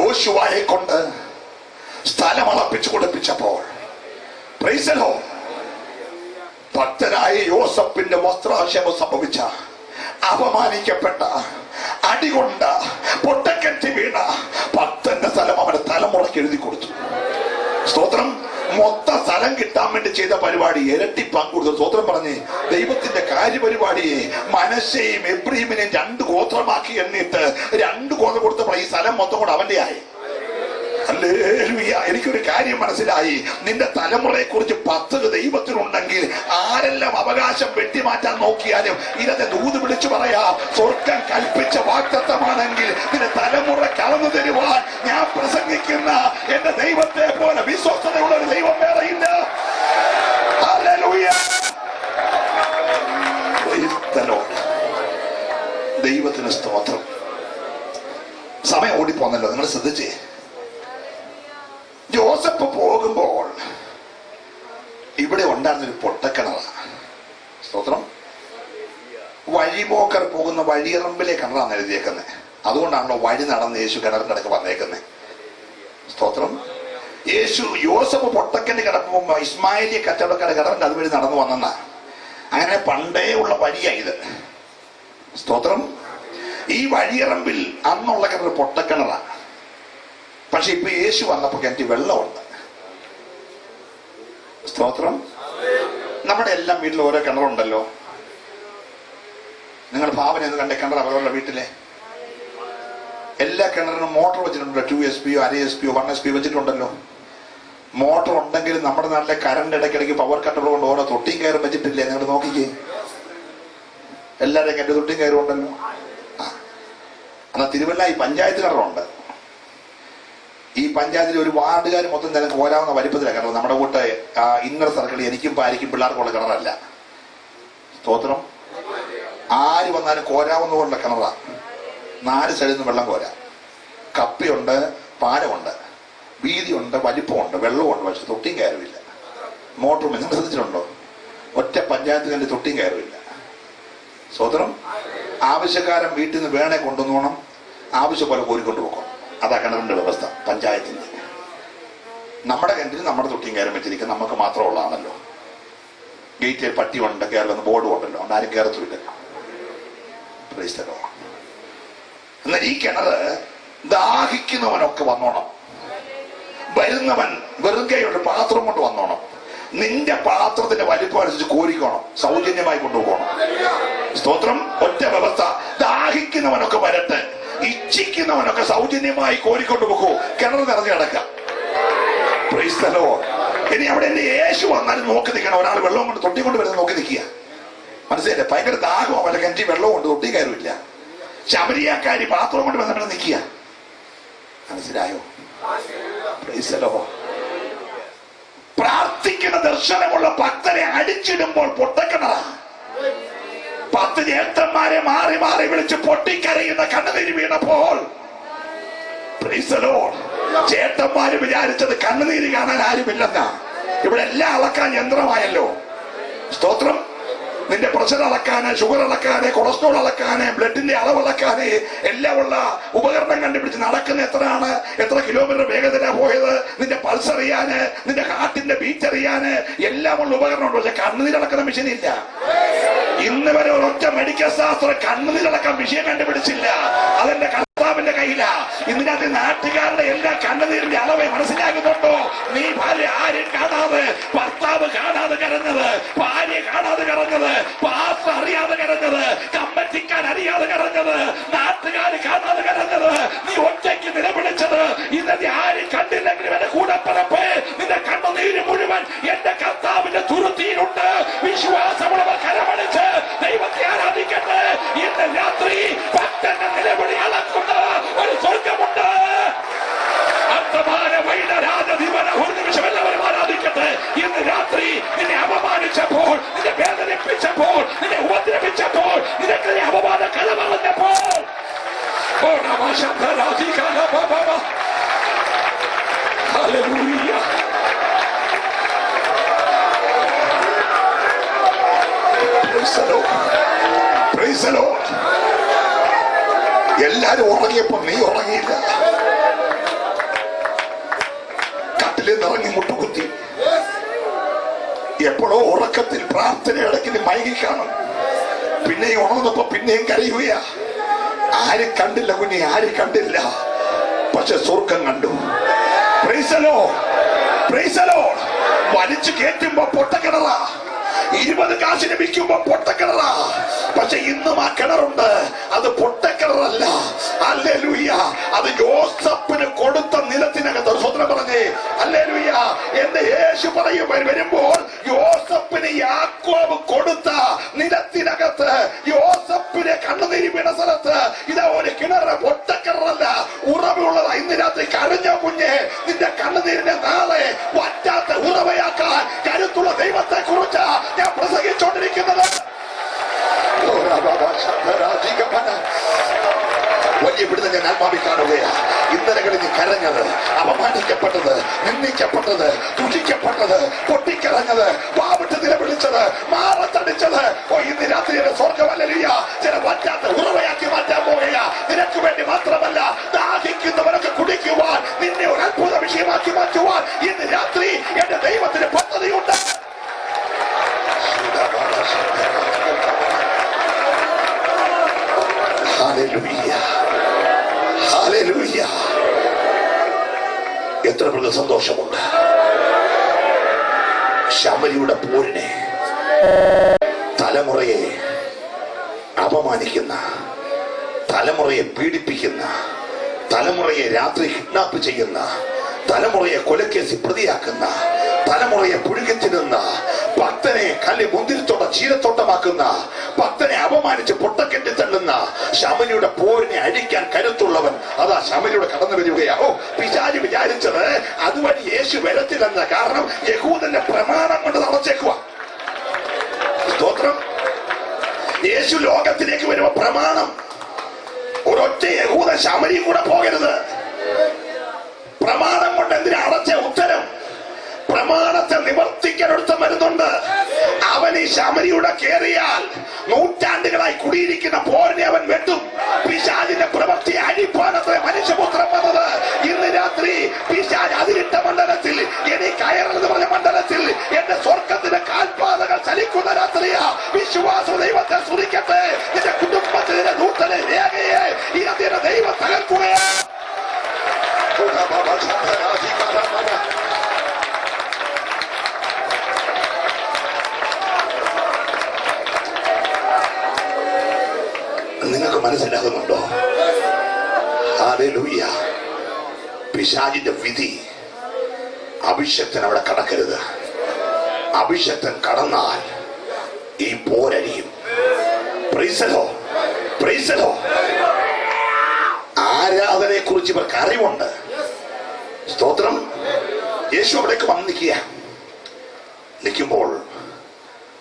യോശുവയെ കൊണ്ട് സ്ഥലം അളപ്പിച്ചു കൊടുപ്പിച്ചപ്പോൾ പ്രൈസ് ദി ലോർഡ്, ഭക്തനായ യോസഫിന്റെ വസ്ത്രാശയം സംഭവിച്ച, അപമാനിക്കപ്പെട്ട, അടികൊണ്ട, പൊട്ടക്കെട്ടി വീണ ഭക്തന്റെ സ്ഥലം അവന്റെ തലമുറയ്ക്ക് എഴുതി കൊടുത്തു. സ്തോത്രം. മൊത്ത സ്ഥലം കിട്ടാൻ വേണ്ടി ചെയ്ത പരിപാടി ഇരട്ടി പങ്കുകൊടുത്തു. സ്തോത്രം പറഞ്ഞ് ദൈവത്തിന്റെ കാര്യപരിപാടിയെ മനശ്ശെയും എബ്രീമിനെയും 2 ഗോത്രമാക്കി എണ്ണിട്ട് 2 ഗോത്രം കൊടുത്തപ്പോൾ ഈ സ്ഥലം മൊത്തം കൂടെ അവന്റെ ആയി. ഹല്ലേലൂയ. എനിക്കൊരു കാര്യം മനസ്സിലായി. നിന്റെ തലമുറയെ കുറിച്ച് 10 ദൈവത്തിനുണ്ടെങ്കിൽ ആരെല്ലാം അവകാശം വെട്ടിമാറ്റാൻ നോക്കിയാലും ഇതൊക്കെ ദൂത് വിളിച്ചു പറയാം. സ്വർഗം കൽപ്പിച്ച വാഗ്ദത്തമാണെങ്കിൽ നിന്റെ തലമുറ കളന്നു തരുവാൻ ഞാൻ പ്രസംഗിക്കുന്ന എന്റെ ദൈവത്തെ പോലെ വിശ്വസ്തതയുള്ള ഒരു ദൈവം വേറെ ഇല്ല. ഹല്ലേലൂയ. ദൈവത്തിന് സ്തോത്രം. സമയം ഓടിപ്പോന്നല്ലോ, നിങ്ങൾ ശ്രദ്ധിച്ചേ. ജോസഫ് പോകുമ്പോൾ ഇവിടെ ഉണ്ടായിരുന്നൊരു പൊട്ടക്കിണറാണ്. സ്തോത്രം. വഴിപോക്കർ പോകുന്ന വഴിയറമ്പിലെ കിണറാണ് എഴുതിയേക്കുന്നത്. അതുകൊണ്ടാണല്ലോ വഴി നടന്ന് യേശു കിണറിന്റെ അടുക്ക് വന്നേക്കുന്നത്. സ്തോത്രം. യോസഫ് പൊട്ടക്കന്റെ കിടക്കുമ്പോ ഇസ്മായിലിയ കച്ചവടക്കാരുടെ കിണറിന്റെ അതുവഴി നടന്നു വന്നെന്നാ. അങ്ങനെ പണ്ടേ ഉള്ള വഴിയാ ഇത്. സ്തോത്രം. ഈ വഴിയറമ്പിൽ അന്നുള്ള കിണർ പൊട്ടക്കിണറാണ്. പക്ഷെ ഇപ്പൊ യേശു വന്നപ്പോ കിണറ്റിൽ വെള്ളമുണ്ട്. സ്തോത്രം. നമ്മുടെ എല്ലാം വീട്ടിൽ ഓരോ കിണറുണ്ടല്ലോ. നിങ്ങൾ ഭാവന എന്ന് കണ്ടേ കിണർ അവരുടെ വീട്ടിലെ എല്ലാ കിണറിനും മോട്ടോർ വെച്ചിട്ടുണ്ടല്ലോ. 2 SP, 1/2 SP, 1 SP വെച്ചിട്ടുണ്ടല്ലോ. മോട്ടോർ ഉണ്ടെങ്കിലും നമ്മുടെ നാട്ടിലെ കറണ്ട് ഇടയ്ക്കിടയ്ക്ക് പവർ കട്ടുകൾ കൊണ്ട് ഓരോ തൊട്ടിയും കയറും വെച്ചിട്ടില്ലേ? നിങ്ങൾ നോക്കിക്കേ, എല്ലാവരുടെയും എന്റെ തൊട്ടിയും കയറും ഉണ്ടല്ലോ. എന്നാൽ തിരുവല്ല ഈ പഞ്ചായത്ത് കിണറുണ്ട്. ഈ പഞ്ചായത്തിൽ ഒരു വാർഡുകാർ മൊത്തം തന്നെ കോരാവുന്ന വലിപ്പത്തിലാണ് കിണർ. നമ്മുടെ കൂട്ട് ഇന്നർ സർക്കിൾ എനിക്കും ഭാര്യയ്ക്കും പിള്ളേർക്കുള്ള കിണറല്ല. സ്തോത്രം. ആര് വന്നാലും കോരാവുന്ന പോലുള്ള കിണറാണ്. 4 സൈഡിൽ നിന്ന് വെള്ളം കോരാം. കപ്പിയുണ്ട്, പാലമുണ്ട്, വീതിയുണ്ട്, വലിപ്പമുണ്ട്, വെള്ളമുണ്ട്. പക്ഷെ തൊട്ടിയും കയറുമില്ല. മോട്ടറും നിങ്ങൾ ശ്രദ്ധിച്ചിട്ടുണ്ടോ? ഒറ്റ പഞ്ചായത്തുകാരുടെ തൊട്ടിയും കയറുമില്ല. സ്തോത്രം. ആവശ്യക്കാരൻ വീട്ടിൽ നിന്ന് വേണേ കൊണ്ടുവന്നോണം, ആവശ്യം പോലെ കോരിക്കൊണ്ട് പോകണം. അതാ കിണറിന്റെ വ്യവസ്ഥ പഞ്ചായത്തിന്റെ. നമ്മുടെ കിണറ്റിന് നമ്മുടെ തൊട്ടിയും കയറും വെച്ചിരിക്കും. നമുക്ക് മാത്രമുള്ളതാണല്ലോ. ഗേറ്റിൽ പട്ടിയുണ്ട്, കയറുന്ന ബോർഡും ഉണ്ടല്ലോ. അതുകൊണ്ട് ആരും കയറത്തുമില്ലല്ലോ. എന്നാൽ ഈ കിണറ് ദാഹിക്കുന്നവനൊക്കെ വന്നോണം. വരുന്നവൻ വെറുകെയുള്ള പാത്രം കൊണ്ട് വന്നോണം. നിന്റെ പാത്രത്തിന്റെ വലിപ്പം അനുസരിച്ച് കോരിക്കോണം, സൗജന്യമായി കൊണ്ടുപോകണം. സ്തോത്രം. ഒറ്റ വ്യവസ്ഥ. ദാഹിക്കുന്നവനൊക്കെ വരട്ടെ, ഇച്ഛിക്കുന്നവനൊക്കെ സൗജന്യമായി കോരിക്കൊണ്ട് പോകൂ. കിണർ നിറഞ്ഞു കിടക്കാം. Price the Lord. ഇനി അവിടെ എന്റെ യേശു വന്നാലും നോക്കി നിൽക്കണം. ഒരാൾ വെള്ളം കൊണ്ട് തൊട്ടി കൊണ്ട് വരുന്നത് നോക്കി നിൽക്കുക. മനസ്സിലായില്ലേ? ഭയങ്കര ദാഹമോ വല്ല കിണറ്റി വെള്ളം കൊണ്ട് തൊട്ടി കയറില്ല. ശബരിയാക്കാരി പാത്രം കൊണ്ട് വന്നിട്ട് നിൽക്കുക. മനസ്സിലായോ? Price the Lord. പ്രാർത്ഥിക്കുന്ന ദർശനമുള്ള ഭക്തരെ അടിച്ചിടുമ്പോൾ പൊട്ടക്കിണറാ. 10 ജ്യേഷ്ഠന്മാരെ മാറി മാറി വിളിച്ച് പൊട്ടിക്കരയുന്ന കണ്ണുനീര് വീണപ്പോൾ പ്രൈസ് ദി ലോർഡ്, ചേട്ടന്മാര് വിചാരിച്ചത് കണ്ണുനീര് കാണാൻ ആരുമില്ലെന്നാ. ഇവിടെ എല്ലാം അളക്കാൻ യന്ത്രമായല്ലോ. സ്തോത്രം. നിന്റെ പ്രഷർ അളക്കാന്, ഷുഗർ അളക്കാന്, കൊളസ്ട്രോൾ അളക്കാന്, ബ്ലഡിന്റെ അളവ് അളക്കാന് എല്ലാം ഉള്ള ഉപകരണം കണ്ടുപിടിച്ച് നടക്കുന്ന എത്രയാണ്, എത്ര കിലോമീറ്റർ വേഗതയിലാ പോയത്, നിന്റെ പൾസ് അറിയാന്, നിന്റെ ഹാർട്ടിന്റെ ബീറ്റ് അറിയാന് എല്ലാം ഉള്ള ഉപകരണം ഉണ്ട്. പക്ഷെ കണ്ണുനീരടക്കുന്ന മെഷീൻ ഇല്ല. ഇന്ന് വരെ ഒരൊറ്റ മെഡിക്കൽ ശാസ്ത്രം കണ്ണുനീരടക്കാൻ മെഷീൻ കണ്ടുപിടിച്ചില്ല. അതെന്റെ കർത്താവിന്റെ കയ്യിലാ. ഇതിനകത്ത് നാട്ടുകാരുടെ എല്ലാ കണ്ണുനീരിന്റെ അളവ് മനസ്സിലാക്കുന്നുണ്ടോ? നീ ഭാര്യ ആരും കാണാതെ, ഭർത്താവ് കാണാതെ കരഞ്ഞത്, ഭാര്യ കാണാതെ കരഞ്ഞത്, പാസ്റ്റർ അറിയാതെ കരഞ്ഞത്, കമ്മറ്റിക്കാർ അറിയാതെ കരഞ്ഞത്, നാട്ടുകാർ കാണാതെ കരഞ്ഞത്, നീ ഒറ്റയ്ക്ക് നിലവിളിച്ചത്, ഇന്നത്തെ ആരും കണ്ടില്ലെങ്കിലും എന്റെ കൂടപ്പറപ്പ് നിന്റെ കണ്ണുനീര് മുഴുവൻ എന്റെ കർത്താവിന്റെ തുരുത്തിയിലുണ്ട്. വിശ്വാസമുള്ളവർ കരമടിച്ച് ദൈവത്തെ ആരാധിക്കട്ടെ. ഇന്ന് രാത്രി ഭക്തന്റെ നിലവിളി അളക്കുന്ന ഒരു സ്വർഗമുണ്ട്. അർത്ഥമാന വൈഡ രാജധിപന ഒരു നിമിഷം എല്ലാവരും ആരാധിക്കട്ടെ. ഇന്ന് രാത്രി Praise the Lord. എല്ലാരും ഉറങ്ങിയപ്പോ നീ ഉറങ്ങിയില്ല. കട്ടിലിൽ നിറങ്ങി മുട്ടുകുത്തി. എപ്പോഴോ ഉറക്കത്തിൽ പ്രാർത്ഥന ഇടയ്ക്ക് നീ മയങ്ങി കാണും. പിന്നെയും ഉണർന്നപ്പോ പിന്നെയും കരയുകയാ. ആരും കണ്ടില്ല കുഞ്ഞി, ആരും കണ്ടില്ല. പക്ഷെ സ്വർഗം കണ്ടു. Praise the Lord. Praise the Lord. വലിച്ചു കയറ്റുമ്പോ പൊട്ടക്കിണറാ, 20 കാശിന് വിൽക്കുമ്പോ പൊട്ടക്കിണറാ. പക്ഷെ ഇന്നും ആ കിണറുണ്ട്. അത് പൊട്ടക്കിണറല്ല. ഹല്ലേലൂയ. അത് യോസേപ്പിന് കൊടുത്ത നിലത്തിനകത്ത്. സ്വന്തം പറഞ്ഞേ ഹല്ലേലൂയ. എന്റെ യേശു പറയും വരുമ്പോൾ യോസേപ്പിന് യാക്കോബ് കൊടുത്ത നിലത്തിനകത്ത്, യോസേപ്പിനെ കണ്ണുനീരി വീണ സ്ഥലത്ത് ഇതാ ഒരു കിണറ്. പൊട്ടക്കിണറല്ല, ഉറവുള്ളതാ. ഇന്ന് രാത്രി കരഞ്ഞ കുഞ്ഞെ, നിന്റെ കണ്ണുനീരിനെ നാളെ വറ്റാത്ത ഉറവയാക്കാൻ കരുത്തുള്ള ദൈവത്തെ കുറിച്ച് ഞാൻ പ്രസംഗിച്ചുകൊണ്ടിരിക്കുന്നത്. വലിയ വിടുതൽ ഞാൻ ആത്മാവിൽ കാണുകയാ. ഇന്നലകളിൽ നീ കരഞ്ഞത്, അപമാനിക്കപ്പെട്ടത്, നിന്ദിക്കപ്പെട്ടത്, ദുഷിക്കപ്പെട്ടത്, പൊട്ടിക്കരഞ്ഞത്, വാവിട്ട് നിലവിളിച്ചത്, മാറത്തടിച്ചത്, ഇന്ന് രാത്രി സ്വർഗമല്ലിയ ചില വറ്റാത്ത ഉറവയാക്കി മാറ്റാൻ പോകുകയാ. നിനക്ക് വേണ്ടി മാത്രമല്ല, ദാഹിക്കുന്നവരൊക്കെ കുടിക്കുവാൻ, നിന്നെ ഒരു അത്ഭുത വിഷയമാക്കി മാറ്റുവാൻ ഇന്ന് രാത്രി എന്റെ ദൈവത്തിന് പദ്ധതിയുണ്ട്. Hallelujah. Hallelujah. എത്ര വലിയ സന്തോഷമുണ്ട്. ശമരിയുടെ പോരിനെ, തലമുറയെ അപമാനിക്കുന്ന, തലമുറയെ പീഡിപ്പിക്കുന്ന, തലമുറയെ രാത്രി കിഡ്നാപ്പ് ചെയ്യുന്ന, തലമുറയെ കൊലക്കേസിൽ പ്രതിയാക്കുന്ന, തലമുറയെ പുഴുകിത്തിരുന്ന, ഭക്തനെ കല്ല് മുന്തിരിത്തോട്ട ചീരത്തോട്ടമാക്കുന്ന, ഭക്തനെ അപമാനിച്ച് പൊട്ടക്കെട്ടി തള്ളുന്ന ശമരിയുടെ പോരിനെ അഴിക്കാൻ കരുത്തുള്ളവൻ അതാ ശമരിയുടെ കടന്നു വരികയാ. പിശാച് വിചാരിച്ചത് അതുവഴി യേശു വരത്തില്ലെന്ന. കാരണം യഹൂദന്റെ പ്രമാണം കൊണ്ട് തളച്ചേക്കുക. സ്തോത്രം. യേശു ലോകത്തിലേക്ക് വരുമ്പോ പ്രമാണം, ഒരൊറ്റ യഹൂദ ശമരി കൂടെ പോകരുത്. പ്രമാണം കൊണ്ട് എന്തിനാ അടച്ച ഉത്തരം? പ്രമാണത്തെ നിവർത്തിക്കാനൊരുത്തം വരുന്നുണ്ട്. അവൻ ഈ ശമരിയുടെ കേറിയാൽ നൂറ്റാണ്ടുകളായി കുടിയിരിക്കുന്ന പോരിനെ അവൻ വെട്ടും. പിശാചിന്റെ പ്രവൃത്തി അഴിപ്പാനത്തെ മനുഷ്യപുത്രം വന്നത്. ഇന്ന് രാത്രി പിശാച് അതിരിട്ട മണ്ഡലത്തിൽ, ഇനി കയറെന്ന് പറഞ്ഞ മണ്ഡലത്തിൽ എന്റെ സ്വർഗത്തിന്റെ കാൽപാതകൾ ചലിക്കുന്ന രാത്രിയാ. വിശ്വാസ ദൈവത്തെ സ്തുതിക്കട്ടെ. നിന്റെ കുടുംബത്തിന്റെ നൂതന രേഖയെ ഈ അതിന്റെ ദൈവം തകർക്കുകയാണ്. നിങ്ങൾക്ക് മനസ്സിലാകുന്നുണ്ടോ? ഹല്ലേലൂയ. പിശാചിന്റെ വിധി, അഭിഷക്തൻ അവിടെ കടക്കരുത്. അഭിഷക്തൻ കടന്നാൽ ഈ പോരഴിയും. Praise the Lord. Praise the Lord. ആരാധനയെ കുറിച്ച് ഇവർക്ക് അറിവുണ്ട്. സ്തോത്രം. യേശു അവിടേക്ക് വന്ന് നിൽക്കുമ്പോൾ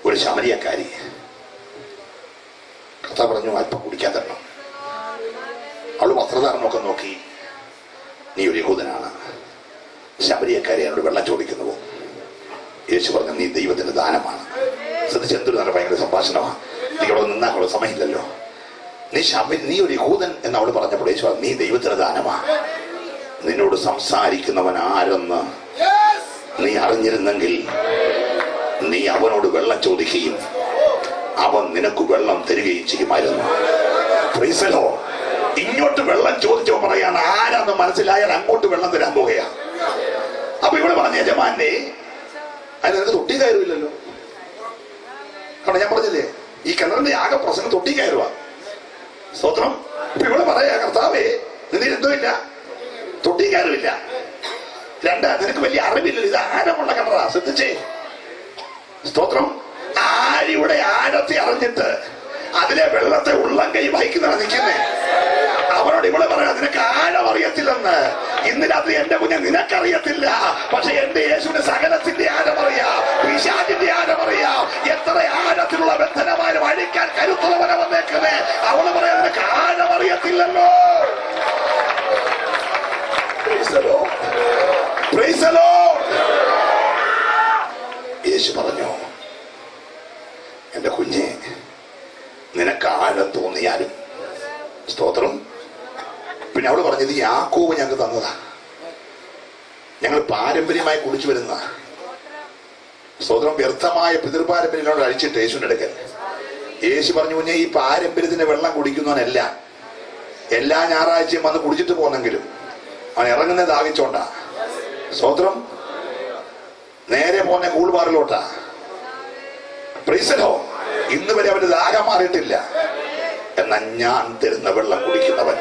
ഒരു ശമരിയക്കാരി കർത്താവ് പറഞ്ഞു, അല്പം കുടിക്കാൻ തരണം. അവള് വസ്ത്രധാരണമൊക്കെ നോക്കി, നീ ഒരു യഹൂദനാണ്, ശമരിയക്കാരി എന്നോട് വെള്ളം ചോദിക്കുന്നുവോ? യേശു പറഞ്ഞു, നീ ദൈവത്തിന്റെ ദാനമാണ്. ശ്രദ്ധിച്ച്, എന്തൊരു നല്ല ഭയങ്കര സംഭാഷണമാണ്. നീ അവിടെ നിന്നാ അവിടെ സമയമില്ലല്ലോ. നീ ഒരു യഹൂദൻ എന്ന് അവള് പറഞ്ഞപ്പോൾ യേശു പറഞ്ഞു, നീ ദൈവത്തിന്റെ ദാനമാണ്. നിന്നോട് സംസാരിക്കുന്നവൻ ആരെന്ന് നീ അറിഞ്ഞിരുന്നെങ്കിൽ നീ അവനോട് വെള്ളം ചോദിക്കുകയും അവൻ നിനക്ക് വെള്ളം തരികയും ചെയ്യുമായിരുന്നു. Price the Lord. ഇങ്ങോട്ട് വെള്ളം ചോദിച്ചോ പറയാണ്, ആരാന്ന് മനസ്സിലായാൽ അങ്ങോട്ട് വെള്ളം തരാൻ പോകുകയാ. അപ്പൊ ഇവിടെ പറഞ്ഞ യജമാനെ, അതിന് നിനക്ക് തൊട്ടി കയറില്ലല്ലോ. കാരണം ഞാൻ പറഞ്ഞില്ലേ, ഈ കിണറിന്റെ ആകെ പ്രശ്നം തൊട്ടി കയറുക. സ്തോത്രം. ഇപ്പൊ ഇവിടെ പറയാ, കർത്താവേ നിന്നിരുന്നില്ല, തൊട്ടി കയറില്ല. രണ്ട്, നിനക്ക് വലിയ അറിവില്ലല്ലോ, ഇത് ആഴമുള്ള കിണറാ. ശ്രദ്ധിച്ചേ. സ്തോത്രം. ആരിയുടെ ആഴത്തെ അറിഞ്ഞിട്ട് അതിലെ വെള്ളത്തെ ഉള്ളം കൈ വഹിക്കുന്നതാണ് നിൽക്കുന്നേ. അവനോട് ഇവിടെ പറയാ, നിനക്ക് ആഴം അറിയത്തില്ലെന്ന്. ഇന്ന് രാത്രി എന്റെ കുഞ്ഞെ നിനക്കറിയത്തില്ല, പക്ഷെ എന്റെ യേശുവിന്റെ സകലത്തിന്റെ ആഴം അറിയാം, പിശാചിന്റെ ആഴം അറിയാം. എത്ര ആഴത്തിലുള്ള ബന്ധനമാരും അഴിക്കാൻ കരുത്തുള്ളവനെ വന്നേക്കുന്നേ. അവള് പറയാ, നിനക്ക് ആഴം അറിയത്തില്ലല്ലോ. യേശു പറഞ്ഞു, എന്റെ കുഞ്ഞെ, ആഴം തോന്നിയാലും. സ്തോത്രം. പിന്നെ അവള് പറഞ്ഞത് യാക്കോബ് ഞങ്ങൾക്ക് തന്നതാ, ഞങ്ങൾ പാരമ്പര്യമായി കുടിച്ചു വരുന്ന. സ്തോത്രം. വ്യർത്ഥമായ പിതൃപാരമ്പര്യങ്ങളോട് അഴിച്ചിട്ട് യേശുവിന്റെ അടുക്കൽ യേശു പറഞ്ഞു, കുഞ്ഞെ ഈ പാരമ്പര്യത്തിന്റെ വെള്ളം കുടിക്കുന്നവനല്ല എല്ലാ ഞായറാഴ്ചയും വന്ന് കുടിച്ചിട്ട് പോന്നെങ്കിലും അവൻ ഇറങ്ങുന്നത് ദാഹിച്ചോണ്ടാ. സ്തോത്രം. നേരെ പോന്നെ കൂൾബാറിലോട്ടാ. പ്രീസലോ. ഇന്ന് വരെ അവന്റെ ദാഹം മാറിയിട്ടില്ല. എന്നാൽ ഞാൻ തരുന്ന വെള്ളം കുടിക്കുന്നവൻ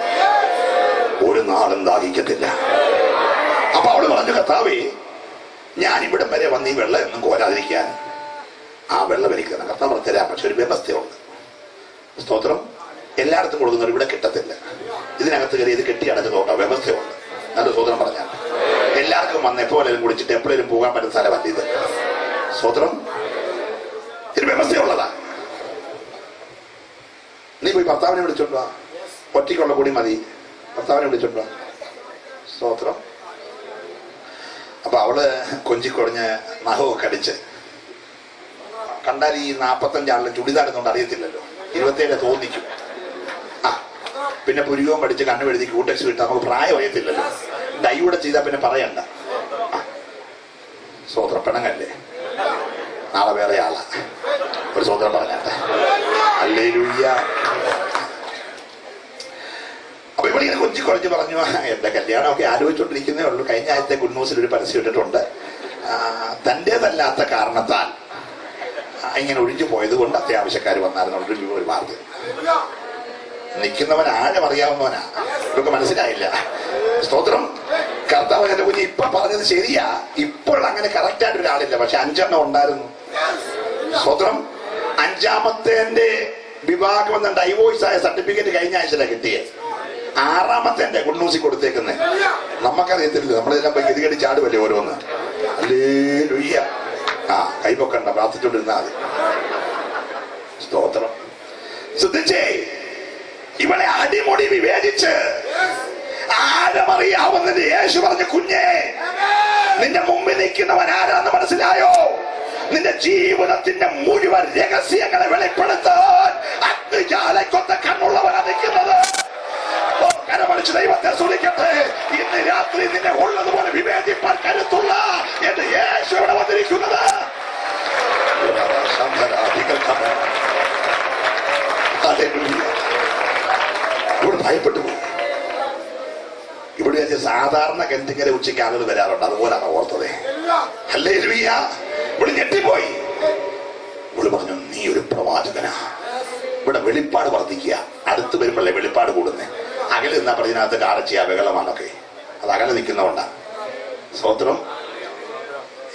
ഒരു നാളും ദാഹിക്കത്തില്ല. അപ്പൊ അവള് പറഞ്ഞു, കർത്താവേ, ഞാൻ ഇവിടം വരെ വന്ന് ഈ വെള്ളം ഒന്നും കോരാതിരിക്കാൻ ആ വെള്ളം എനിക്ക് തന്നെ കർത്താവ് തരാം. പക്ഷെ ഒരു വ്യവസ്ഥയുണ്ട്. സ്തോത്രം. എല്ലായിടത്തും കൊടുക്കുന്നവർ ഇവിടെ കിട്ടത്തില്ല. ഇതിനകത്ത് കയറി ഇത് കെട്ടി അടച്ചു നോക്കാം, വ്യവസ്ഥയുണ്ട്. നല്ല സ്തോത്രം പറഞ്ഞാൽ എല്ലാവർക്കും വന്ന് എപ്പോഴും കുടിച്ചിട്ട് എപ്പോഴും പോകാൻ പറ്റുന്ന സ്ഥലമല്ല ഇത്. സ്തോത്രം. ഇത് വ്യവസ്ഥയുള്ളതാ. നീ പോയി ഭർത്താവിനെ വിളിച്ചോണ്ടോ, ഒറ്റയ്ക്കുള്ള കൂടി മതി, ഭർത്താവിനെ വിളിച്ചോണ്ടോ. സ്തോത്രം. അപ്പൊ അവള് കൊഞ്ചിക്കൊടഞ്ഞ് നഖമൊക്കെ അടിച്ച് കണ്ടാൽ ഈ 45 ആളിലും ചുടിദാരെന്നുകൊണ്ട് അറിയത്തില്ലല്ലോ, 27 തോന്നിക്കും. പിന്നെ പുരികവും പഠിച്ച് കണ്ണുവെഴുതി ക്യൂടെക്സ് വിട്ട് നമുക്ക് പ്രായം അറിയത്തില്ലല്ലോ. ഡൈയൂടെ ചെയ്താൽ പിന്നെ പറയണ്ട. സ്വോത്രം. പെണങ്ങല്ലേ, നാളെ വേറെ ആളാ. ഒരു സ്വോത്രം പറഞ്ഞാട്ടെ. ഹല്ലേലൂയ. അപ്പൊ ഇവിടെ ഇങ്ങനെ കൊഞ്ചിക്കൊഴഞ്ഞ് പറഞ്ഞു, എന്റെ കല്യാണമൊക്കെ ആലോചിച്ചുകൊണ്ടിരിക്കുന്നേ ഉള്ളൂ. കഴിഞ്ഞ ആഴ്ചത്തെ ഗുഡ് ന്യൂസിൽ ഒരു പരസ്യം ഇട്ടിട്ടുണ്ട്, തന്റേതല്ലാത്ത കാരണത്താൽ ഇങ്ങനെ ഒഴിഞ്ഞു പോയത് കൊണ്ട് അത്യാവശ്യക്കാർ വന്നായിരുന്നു ഒരു വാർത്ത. നിൽക്കുന്നവൻ ആഴം അറിയാവുന്നവനാ. ഇതൊക്കെ മനസ്സിലായില്ല. സ്തോത്രം. കർത്താവ് എന്റെ കുഞ്ഞ് ഇപ്പൊ പറഞ്ഞത് ശരിയാ. ഇപ്പോൾ അങ്ങനെ കറക്റ്റ് ആയിട്ട് ഒരാളില്ല, പക്ഷെ 5 എണ്ണം ഉണ്ടായിരുന്നു. സ്തോത്രം. 5ാമത്തെ വിവാഹം എന്ന ഡൈവോഴ്സ് ആയ സർട്ടിഫിക്കറ്റ് കഴിഞ്ഞ ആഴ്ചയിലാണ് കിട്ടിയത്. 6ാമത്തെ ഗുഡ് ന്യൂസിൽ കൊടുത്തേക്കുന്നത്. നമുക്കറിയത്തില്ല, നമ്മളെല്ലാം പോയി ഗതികടി ചാടുമല്ലേ ഓരോന്ന്. ഹല്ലേലൂയ. കൈപ്പൊക്കണ്ട, പ്രാർത്ഥിച്ചോണ്ടിരുന്നാ മതി. സ്തോത്രം. ശ്രദ്ധിച്ചേ, ഇവളെ അടിമുടി വിവേചിച്ച് ആരമറിയാവുന്നതിന് യേശു പറഞ്ഞു, കുഞ്ഞേ, നിന്റെ മുമ്പിൽ നിൽക്കുന്നവൻ ആരാന്ന് മനസ്സിലായോ? നിന്റെ ജീവിതത്തിന്റെ മുഴുവൻ രഹസ്യങ്ങളെ വെളിപ്പെടുത്താൻ അഗ്നിജാലക്കൊത്ത കണ്ണുള്ളവനാ നിൽക്കുന്നത്. കരമടിച്ച് ദൈവത്തെ സ്തുതിക്കട്ടെ. ഇന്ന് രാത്രി നിന്നെ ഉള്ളതുപോലെ വിവേചിപ്പാൻ കരുത്തുള്ള എന്റെ യേശു ഇവിടെ വന്നിരിക്കുന്നത്. ഇവിടെ ഭയപ്പെട്ടു പോയി. ഇവിടെ സാധാരണ കെന്തിങ്ങനെ ഉച്ചയ്ക്ക് ആളുകൾ വരാറുണ്ട്, അതുപോലാണ് ഓർത്തത്. ഹല്ലേലൂയ. ഇവിടെ ഞെട്ടിപ്പോയി. ഇവിടെ പറഞ്ഞു, നീ ഒരു പ്രവാചകനാ. ഇവിടെ വെളിപ്പാട് വർദ്ധിക്കുക. അടുത്ത് വരുമ്പോഴേ വെളിപ്പാട് കൂടുന്നേ. അകലെ നിന്നാ പറഞ്ഞതിനകത്ത് കാറച്ചിയ ബഹളമാണൊക്കെ. അത് അകലെ നിൽക്കുന്നതുകൊണ്ടാ. സ്തോത്രം.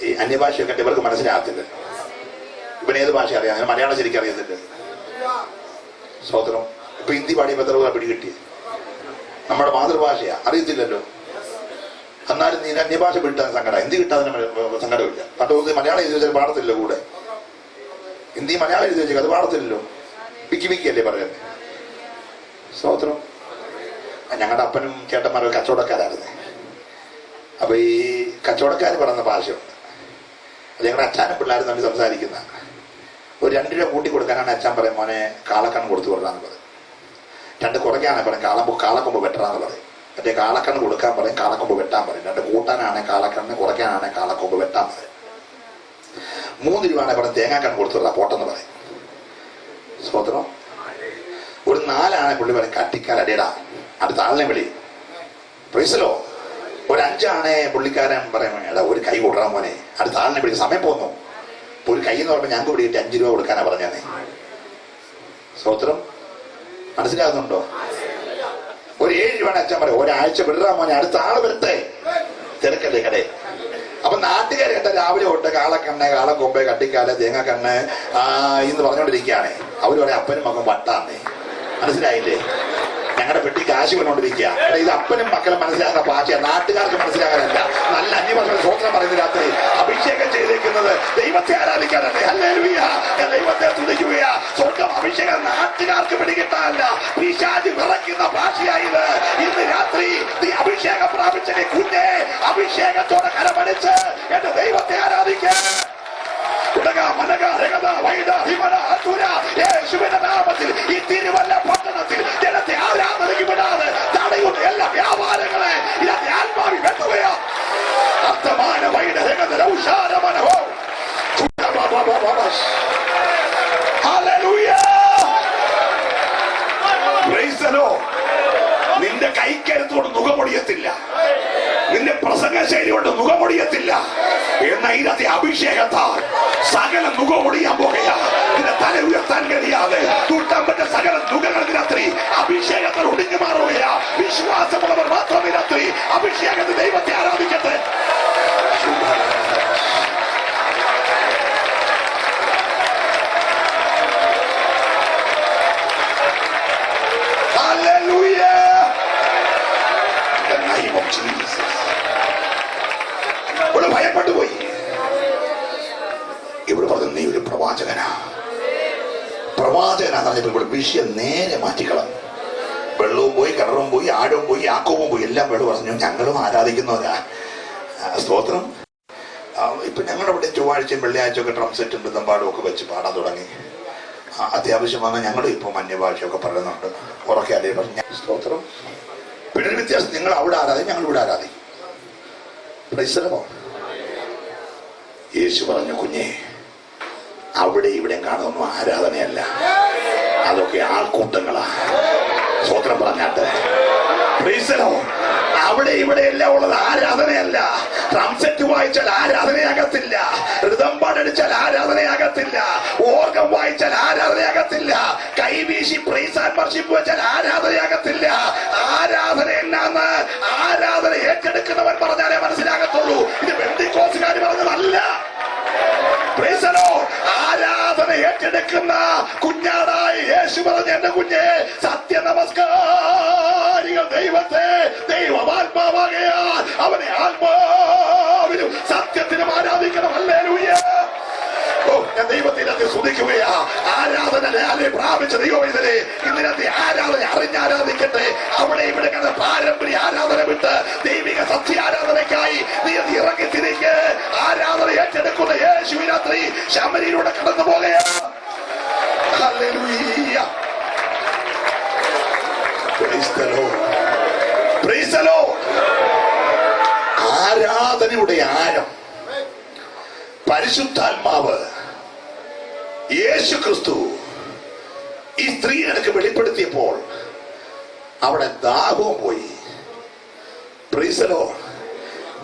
ഈ അന്യഭാഷയൊക്കെ ഇവർക്ക് മനസ്സിലാകത്തില്ല. ഇവൻ ഏത് ഭാഷ അറിയാം? മലയാളം ശരിക്കും അറിയത്തില്ല. സ്തോത്രം. ഇപ്പൊ ഹിന്ദി പാടിയപ്പോ എത്ര രൂപ പിടികിട്ടി? നമ്മുടെ മാതൃഭാഷയാ, അറിയത്തില്ലല്ലോ. എന്നാലും നീ അന്യഭാഷ വിട്ടാൻ സങ്കടം. ഹിന്ദി കിട്ടാതിന് സങ്കടമില്ല. പണ്ട് മലയാളം എഴുതി വെച്ചാൽ പാടത്തില്ലല്ലോ. കൂടെ ഹിന്ദി മലയാളം എഴുതി വെച്ചാൽ അത് പാടത്തില്ലല്ലോ. വിക്കി വിക്കിയല്ലേ പറയുന്നത്. സ്തോത്രം. ഞങ്ങളുടെ അപ്പനും ചേട്ടന്മാരൊക്കെ കച്ചവടക്കാരായിരുന്നു. അപ്പൊ ഈ കച്ചവടക്കാർ പറയുന്ന ഭാഷയുണ്ട്. അത് ഞങ്ങളുടെ അച്ഛനും പിള്ളേരും തമ്മിൽ സംസാരിക്കുന്ന. ഒരു 2 രൂപ കൂട്ടി കൊടുക്കാനാണ് അച്ഛൻ പറയും, മോനെ കാളക്കണ്ണ് കൊടുത്തു കൊടുക്കാന്ന് പറയും. 2 കുറയ്ക്കാനാണ് പറയും, കാളക്കൊമ്പ് വെട്ടണമെന്ന് പറയും. മറ്റേ കാളക്കണ്ണ് കൊടുക്കാൻ പറയും, കാളക്കൊമ്പ് വെട്ടാൻ പറയും. 2 കൂട്ടാനാണ് കാളക്കണ്ണ്, കുറയ്ക്കാനാണ് കാളക്കൊമ്പ് വെട്ടാൻ പറയും. 3 രൂപയാണ് പറയും തേങ്ങാക്കണ്ണ് കൊടുത്തു കൊടുക്കാം പോട്ടെന്ന് പറയും. സ്തോത്രം. ഒരു 4 പുള്ളി പറയും കട്ടിക്കാലടിയടാ, അടുത്ത ആളിനെ വിളി. പ്രൈസലോ. ഒരു 5 പുള്ളിക്കാരൻ പറയും, എടാ ഒരു കൈ കൊടുക്കാൻ മോനെ, അടുത്ത ആളിനെ വിളിക്കും. സമയം പോന്നു. ഇപ്പൊ ഒരു കൈ എന്ന് പറയുമ്പോൾ ഞങ്ങൾക്ക് പിടിയിട്ട് 5 രൂപ കൊടുക്കാനാ പറഞ്ഞേ. സ്തോത്രം. മനസ്സിലാകുന്നുണ്ടോ? ഒരു 7 രൂപ അച്ഛൻ പറയും, ഒരാഴ്ച വിടാൻ മോനെ, അടുത്ത ആള് വരട്ടെ, തിരക്കല്ലേ കടേ. അപ്പൊ നാട്ടുകാർ കേട്ട രാവിലെ തൊട്ട് കാളക്കണ്ണ്, കാളക്കൊമ്പ്, കട്ടിക്കാല്, തേങ്ങക്കണ്ണ് എന്ന് പറഞ്ഞോണ്ടിരിക്കുകയാണ്. അവര് പറയാം അപ്പനും മകൻ വട്ടാന്നേ. മനസ്സിലായില്ലേ? ഞങ്ങളുടെ പെട്ടി കാശ് കൊണ്ടോണ്ടിരിക്കുക. ഇത് അപ്പനും മക്കളും മനസ്സിലാകുന്ന ഭാഷയാണ്, നാട്ടുകാർക്ക് മനസ്സിലാകാനല്ല. നല്ല അന്യഭാഷ സ്വോത്രം പറയുന്ന രാത്രി അഭിഷേകം ചെയ്തിരിക്കുന്നത് ദൈവത്തെ ആരാധിക്കാനല്ലേ. ഹല്ലേലൂയ. ദൈവത്തെ തുതിക്കുകയാ. സ്വർഗം അഭിഷേകം നാട്ടുകാർക്ക് പിടികിട്ടാനല്ല, പിശാച് വിറയ്ക്കുന്ന ഭാഷയായത്. ഇന്ന് രാത്രി നീ അഭിഷേകം പ്രാപിച്ചേ കുഞ്ഞെ, അഭിഷേകത്തോടെ കരമടിച്ച് എന്റെ ദൈവത്തെ ആരാധിക്കാൻ യേശുവിന്റെ നാമത്തിൽ ഈ തിരുവല്ല പട്ടണത്തിൽ ജനത്തെ ആരാധനയ്ക്ക് വിടാതെ തടയുന്ന എല്ലാ വ്യാപാരങ്ങളെ ഇതിനകത്തെ ആത്മാവി വെട്ടുകയാ. നിന്റെ കൈക്കരുത്തോട് മുഖമൊടിയത്തില്ല, നിന്റെ പ്രസംഗ ശൈലി കൊണ്ട് മുഖമൊടിയത്തില്ല. എന്ന ഇതിനകത്തെ അഭിഷേകത്താൽ സകല മുഖമൊടിയാൻ പോകുകയാ. നിന്റെ തല ഉയർത്താൻ കഴിയാതെ തൂട്ടാൻ പറ്റ സകല മുഖങ്ങൾ രാത്രി അഭിഷേകത്തിൽ ഒടിഞ്ഞു മാറുകയാ. വിശ്വാസമുള്ളവർ മാത്രമേ രാത്രി അഭിഷേകത്തിൽ ദൈവത്തെ ആരാധിക്കട്ടെ. ഇവിടെ ഭയപ്പെട്ടു പോയി. ഇവിടെ പറഞ്ഞു നീ ഒരു പ്രവാചകനാ. പ്രവാചകനാന്ന് പറഞ്ഞപ്പോൾ ഇവിടെ വിഷയം നേരെ മാറ്റിക്കളഞ്ഞു. വെള്ളവും പോയി, കിണറും പോയി, ആഴവും പോയി, യാക്കോബും പോയി, എല്ലാം വേട് പറഞ്ഞു ഞങ്ങളും ആരാധിക്കുന്നവരാ. സ്തോത്രം. ഇപ്പൊ ഞങ്ങളുടെ ഇവിടെ ചൊവ്വാഴ്ചയും വെള്ളിയാഴ്ചയൊക്കെ ഡ്രം സെറ്റും ബൃന്ദമ്പാടും ഒക്കെ വെച്ച് പാടാൻ തുടങ്ങി. അത്യാവശ്യം വന്നാൽ ഞങ്ങളും ഇപ്പൊ അന്യഭാഷയൊക്കെ പറയുന്നുണ്ട്. ഉറക്കെ അതേ പറഞ്ഞു. സ്തോത്രം. പിന്നെ ഒരു വ്യത്യാസം, നിങ്ങൾ അവിടെ ആരാധിക്കും, ഞങ്ങൾ ഇവിടെ ആരാധിക്കും. യേശു പറഞ്ഞു, കുഞ്ഞെ അവിടെ ഇവിടെ കാണുന്ന ആരാധനയല്ല, അതൊക്കെ ആൾക്കൂട്ടങ്ങളാ. സ്തോത്രം പറഞ്ഞാട്ട് അവിടെ ഇവിടെ എല്ലാം ഉള്ളത് ആരാധനയല്ല. ഡ്രം സെറ്റ് വായിച്ചാൽ ആരാധനയാകത്തില്ല, ഋതംപാടടിച്ചാൽ ആരാധനയാകത്തില്ല, ഓർഗം വായിച്ചാൽ ആരാധനയാകത്തില്ല, കൈവീശി പ്രൈസ് ആൻഡ് വർഷിപ്പ് വെച്ചാൽ ആരാധനയാകത്തില്ല. ആരാധന എന്നാന്ന് ആരാധന ഏറ്റെടുക്കുന്നവൻ പറഞ്ഞാലേ മനസ്സിലാകത്തുള്ളൂ. ഇത് പെന്തിക്കോസുകാർ പറഞ്ഞതല്ല. ആരാധന ഏറ്റെടുക്കുന്ന കുഞ്ഞാടായ യേശു പറഞ്ഞ എന്റെ കുഞ്ഞെ, സത്യ നമസ്കാരികൾ ദൈവത്തെ ദൈവമാത്മാവാകയാൽ അവനെ ആത്മാവിലും സത്യത്തിനും ആരാധിക്കണം. ഹല്ലേലൂയ. ഞാൻ ദൈവത്തിനകത്ത് സ്തുതിക്കുകയാ. ആരാധന പ്രാപിച്ച ദൈവവൈദ്യരെ ഇന്നത്തെ ആരാധന അറിഞ്ഞാരാധിക്കട്ടെ. അവിടെ ഇവിടെ കണ്ട പാരമ്പര്യ ആരാധന വിട്ട് ദൈവിക സത്യ ആരാധനയ്ക്കായി നീ ഇറങ്ങി തിരിക്ക്. ആരാധന ഏറ്റെടുക്കുന്ന യേശുവിനത്രി ശമരിയിലൂടെ കടന്നു പോകുകയാ. ഹല്ലേലൂയ. Praise the Lord. Praise the Lord. ആരാധനയുടെ ആഴം പരിശുദ്ധാത്മാവ് യേശു ക്രിസ്തു ഈ സ്ത്രീകൾക്ക് വെളിപ്പെടുത്തിയപ്പോൾ അവിടെ ദാഹവും പോയി. Price the Lord.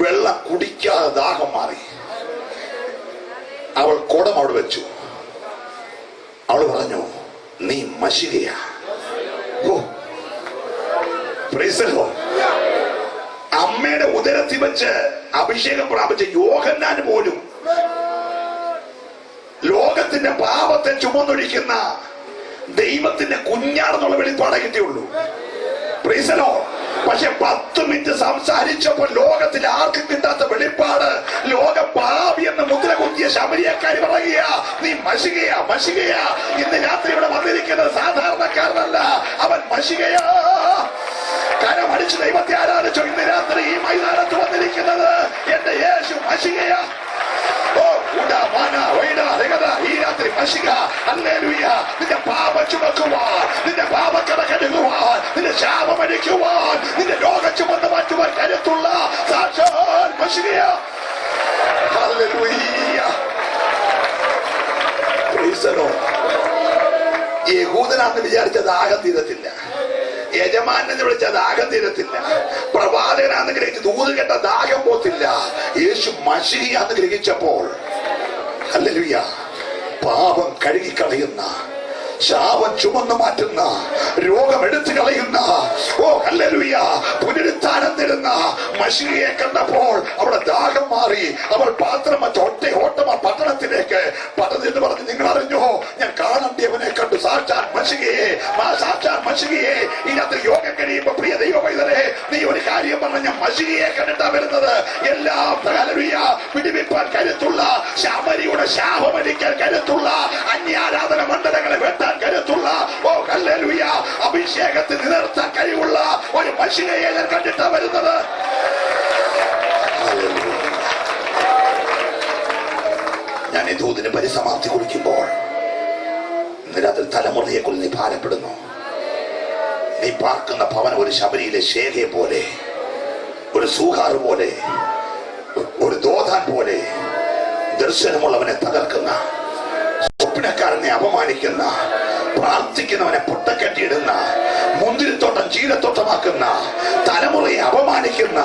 വെള്ളം കുടിക്കാതെ ദാഹം മാറി. അവൾ കുടം അവിടെ വെച്ചു. അവൾ പറഞ്ഞു, നീ മശികയാ. Price the Lord. അമ്മയുടെ ഉദരത്തിൽ വെച്ച് അഭിഷേകം പ്രാപിച്ച യോഹന്നാൻ പോലും ലോകത്തിന്റെ പാപത്തെ ചുമന്നൊഴിക്കുന്ന ദൈവത്തിന്റെ കുഞ്ഞാണെന്നുള്ള വെളിപ്പാടെ കിട്ടിയുള്ളൂ. Price the Lord. പക്ഷെ 10 മിനിറ്റ് സംസാരിച്ചപ്പോൾ ലോകത്തിൽ ആർക്കും കിട്ടാത്ത വെളിപ്പാട് ലോക പാപി എന്ന് മുദ്ര കുത്തിയ ശമരിയക്കാരി പറയുക, നീ മശികയാ, മശികയാ. ഇന്ന് രാത്രി ഇവിടെ വന്നിരിക്കുന്നത് സാധാരണക്കാരനല്ല, അവൻ മശികയാ. കരം അടിച്ച് ദൈവത്തെ ആരാധിച്ചു. ഇന്ന് രാത്രി ഈ മൈതാനത്ത് വന്നിരിക്കുന്നത് എന്റെ യേശു മശികയാ. ഈ രാത്രി മശിക. ഹല്ലേലൂയ. നിന്റെ പാപം ചുമക്കുവാൻ, നിന്റെ പാപക്കട കഴുകുവാൻ, നിന്റെ ശാപം അടിക്കുവാൻ, നിന്റെ രോഗം ചുമന്ന് മാറ്റുവാൻ കരുത്തുള്ള സാക്ഷാൽ മശികയാ. ഹല്ലേലൂയ. Praise the Lord. യഹൂദനാണെന്ന് വിചാരിച്ച ദാഹം തീരത്തില്ല, യജമാനെന്ന് വിളിച്ച ദാഹം തീരത്തില്ല, പ്രവാചകനാന്ന് ഗ്രഹിച്ച് ദൂത് കേട്ട ദാഹം പോത്തില്ല. യേശു മശിഹയാന്ന് ഗ്രഹിച്ചപ്പോൾ ഹല്ലേലൂയ, പാപം കഴുകിക്കളയുന്ന, ശാപം ചുമന്നു മാറ്റുന്ന, രോഗം എടുത്തു കളയുന്ന, ഹല്ലേലൂയ, പുനരുത്ഥാനം തരുന്ന മശിഹയെ കണ്ടപ്പോൾ അവിടെ ദാഹം മാറി. അവൾ പാത്രം ഓട്ടമ പട്ടണത്തിലേക്ക് പട്ടണത്തിൽ പറഞ്ഞ്, നിങ്ങൾ അറിഞ്ഞോ, ഞാൻ കാണേണ്ടിയവനെ കണ്ടു, സാക്ഷാൽ മശിഹയെ, സാക്ഷാൽ മശിഹയെ. ഇതിനകത്ത് യോഗം കഴിയുമ്പോ പ്രിയ ദൈവവൈദ്യരെ, നീ ഒരു കാര്യം പറഞ്ഞ, ഞാൻ മശിഹയെ കണ്ടിട്ടാ വരുന്നത്. എല്ലാം ഹല്ലേലൂയ പിടിവിപ്പാൻ കരുത്തുള്ള, ശമരിയുടെ ശാപമടിക്കാൻ കരുത്തുള്ള, അന്യാരാധന മണ്ഡലങ്ങളെ വെട്ടാൻ കരുത്തുള്ള, ഹല്ലേലൂയ അഭിഷേകത്തിൽ നിലനിർത്താൻ കഴിവുള്ള ഒരു മശിഹയെ ഞാൻ കണ്ടിട്ടാ വരുന്നത്. ഞാൻ ഈ ദൂതിന് പരിസമാപ്തി കുറിക്കുമ്പോൾ ഇന്ന് രാത്രി തലമുറയെ കുറിച്ച് നീ ഭാരപ്പെടുന്നു. നീ പാർക്കുന്ന ഭവനം ഒരു ശബരിയിലെ ശേഖയെ പോലെ, ഒരു സൂഹാറ് പോലെ, ഒരു ദോതാൻ പോലെ ദർശനമുള്ളവനെ തകർക്കുന്ന, സ്വപ്നക്കാരനെ അപമാനിക്കുന്ന, പ്രാർത്ഥിക്കുന്നവനെ പൊട്ടക്കെട്ടിയിടുന്ന, മുന്തിരിത്തോട്ടം ചീരത്തോട്ടമാക്കുന്ന, തലമുറയെ അപമാനിക്കുന്ന,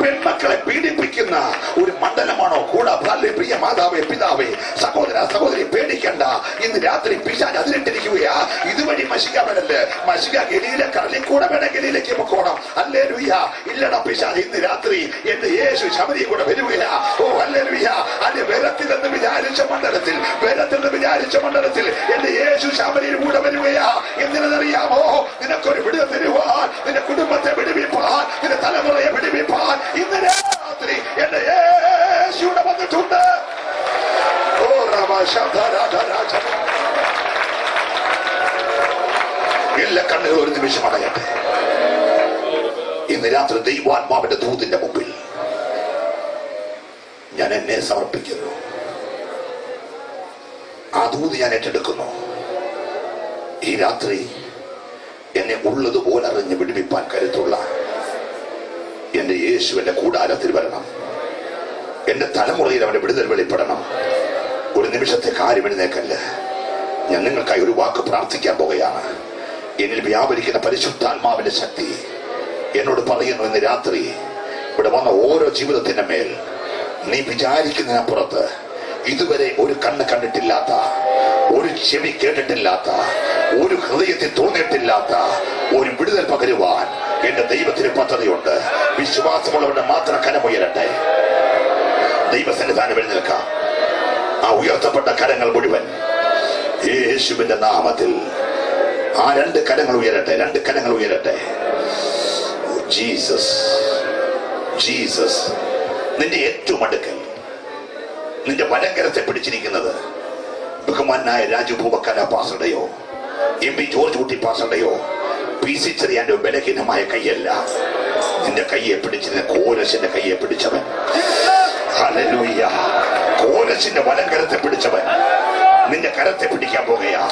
പെൺമക്കളെ പീഡിപ്പിക്കുന്ന ഒരു മണ്ഡലമാണോ കൂടെ? പ്രിയ മാതാവേ, പിതാവേ, സഹോദര സഹോദരി, പേടിക്കണ്ട. ഇന്ന് രാത്രി പിശാച് അതിലിട്ടിരിക്കുകയാ. ഇതുവഴി മശിക വരല്ലേ, മശിക ഗലീലെ കടലിൽ കൂടെ വേണം ഗലീലേക്ക് പോകണം. ഹല്ലേലൂയ. ഇല്ലടാ പിശാച്, ഇന്ന് രാത്രി എന്റെ യേശു ശബരിയിൽ കൂടെ വരികയാ. ഓ ഹല്ലേലൂയ. അല്ലെ വെരത്തിലെന്ന് വിചാരിച്ച മണ്ഡലത്തിൽ, വെരത്തിലെന്ന് വിചാരിച്ച മണ്ഡലത്തിൽ എന്റെ യേശു ശബരിയിൽ കൂടെ വരികയാ. എന്തിനറിയാമോ? നിനക്കൊരു വിടുതൽ തരുവാൻ, നിന്റെ കുടുംബത്തെ വിടുവിപ്പാൻ, നിന്റെ തലമുറയെ വിടുവിപ്പാൻ ഇന്ന് രാത്രി എന്റെ യേശുവിടെ വന്നിട്ടുണ്ട്. ഓ എല്ലാ കണ്ണുകൾ ഒരു നിമിഷം അടയട്ടെ. ഇന്ന് രാത്രി ദൈവാത്മാവിന്റെ ദൂതിന്റെ മുമ്പിൽ ഞാൻ എന്നെ സമർപ്പിക്കുന്നു. ആ ദൂത് ഞാൻ ഏറ്റെടുക്കുന്നു. ഈ രാത്രി എന്നെ ഉള്ളതുപോലെ അറിഞ്ഞ് വിടുവിപ്പാൻ കരുത്തുള്ള എന്റെ യേശു എന്റെ കൂടാരത്തിൽ വരണം. എന്റെ തലമുറയിൽ അവന്റെ വിടുതൽ വെളിപ്പെടണം. ഒരു നിമിഷത്തെ കാര്യം എഴുന്നേക്കല്ല. ഞാൻ നിങ്ങൾക്കായി ഒരു വാക്ക് പ്രാർത്ഥിക്കാൻ പോകുകയാണ്. എന്നിൽ വ്യാപരിക്കുന്ന പരിശുദ്ധാത്മാവിന്റെ ശക്തി എന്നോട് പറയുന്നു, ഇന്ന് രാത്രി ഇവിടെ വന്ന ഓരോ ജീവിതത്തിന്റെ മേൽ നീ വിചാരിക്കുന്നതിനപ്പുറത്ത് ഇതുവരെ ഒരു കണ്ണ് കണ്ടിട്ടില്ലാത്ത, ഒരു ചെവി കേട്ടിട്ടില്ലാത്ത, ഒരു ഹൃദയത്തിൽ തോന്നിയിട്ടില്ലാത്ത ഒരു വിടുതൽ പകരുവാൻ എന്റെ ദൈവത്തിന് പദ്ധതിയുണ്ട്. വിശ്വാസമുള്ളവരുടെ മാത്രം കരമുയരട്ടെ. ദൈവസന്നിധാനം എഴുന്നേൽക്കാം. ആ ഉയർത്തപ്പെട്ട കരങ്ങൾ മുഴുവൻ യേശുവിന്റെ നാമത്തിൽ ആ രണ്ട് കരങ്ങൾ ഉയരട്ടെ, രണ്ട് കരങ്ങൾ ഉയരട്ടെ. Jesus, Jesus. നിന്റെ ഏറ്റവും അടുക്കൽ നിന്റെ വലങ്കരത്തെ പിടിച്ചിരിക്കുന്നത് ബഹുമാനായ രാജു ഭൂപക്കാര പാസറുടെയോ എം പി ജോർജ് കുട്ടി പാസറുടെയോ പി സി ചെറിയാന്റെ ബലഹീനമായ കൈയല്ല. നിന്റെ കയ്യെ പിടിച്ചിരുന്ന കോരസിന്റെ കയ്യെ പിടിച്ചവൻ. ഹല്ലേലൂയ. കോരസിന്റെ വലങ്കരത്തെ പിടിച്ചവൻ നിന്റെ കരത്തെ പിടിക്കാൻ പോകുകയാ.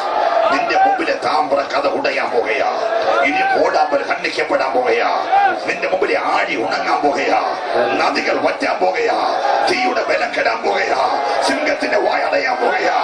നിന്റെ മുമ്പിലെ താമ്ര കഥ ഉടയാൻ പോകുകയാ. ഇനി ഓടാമ്പൽ ഖണ്ഡിക്കപ്പെടാൻ പോകുകയാ. നിന്റെ മുമ്പിലെ ആഴി ഉണങ്ങാൻ പോകുകയാ. നദികൾ വറ്റാൻ പോകുകയാ. തീയുടെ ബലം കെടാൻ പോകുകയാ. സിംഹത്തിന്റെ വായടയാൻ പോകുകയാ.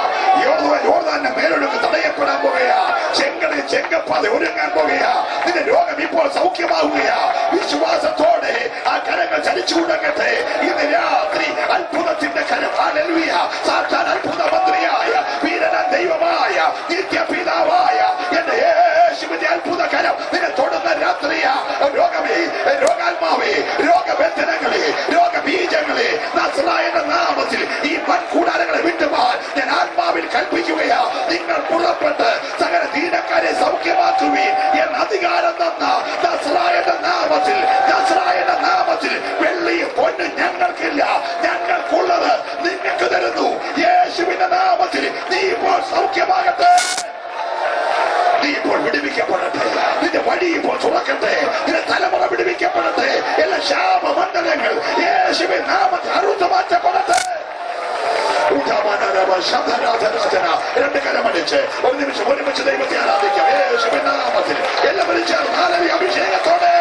യോർദാന്റെ മേലൊഴുക്ക് തടയപ്പെടാൻ പോകുകയാ. ചെങ്കടൽ ചെങ്കപ്പാത ഒരുങ്ങാൻ പോകുകയാ. നിന്റെ രോഗം ഇപ്പോൾ സൗഖ്യമാവുകയാ. വിശ്വാസത്തോടെ ആ കരങ്ങൾ ചലിച്ചു തുടങ്ങട്ടെ. ഇന്ന് രാത്രി അത്ഭുതത്തിന്റെ കരം. ഹല്ലേലൂയ. സാത്താൻ അത്ഭുത മന്ത്രിയായ വീരനാം ദൈവമായ നിത്യപിതാവായ എന്റെ യേശുവിന്റെ അത്ഭുത കരം നിന്നെ തൊടുന്ന രാത്രിയാ. രോഗമേ, രോഗാത്മാവേ, രോഗബന്ധനങ്ങളെ, രോഗബീജങ്ങളെ നസ്രായന്റെ നാമത്തിൽ ഈ വൻകൂടാരങ്ങളെ വിട്ടുപോകാൻ ഞാൻ ആത്മാവിൽ കൽപ്പിക്കുകയാ. നിങ്ങൾ പുറപ്പെട്ട് സകല ദീനക്കാരെ സൗഖ്യമാക്കുവീൻ എന്ന അധികാരം തന്ന നസ്രായന്റെ നാമത്തിൽ, നസ്രായന്റെ നാമത്തിൽ വെള്ളിയും പൊന്നും ഞങ്ങൾക്കില്ല, ഞങ്ങൾക്കുള്ളത് നിങ്ങൾക്ക് തരുന്നു. യേശുവിന്റെ നാമത്തിൽ നീ ഇപ്പോൾ സൗഖ്യമാകട്ടെ. നീ ഇപ്പോൾ വിടുവിക്കപ്പെടട്ടെ. നിന്റെ വഴി ഇപ്പോൾ തുറക്കട്ടെ. നിന്റെ തലമുറ വിടുവിക്കപ്പെടട്ടെ. എല്ലാ ശാപമണ്ഡലങ്ങൾ യേശുവിൻ നാമത്തിൽ അറുത്തു മാറ്റപ്പെടട്ടെ. രണ്ട് കരമടിച്ച് ഒരു നിമിഷം ഒരുമിച്ച് ദൈവത്തെ ആരാധിക്കാം. യേശുവിൻ നാമത്തിൽ എല്ലാവരും ചേർന്ന് ഹല്ലേലൂയ അഭിഷേകത്തോടെ